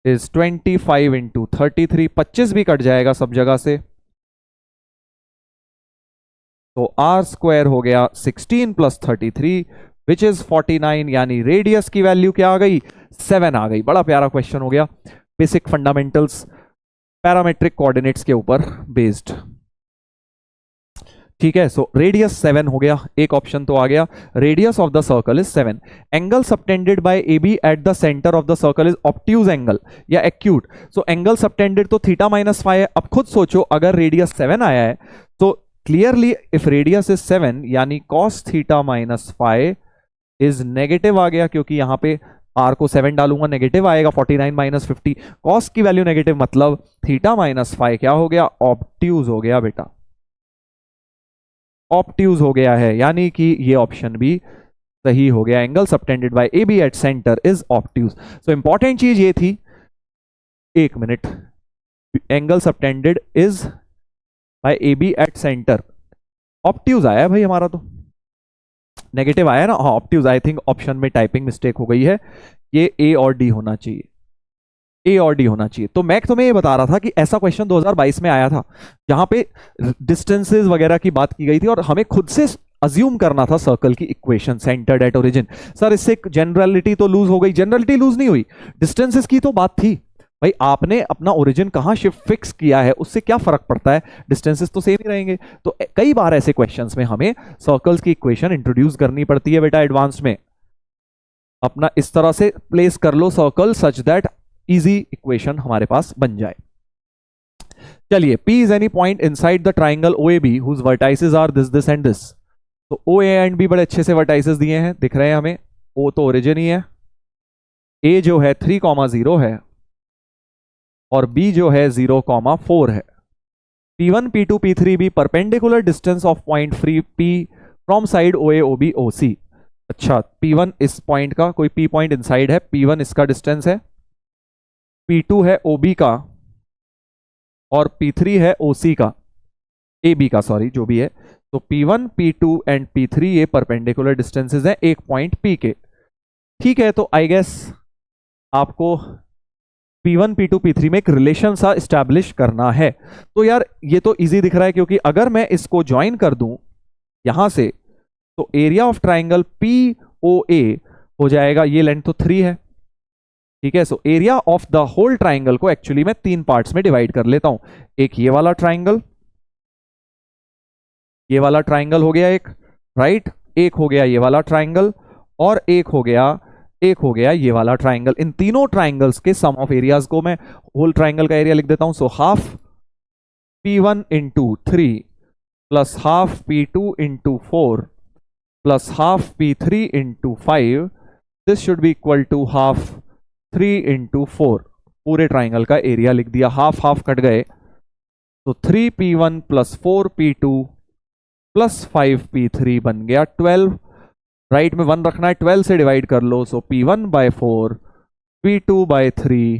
इज 25 × 33। 25 भी कट जाएगा सब जगह से, तो r² हो गया 16 प्लस 33 विच इज 49, यानी रेडियस की वैल्यू क्या आ गई, 7 आ गई। बड़ा प्यारा क्वेश्चन हो गया, बेसिक फंडामेंटल्स पैरामेट्रिक कोऑर्डिनेट्स के ऊपर बेस्ड। ठीक है, सो रेडियस 7 हो गया, एक ऑप्शन तो आ गया। Radius of the circle is 7। Angle subtended bye AB at the centre of the circle is obtuse angle या एक्यूट। सो एंगल सबटेंडेड तो थीटा माइनस phi है। अब खुद सोचो अगर रेडियस 7 आया है तो क्लियरली इफ रेडियस इज 7 यानी cos theta minus phi is negative आ गया, क्योंकि यहां पे आर को 7 डालूंगा नेगेटिव आएगा, 49 माइनस 50, कॉस की वैल्यू नेगेटिव मतलब थीटा माइनस फाई क्या हो गया, ऑब्ट्यूज हो गया बेटा, ऑब्ट्यूज हो गया है, यानी कि ये ऑप्शन भी सही हो गया। Angle subtended by A B at centre is obtuse. So important चीज ये थी, एक minute, angle subtended is by A B at centre, obtuse आया है भाई हमारा, तो नेगेटिव आया ना, हाँ ऑब्ट्यूज। आई थिंक ऑप्शन में टाइपिंग मिस्टेक हो गई है, ये ए और डी होना चाहिए, ए और डी होना चाहिए। तो मैं तुम्हें ये बता रहा था कि ऐसा क्वेश्चन 2022 में आया था जहां पे डिस्टेंसेस वगैरह की बात की गई थी और हमें खुद से अज्यूम करना था सर्कल की equation centred at origin. Sir इससे जनरलिटी तो लूज हो गई, जनरलिटी लूज नहीं हुई, डिस्टेंसेस की तो बात थी भाई, आपने अपना ओरिजिन कहां शिफ्ट फिक्स किया है उससे क्या फर्क पड़ता है, डिस्टेंसेस तो सेम ही रहेंगे। तो कई बार ऐसे क्वेश्चंस में हमें सर्कल्स की इक्वेशन इंट्रोड्यूस करनी पड़ती है बेटा एडवांस में। अपना इस तरह से प्लेस कर लो circle such that easy equation हमारे पास बन जाए। चलिए, P is any point inside the triangle OAB whose vertices are this and this। तो O A एंड B बड़े अच्छे से वर्टाइसेस दिए हैं, दिख रहे हैं हमें, O तो ओरिजिन ही है, A जो है 3,0 है और B जो है 0,4 है। P1 P2 P3 भी perpendicular distance of point free P from side OA OB OC। अच्छा, P1 इस पॉइंट का कोई P पॉइंट इनसाइड है, P1 इसका डिस्टेंस है, P2 है OB का और P3 है OC का, AB का सॉरी जो भी है। तो P1 P2 एंड P3 ये परपेंडिकुलर डिस्टेंसेस हैं एक पॉइंट P के। ठीक है, तो आई गेस आपको P1 P2 P3 में एक रिलेशन सा स्टैब्लिश करना है। तो यार ये तो इजी दिख रहा है, क्योंकि अगर मैं इसको ज्वाइन कर दूं यहां से तो एरिया ऑफ ट्राइंगल POA हो जाएगा, ये लेंथ तो 3 है, ठीक है। So area of the whole triangle को एक्चुअली मैं 3 पार्ट्स में डिवाइड कर लेता हूं। एक ये वाला ट्राइंगल, ये वाला ट्राइंगल हो गया एक, राइट, एक हो गया ये वाला ट्राइंगल और एक हो गया ये वाला ट्राइंगल। इन तीनों ट्राइंगल्स के सम ऑफ एरियाज को मैं होल ट्राइंगल का एरिया लिख देता हूं। So half P1 into 3 plus half P2 into 4 plus half P3 into 5, this should be equal to half 3 into 4। पूरे ट्राइंगल का एरिया लिख दिया, हाफ हाफ कट गए, तो 3P1 plus 4P2 plus 5P3 बन गया 12। राइट में 1 रखना है, 12 से डिवाइड कर लो। So P1 by 4 P2 by 3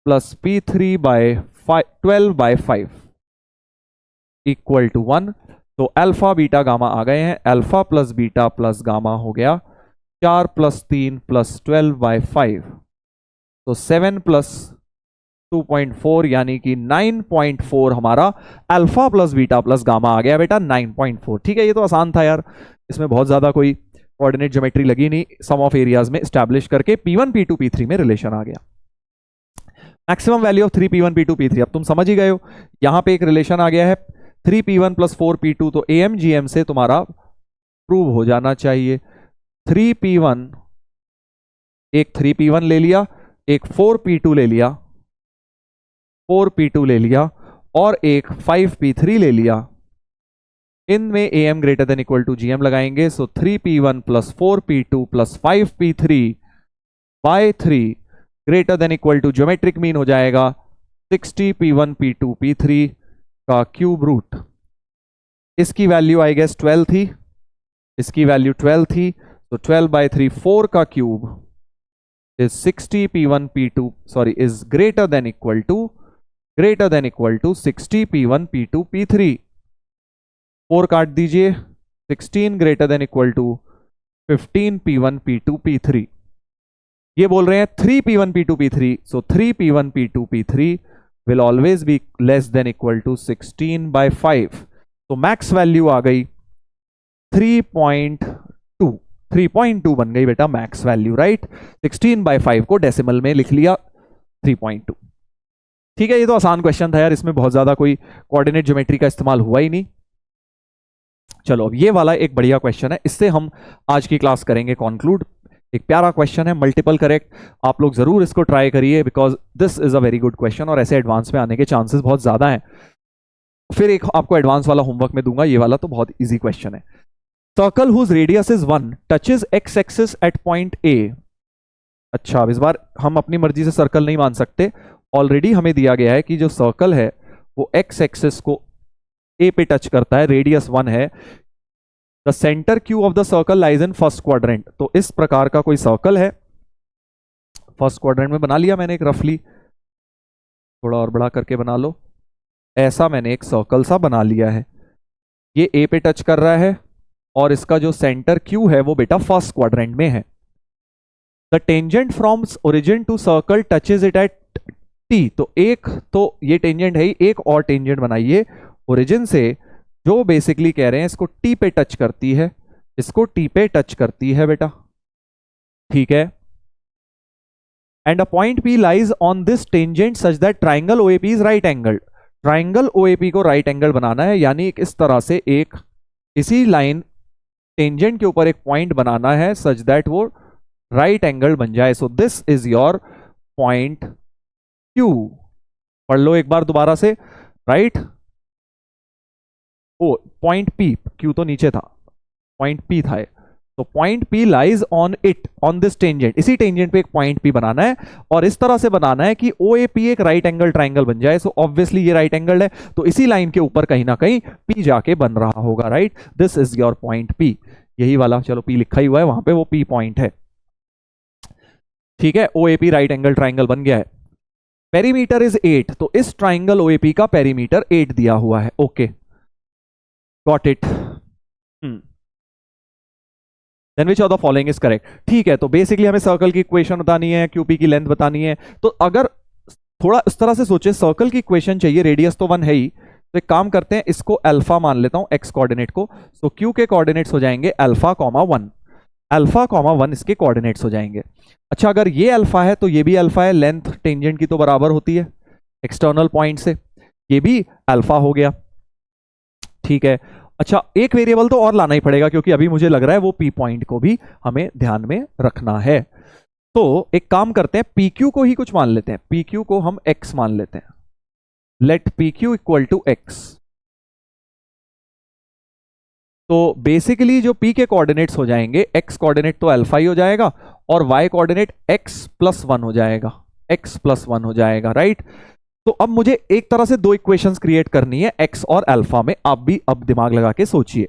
plus P3 by 12 by 5 equal to 1। तो अल्फा बीटा गामा आ गए हैं, alpha plus beta plus gamma हो गया 4 प्लस 3 प्लस 12 बाय 5, तो 7 प्लस 2.4 यानी कि 9.4 हमारा alpha plus beta plus gamma आ गया बेटा 9.4। ठीक है, ये तो आसान था यार, इसमें बहुत ज्यादा कोई कोऑर्डिनेट ज्योमेट्री लगी नहीं, सम ऑफ एरियाज में एस्टैब्लिश करके P1 P2 P3 में रिलेशन आ गया। Maximum value of 3P1 P2 P3 अब तुम समझ ही गए हो, यहां पे एक रिलेशन आ गया है 3P1 प्लस 4P2, तो AMGM से तुम्हारा प्रूव हो जाना चाहिए। 3P1, एक 3P1 ले लिया, एक 4P2 ले लिया, 4P2 ले लिया और एक 5P3 ले लिया। इनमें AM greater than equal to GM लगाएंगे। So 3P1 plus 4P2 plus 5P3 by 3 greater than equal to geometric mean हो जाएगा 60P1 P2 P3 का क्यूब रूट। इसकी वैल्यू आई गेस 12 थी, इसकी वैल्यू 12 थी, तो 12 बाय 3 4 का cube is 60P1 P2 sorry is greater than equal to 60P1 P2 P3। 4 काट दीजिए, 16 greater than equal to 15P1 P2 P3। ये बोल रहे हैं 3P1 P2 P3, so 3P1 P2 P3 will always be less than equal to 16 by 5। तो max value आ गई 3.2 बन गई बेटा मैक्स वैल्यू, राइट। 16 by 5 को डेसिमल में लिख लिया 3.2। ठीक है, ये तो आसान क्वेश्चन था यार, इसमें बहुत ज्यादा कोई कोऑर्डिनेट ज्योमेट्री का इस्तेमाल हुआ ही नहीं। चलो अब ये वाला एक बढ़िया क्वेश्चन है, इससे हम आज की क्लास करेंगे कंक्लूड। एक प्यारा क्वेश्चन है, मल्टीपल करेक्ट, आप लोग जरूर इसको ट्राई करिए because this is a very good question और ऐसे एडवांस में आने के चांसेस बहुत ज्यादा हैं। फिर एक आपको एडवांस वाला होमवर्क में दूंगा, ये वाला तो बहुत इजी क्वेश्चन है। Circle whose radius is 1 touches x axis at point A। अच्छा, अब इस बार हम अपनी मर्जी से सर्कल नहीं मान सकते, ऑलरेडी हमें दिया गया है कि जो सर्कल है वो एक्स एक्सिस को ए पे टच करता है, रेडियस 1 है, the centre Q of the circle lies in first quadrant. तो इस प्रकार का कोई सर्कल है, फर्स्ट क्वाड्रेंट में बना लिया मैंने एक रफली, थोड़ा और बड़ा करके बना लो, ऐसा मैंने एक सर्कल सा बना लिया है, ये ए पे टच कर रहा है और इसका जो सेंटर क्यू है वो बेटा फर्स्ट क्वाड्रेंट में है। The tangent from origin to circle touches it at T, तो एक तो ये टेंजेंट है ही, एक और टेंजेंट बनाइए ओरिजिन से जो बेसिकली कह रहे हैं इसको टी पे टच करती है, इसको टी पे टच करती है बेटा, ठीक है। And a point P lies on this tangent such that triangle OAP is right angle, triangle OAP को राइट एंगल बनाना है, यानी इस तरह से एक इसी लाइन टेंजेंट के ऊपर एक पॉइंट बनाना है सच दैट वो राइट एंगल बन जाए। So this is your point Q, पढ़ लो एक बार दोबारा से, right, O point P, Q तो नीचे था, पॉइंट पी था, तो point P lies on it, on this tangent, इसी टेंजेंट पे एक पॉइंट पी बनाना है और इस तरह से बनाना है कि ओ ए पी एक राइट एंगल ट्राइंगल बन जाए। सो ऑब्वियसली ये राइट एंगल है, तो इसी लाइन के ऊपर कहीं ना कहीं पी जाके बन रहा होगा, right, this is your point P, यही वाला, चलो पी लिखा ही हुआ है वहां पे, वो पी पॉइंट है, ठीक है। O A P right angle triangle बन गया है। पेरीमीटर इज 8, तो इस ट्राइंगल ओ ए पी का पेरीमीटर 8 दिया हुआ है, okay, got it. Then which of the following is correct, ठीक है। तो बेसिकली हमें सर्कल की इक्वेशन बतानी है, क्यूपी की लेंथ बतानी है, तो अगर थोड़ा इस तरह से सोचे, सर्कल की इक्वेशन चाहिए, रेडियस तो 1 है ही, तो एक काम करते हैं, इसको अल्फा मान लेता हूं एक्स कोऑर्डिनेट को, सो क्यू के कोऑर्डिनेट्स हो जाएंगे अल्फा कॉमा 1, अल्फा कॉमा 1 इसके कोऑर्डिनेट्स हो जाएंगे। अच्छा, अगर ये अल्फा है तो ये भी अल्फा है, लेंथ टेंजेंट की तो बराबर होती है एक्सटर्नल पॉइंट से, ये भी अल्फा हो गया, ठीक है। अच्छा, एक वेरिएबल तो और लाना ही पड़ेगा क्योंकि अभी मुझे लग रहा है वो पी पॉइंट को भी हमें ध्यान में रखना है, तो एक काम करते हैं, पी क्यू को ही कुछ मान लेते हैं, पी क्यू को हम एक्स मान लेते हैं, let P Q equal to X. तो बेसिकली जो p के कोऑर्डिनेट्स हो जाएंगे, x कोऑर्डिनेट तो अल्फा ही हो जाएगा और y कोऑर्डिनेट x प्लस 1 हो जाएगा, x प्लस 1 हो जाएगा, राइट। तो अब मुझे एक तरह से दो इक्वेशंस क्रिएट करनी है x और अल्फा में, आप भी अब दिमाग लगा के सोचिए।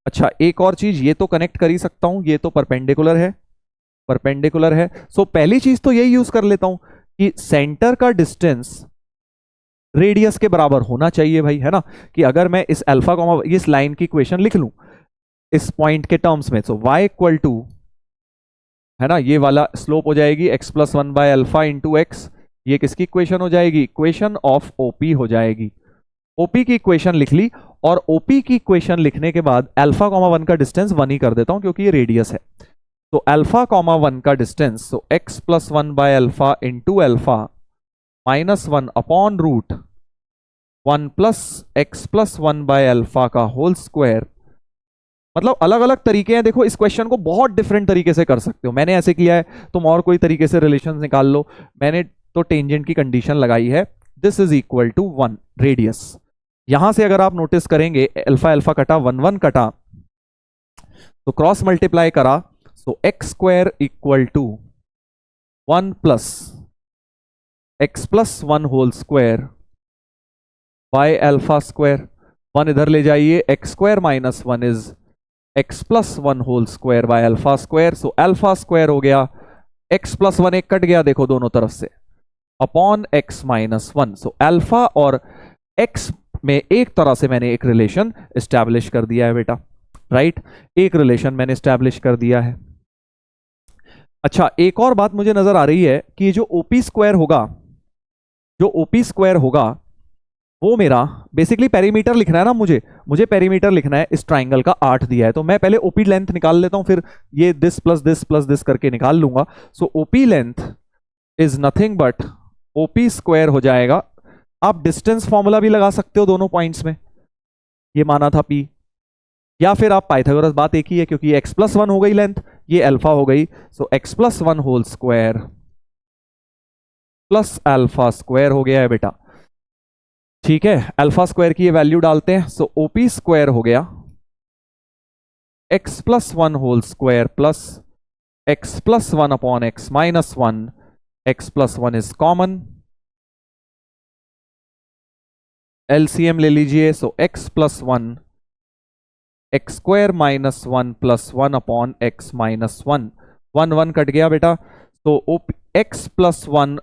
अच्छा, एक और चीज, ये तो कनेक्ट कर ही सकता हूं, ये तो परपेंडिकुलर है, परपेंडिकुलर है, सो पहली चीज तो यही यूज कर लेता हूं कि सेंटर का डिस्टेंस रेडियस के बराबर होना चाहिए भाई, है ना, कि अगर मैं इस अल्फा कॉमा इस लाइन की इक्वेशन लिख लूं इस पॉइंट के टर्म्स में, सो y इक्वल टू, है ना, ये वाला स्लोप हो जाएगी x plus 1 by alpha into x, ये किसकी इक्वेशन हो जाएगी, इक्वेशन ऑफ ओपी हो जाएगी। ओपी की इक्वेशन लिख ली, और ओपी की इक्वेशन लिखने के बाद अल्फा कॉमा 1 का डिस्टेंस 1 ही कर देता हूं क्योंकि ये रेडियस है, तो अल्फा कॉमा 1 का distance, so x plus 1 by alpha into alpha minus 1 upon root 1 plus x plus 1 by alpha का होल स्क्वायर। मतलब अलग अलग तरीके हैं, देखो इस क्वेश्चन को बहुत डिफरेंट तरीके से कर सकते हो, मैंने ऐसे किया है, तुम और कोई तरीके से रिलेशन निकाल लो, मैंने तो टेंजेंट की कंडीशन लगाई है, this is equal to 1 radius. यहां से अगर आप नोटिस करेंगे अल्फा अल्फा कटा 1 1 कटा, तो क्रॉस मल्टीप्लाई करा, so x square equal to 1 plus x plus 1 whole square by alpha square, 1 इधर ले जाइए, x square minus 1 is x plus 1 whole square by alpha square, so alpha square हो गया, X plus 1 एक cut गया देखो दोनों तरफ से, upon x minus 1, so alpha और एक्स में एक तरह से मैंने एक रिलेशन एस्टैब्लिश कर दिया है बेटा, राइट, एक रिलेशन मैंने एस्टैब्लिश कर दिया है। अच्छा, एक और बात मुझे नजर आ रही है कि जो ओपी स्क्वायर होगा, जो ओपी स्क्वायर होगा वो मेरा बेसिकली पेरीमीटर लिखना है ना, मुझे पेरीमीटर लिखना है, इस ट्राइंगल का 8 दिया है, तो मैं पहले ओपी लेंथ निकाल लेता हूं, फिर ये दिस प्लस दिस करके निकाल लूंगा। So OP length is nothing but OP square हो जाएगा, आप डिस्टेंस फॉर्मूला भी लगा सकते हो दोनों पॉइंट्स में, ये माना था पी, या फिर आप पाइथागोरस, बात एक ही है क्योंकि एक्स प्लस 1 हो गई लेंथ, ये अल्फा हो गई, so x plus 1 whole square plus alpha square हो गया है बेटा, ठीक है। अल्फा स्क्वायर की ये वैल्यू डालते हैं, सो ओपी स्क्वायर हो गया X plus 1 whole square plus x plus 1 upon x minus 1, x plus 1 is common, LCM ले लीजिए, so x plus 1 x square minus 1 plus 1 upon x minus 1, 1 1 cut गया बेटा, तो x plus 1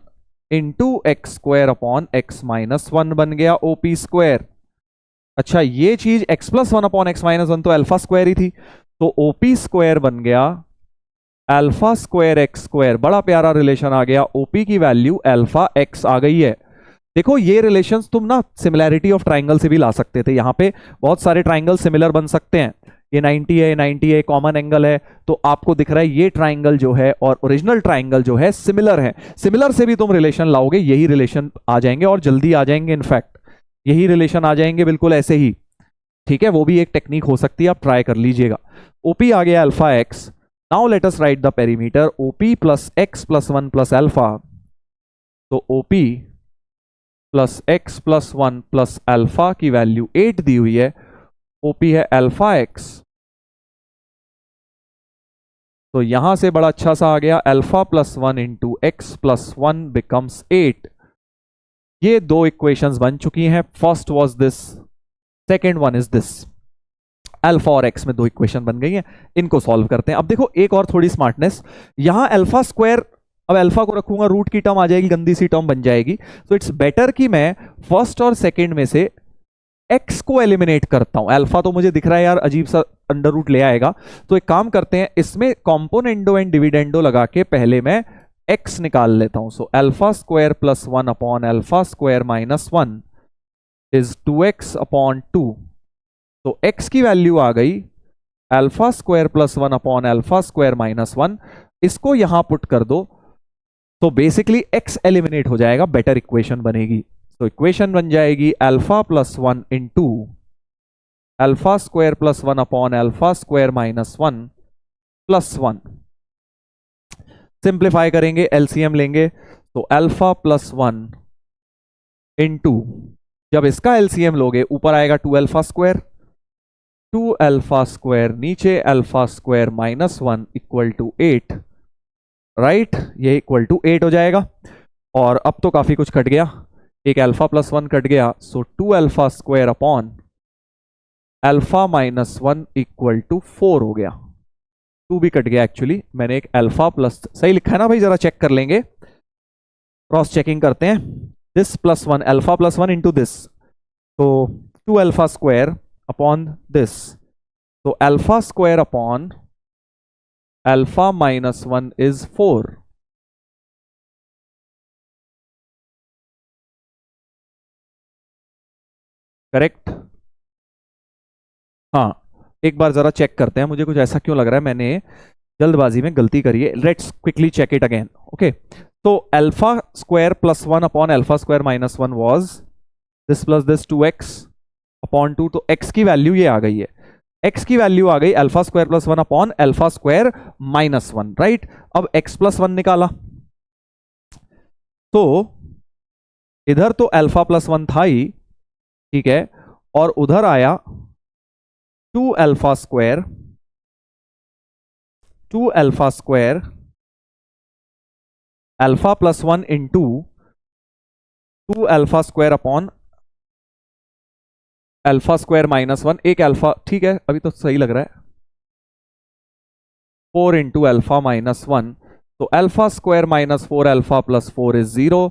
into x square upon x minus 1 बन गया OP square. अच्छा ये चीज x plus 1 upon x minus 1 तो अल्फा स्क्वायर ही थी, तो OP स्क्वायर बन गया अल्फा स्क्वायर एक्स स्क्वायर। बड़ा प्यारा रिलेशन आ गया, OP की वैल्यू अल्फा x आ गई है। देखो ये रिलेशंस तुम ना सिमिलैरिटी ऑफ ट्राइंगल से भी ला सकते थे, यहां पे बहुत सारे ट्राइंगल सिमिलर बन सकते हैं। ये 90 है, 90 है, कॉमन एंगल है, तो आपको दिख रहा है ये ट्राइंगल जो है और ओरिजिनल ट्राइंगल जो है सिमिलर है। सिमिलर से भी तुम रिलेशन लाओगे, यही रिलेशन आ जाएंगे और जल्दी आ जाएंगे, इनफैक्ट यही रिलेशन आ जाएंगे बिल्कुल ऐसे ही। ठीक है, वो भी एक टेक्निक हो सकती है, आप ट्राई कर लीजिएगा। OP आ गया alpha x. Now let us right the perimeter OP plus x plus 1 plus alpha, तो OP plus x plus 1 plus alpha की वैल्यू 8 दी हुई है, OP है अल्फा एक्स, तो यहां से बड़ा अच्छा सा आ गया alpha plus 1 into x plus 1 becomes 8। ये दो इक्वेशंस बन चुकी हैं, first was this, second one is this. Alpha और एक्स में दो इक्वेशन बन गई हैं, इनको सॉल्व करते हैं। अब देखो एक और थोड़ी स्मार्टनेस, यहां अल्फा स्क्वायर, अब अल्फा को रखूंगा रूट की टर्म आ जाएगी, गंदी सी टर्म बन जाएगी, तो इट्स बेटर कि मैं फर्स्ट और सेकेंड में से x को एलिमिनेट करता हूं। अल्फा तो मुझे दिख रहा है यार अजीब सा अंडर रूट ले आएगा, तो एक काम करते हैं, इसमें कॉम्पोनेंडो एंड डिविडेंडो लगा के पहले मैं x निकाल लेता हूं। सो alpha square plus 1 upon alpha square minus 1 is 2x upon 2, तो x की वैल्यू आ गई alpha square plus 1 upon alpha square minus 1। इसको यहां पुट कर दो, तो बेसिकली x एलिमिनेट हो जाएगा, बेटर इक्वेशन बनेगी। तो इक्वेशन बन जाएगी alpha plus 1 into alpha square plus 1 upon alpha square minus 1 plus 1। Simplify करेंगे, एलसीएम लेंगे, तो अल्फा प्लस 1 इंटू, जब इसका एलसीएम लोगे ऊपर आएगा 2 अल्फा स्क्वायर, 2 अल्फा स्क्वायर नीचे alpha square minus 1 equal to 8, right, ये इक्वल टू 8 हो जाएगा। और अब तो काफी कुछ कट गया, एक अल्फा प्लस 1 कट गया, so 2 alpha square upon alpha minus 1 equal to 4 हो गया। 2 भी कट गया, एक्चुअली मैंने एक अल्फा प्लस, सही लिखा है ना भाई, जरा चेक कर लेंगे, क्रॉस चेकिंग करते हैं। This plus 1 alpha plus 1 into this, तो 2 अल्फा स्क्वायर अपॉन दिस, तो alpha square upon alpha minus 1 is 4। Correct, हाँ एक बार जरा चेक करते हैं, मुझे कुछ ऐसा क्यों लग रहा है मैंने जल्दबाजी में गलती करी है। Let's quickly check it again. Okay, तो alpha square plus 1 upon alpha square minus 1 was this plus this 2x upon 2, तो x की वैल्यू ये आ गई है, x की वैल्यू आ गई alpha square plus 1 upon alpha square minus 1, right. अब x plus 1 निकाला, तो इधर तो अल्फा प्लस 1 था ही, ठीक है, और उधर आया 2 alpha square, 2 alpha square alpha plus 1 into 2 alpha square upon alpha square minus 1, एक अल्फा, ठीक है अभी तो सही लग रहा है, 4 इंटू अल्फा माइनस 1, तो alpha square minus 4 alpha plus 4 is 0,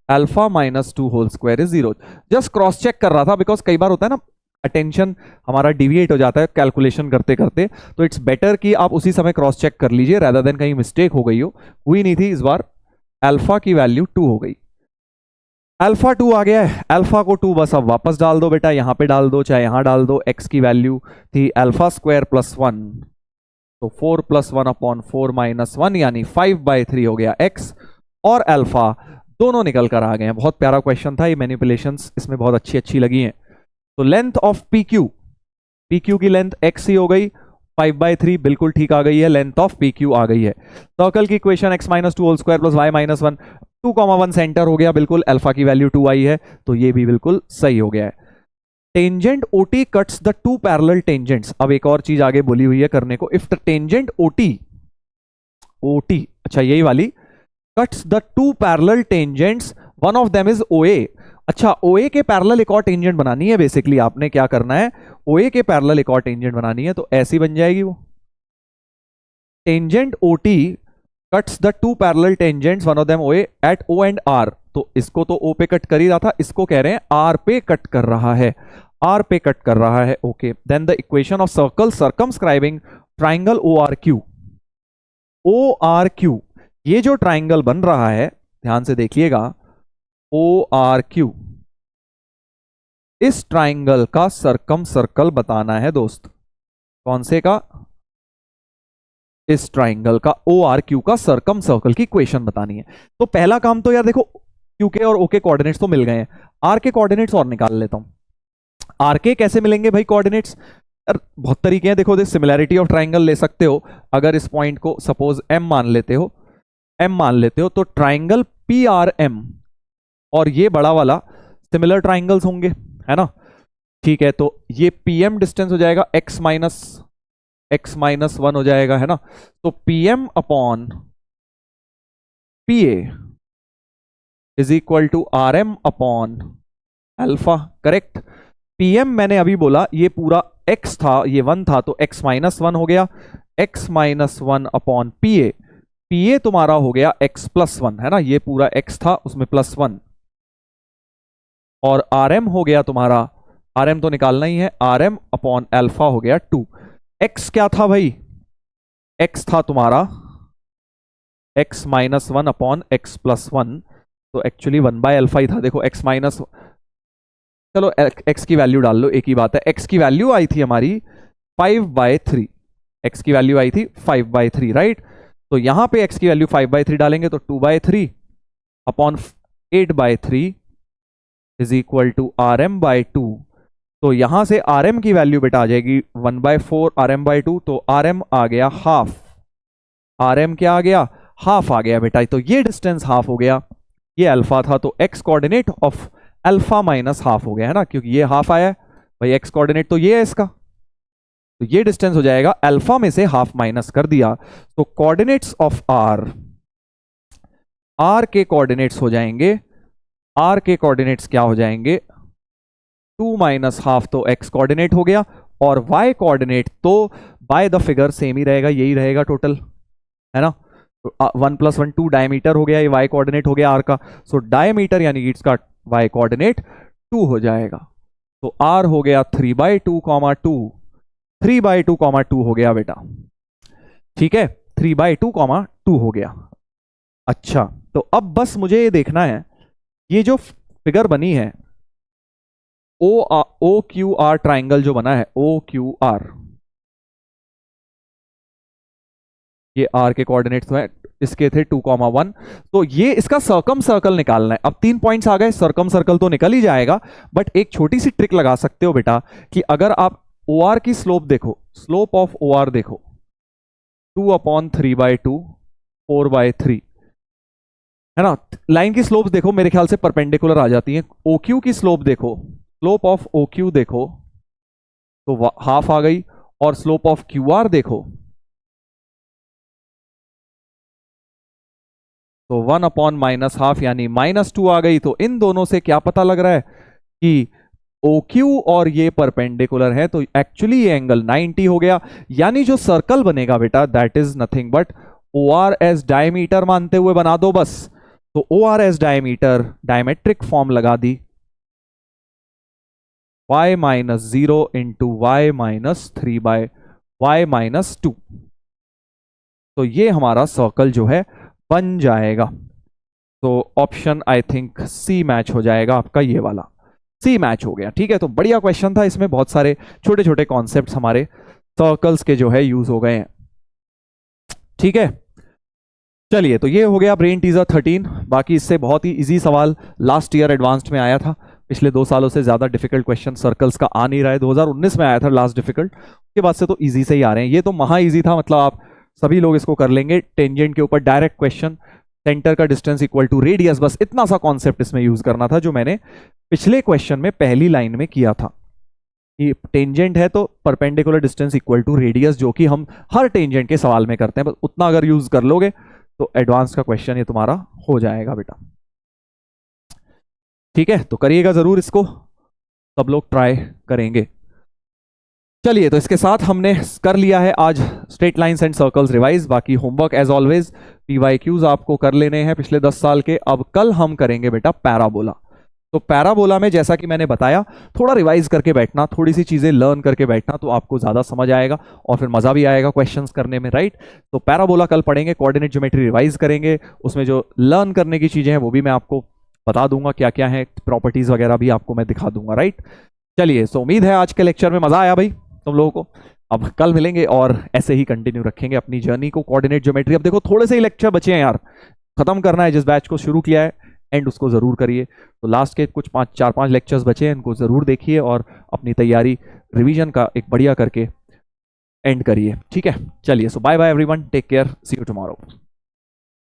alpha minus 2 whole square is 0। Just cross check कर रहा था, बिकॉज कई बार होता है ना अटेंशन हमारा डिविएट हो जाता है कैलकुलेशन करते करते, तो इट्स बेटर कि आप उसी समय क्रॉस चेक कर लीजिए rather than कहीं मिस्टेक हो गई हो। हुई नहीं थी इस बार, अल्फा की वैल्यू 2 हो गई, अल्फा 2 आ गया है, अल्फा को 2 बस अब वापस डाल दो बेटा, यहां पे डाल दो चाहे यहां डाल दो। एक्स की वैल्यू थी अल्फा स्क्वायर प्लस 1, तो 4 प्लस 1 अपॉन 4 माइनस 1 यानी 5/3 हो गया एक्स, और अल्फा दोनों निकल कर आ गए हैं। बहुत प्यारा क्वेश्चन था, ये मैनिपुलेशंस इसमें बहुत अच्छी अच्छी लगी हैं। तो लेंथ ऑफ PQ, PQ की लेंथ x ही हो गई, 5/3 बिल्कुल ठीक आ गई है, लेंथ ऑफ PQ आ गई है। सर्कल की equation x minus 2 whole square plus y minus 1, 2,1 centre हो गया बिल्कुल, अल्फा की वैल्यू 2 आई है, तो ये भी बिल्कुल सही हो गया है। Tangent OT cuts the 2 parallel tangents, अब एक और चीज आगे बोली हुई है करने को, if the tangent O T, अच्छा यही वाली, cuts the two parallel tangents, one of them is O A. अच्छा ओ ए के पैरेलल एक और टेंजेंट बनानी है, बेसिकली आपने क्या करना है, ओ ए के पैरेलल एक और टेंजेंट बनानी है, तो ऐसी बन जाएगी वो, tangent O T cuts the two parallel tangents, one of them O A at O and R. तो इसको तो ओ पे कट कर ही रहा था, इसको कह रहे हैं आर पे कट कर रहा है, आर पे कट कर रहा है, okay. Then the equation of circle circumscribing triangle O R Q, O R Q, ये जो ट्राइंगल बन रहा है ध्यान से देखिएगा, ओ आर क्यू, इस ट्राइंगल का सरकम सर्कल बताना है दोस्त, कौन से का, इस ट्राइंगल का ओ आर क्यू का सरकम सर्कल की इक्वेशन बतानी है। तो पहला काम तो यार देखो क्यू के और ओ के कोऑर्डिनेट्स तो मिल गए हैं, आर के कोऑर्डिनेट्स और निकाल लेता हूं। आर के कैसे मिलेंगे भाई कोऑर्डिनेट्स, बहुत तरीके हैं, देखो सिमिलैरिटी ऑफ ट्राइंगल ले सकते हो, अगर इस पॉइंट को सपोज एम मान लेते हो, एम मान लेते हो, तो ट्राइंगल पी आर एम और ये बड़ा वाला सिमिलर ट्राइंगल्स होंगे, है ना, ठीक है। तो ये पी एम डिस्टेंस हो जाएगा एक्स माइनस वन हो जाएगा, है ना, तो P M upon P A is equal to R M upon alpha, correct. PM मैंने अभी बोला ये पूरा x था, ये 1 था, तो x माइनस वन हो गया, x minus one upon P ए तुम्हारा हो गया x प्लस वन, है ना, ये पूरा x था उसमें प्लस वन, और आर एम हो गया तुम्हारा, आर एम तो निकालना ही है, आर एम अपॉन एल्फा हो गया 2। x क्या था भाई, x था तुम्हारा x minus one upon x plus one, तो एक्चुअली 1/अल्फा ही था, देखो x माइनस, चलो x की वैल्यू डाल लो, एक ही बात है, x की वैल्यू आई थी हमारी 5/3, x की वैल्यू आई थी 5/3, राइट। तो यहां पे x की वैल्यू 5/3 डालेंगे तो 2/3 upon 8/3 is equal to RM/2। तो यहां से RM की वैल्यू बेटा आ जाएगी 1/4 RM/2, तो RM आ गया हाफ, RM क्या आ गया, हाफ आ गया बेटा, तो ये डिस्टेंस हाफ हो गया, ये अल्फा था, तो x coordinate of alpha minus half हो गया, है ना, क्योंकि ये हाफ आया है भाई, एक्स कोऑर्डिनेट तो ये है इसका, तो ये डिस्टेंस हो जाएगा, अल्फा में से हाफ माइनस कर दिया, तो कोऑर्डिनेट्स ऑफ आर, आर के कोऑर्डिनेट्स हो जाएंगे, आर के कोऑर्डिनेट्स क्या हो जाएंगे, 2 माइनस हाफ, तो एक्स कोऑर्डिनेट हो गया, और वाई कोऑर्डिनेट तो बाय द फिगर सेम ही रहेगा, यही रहेगा टोटल, है ना, 1 + 1 2 डायमीटर हो गया, ये वाई कोऑर्डिनेट हो गया आर का, सो डायमीटर यानी कि इसका y कोऑर्डिनेट 2 हो जाएगा, तो r हो गया 3/2, 2 3/2, 2 हो गया बेटा, ठीक है, 3/2, 2 हो गया। अच्छा तो अब बस मुझे ये देखना है, ये जो फिगर बनी है ओ क्यू आर ट्राइंगल जो बना है ओ क्यू आर, ये r के कोऑर्डिनेट्स हैं, इसके थे 2,1, तो ये इसका सर्कम सर्कल निकालना है। अब 3 पॉइंट्स आ गए, सर्कम सर्कल तो निकल ही जाएगा, बट एक छोटी सी ट्रिक लगा सकते हो बेटा कि अगर आप OR की स्लोप देखो, स्लोप ऑफ OR देखो 2/3/2 4/3, है ना, लाइन की स्लोप देखो मेरे ख्याल से परपेंडिकुलर आ जाती है। OQ की स्लोप देखो, स्लोप ऑफ OQ देखो तो हाफ आ गई, और स्लोप ऑफ QR देखो तो 1/-हाफ यानी -2 आ गई। तो इन दोनों से क्या पता लग रहा है कि OQ और ये परपेंडिकुलर है, तो एक्चुअली ये एंगल 90 हो गया, यानी जो सर्कल बनेगा बेटा that is nothing but OR as diameter मानते हुए बना दो बस। तो OR as diameter, diametric form लगा दी, y - 0 इंटू y - 3/y - 2, तो ये हमारा सर्कल जो है बन जाएगा। तो option I think C match हो जाएगा आपका, ये वाला सी मैच हो गया। ठीक है, तो बढ़िया क्वेश्चन था, इसमें बहुत सारे छोटे छोटे कॉन्सेप्ट्स हमारे सर्कल्स के जो है यूज हो गए हैं। ठीक है, चलिए तो ये हो गया ब्रेन टीजर 13। बाकी इससे बहुत ही इजी सवाल लास्ट ईयर एडवांस्ड में आया था, पिछले 2 सालों से ज्यादा डिफिकल्ट क्वेश्चन सर्कल्स का आ नहीं रहा है। 2019 में आया था लास्ट डिफिकल्ट, उसके बाद से तो इजी से ही आ रहे हैं। ये तो महा इजी था, मतलब आप सभी लोग इसको कर लेंगे। टेंजेंट के ऊपर डायरेक्ट क्वेश्चन, सेंटर का डिस्टेंस इक्वल टू रेडियस, बस इतना सा कॉन्सेप्ट इसमें यूज करना था जो मैंने पिछले क्वेश्चन में पहली लाइन में किया था। कि टेंजेंट है तो perpendicular distance equal to radius, जो कि हम हर टेंजेंट के सवाल में करते हैं, बस उतना अगर यूज कर लोगे तो एडवांस का क्वेश्चन ये तुम्हारा हो जाएगा बेटा। ठीक है, तो करिएगा जरूर इसको, सब लोग ट्राई करेंगे। चलिए, तो इसके साथ हमने कर लिया है आज straight lines and circles revise. बाकी होमवर्क एज ऑलवेज पीवाईक्यूज आपको कर लेने हैं पिछले 10 साल के। अब कल हम करेंगे बेटा पैराबोला। तो पैराबोला में जैसा कि मैंने बताया, थोड़ा रिवाइज करके बैठना, थोड़ी सी चीजें लर्न करके बैठना, तो आपको ज्यादा समझ आएगा और फिर मजा भी आएगा क्वेश्चंस करने में, राइट। तो पैराबोला कल पढ़ेंगे, कोऑर्डिनेट ज्योमेट्री रिवाइज करेंगे, उसमें जो लर्न करने की चीजें हैं वो भी मैं आपको बता दूंगा, क्या क्या है, प्रॉपर्टीज वगैरह भी आपको मैं दिखा दूंगा, राइट। चलिए, सो उम्मीद है आज के लेक्चर में मजा आया भाई तुम लोगों को। अब कल मिलेंगे और ऐसे ही कंटिन्यू रखेंगे अपनी जर्नी को, कोऑर्डिनेट ज्योमेट्री। अब देखो थोड़े से ही लेक्चर बचे हैं यार, खत्म करना है। जिस बैच को शुरू किया है एंड उसको जरूर करिए। तो लास्ट के कुछ 4-5 लेक्चर्स बचे हैं, इनको जरूर देखिए और अपनी तैयारी रिवीजन का एक बढ़िया करके एंड करिए। ठीक है, चलिए, so bye bye everyone, take care, see you tomorrow.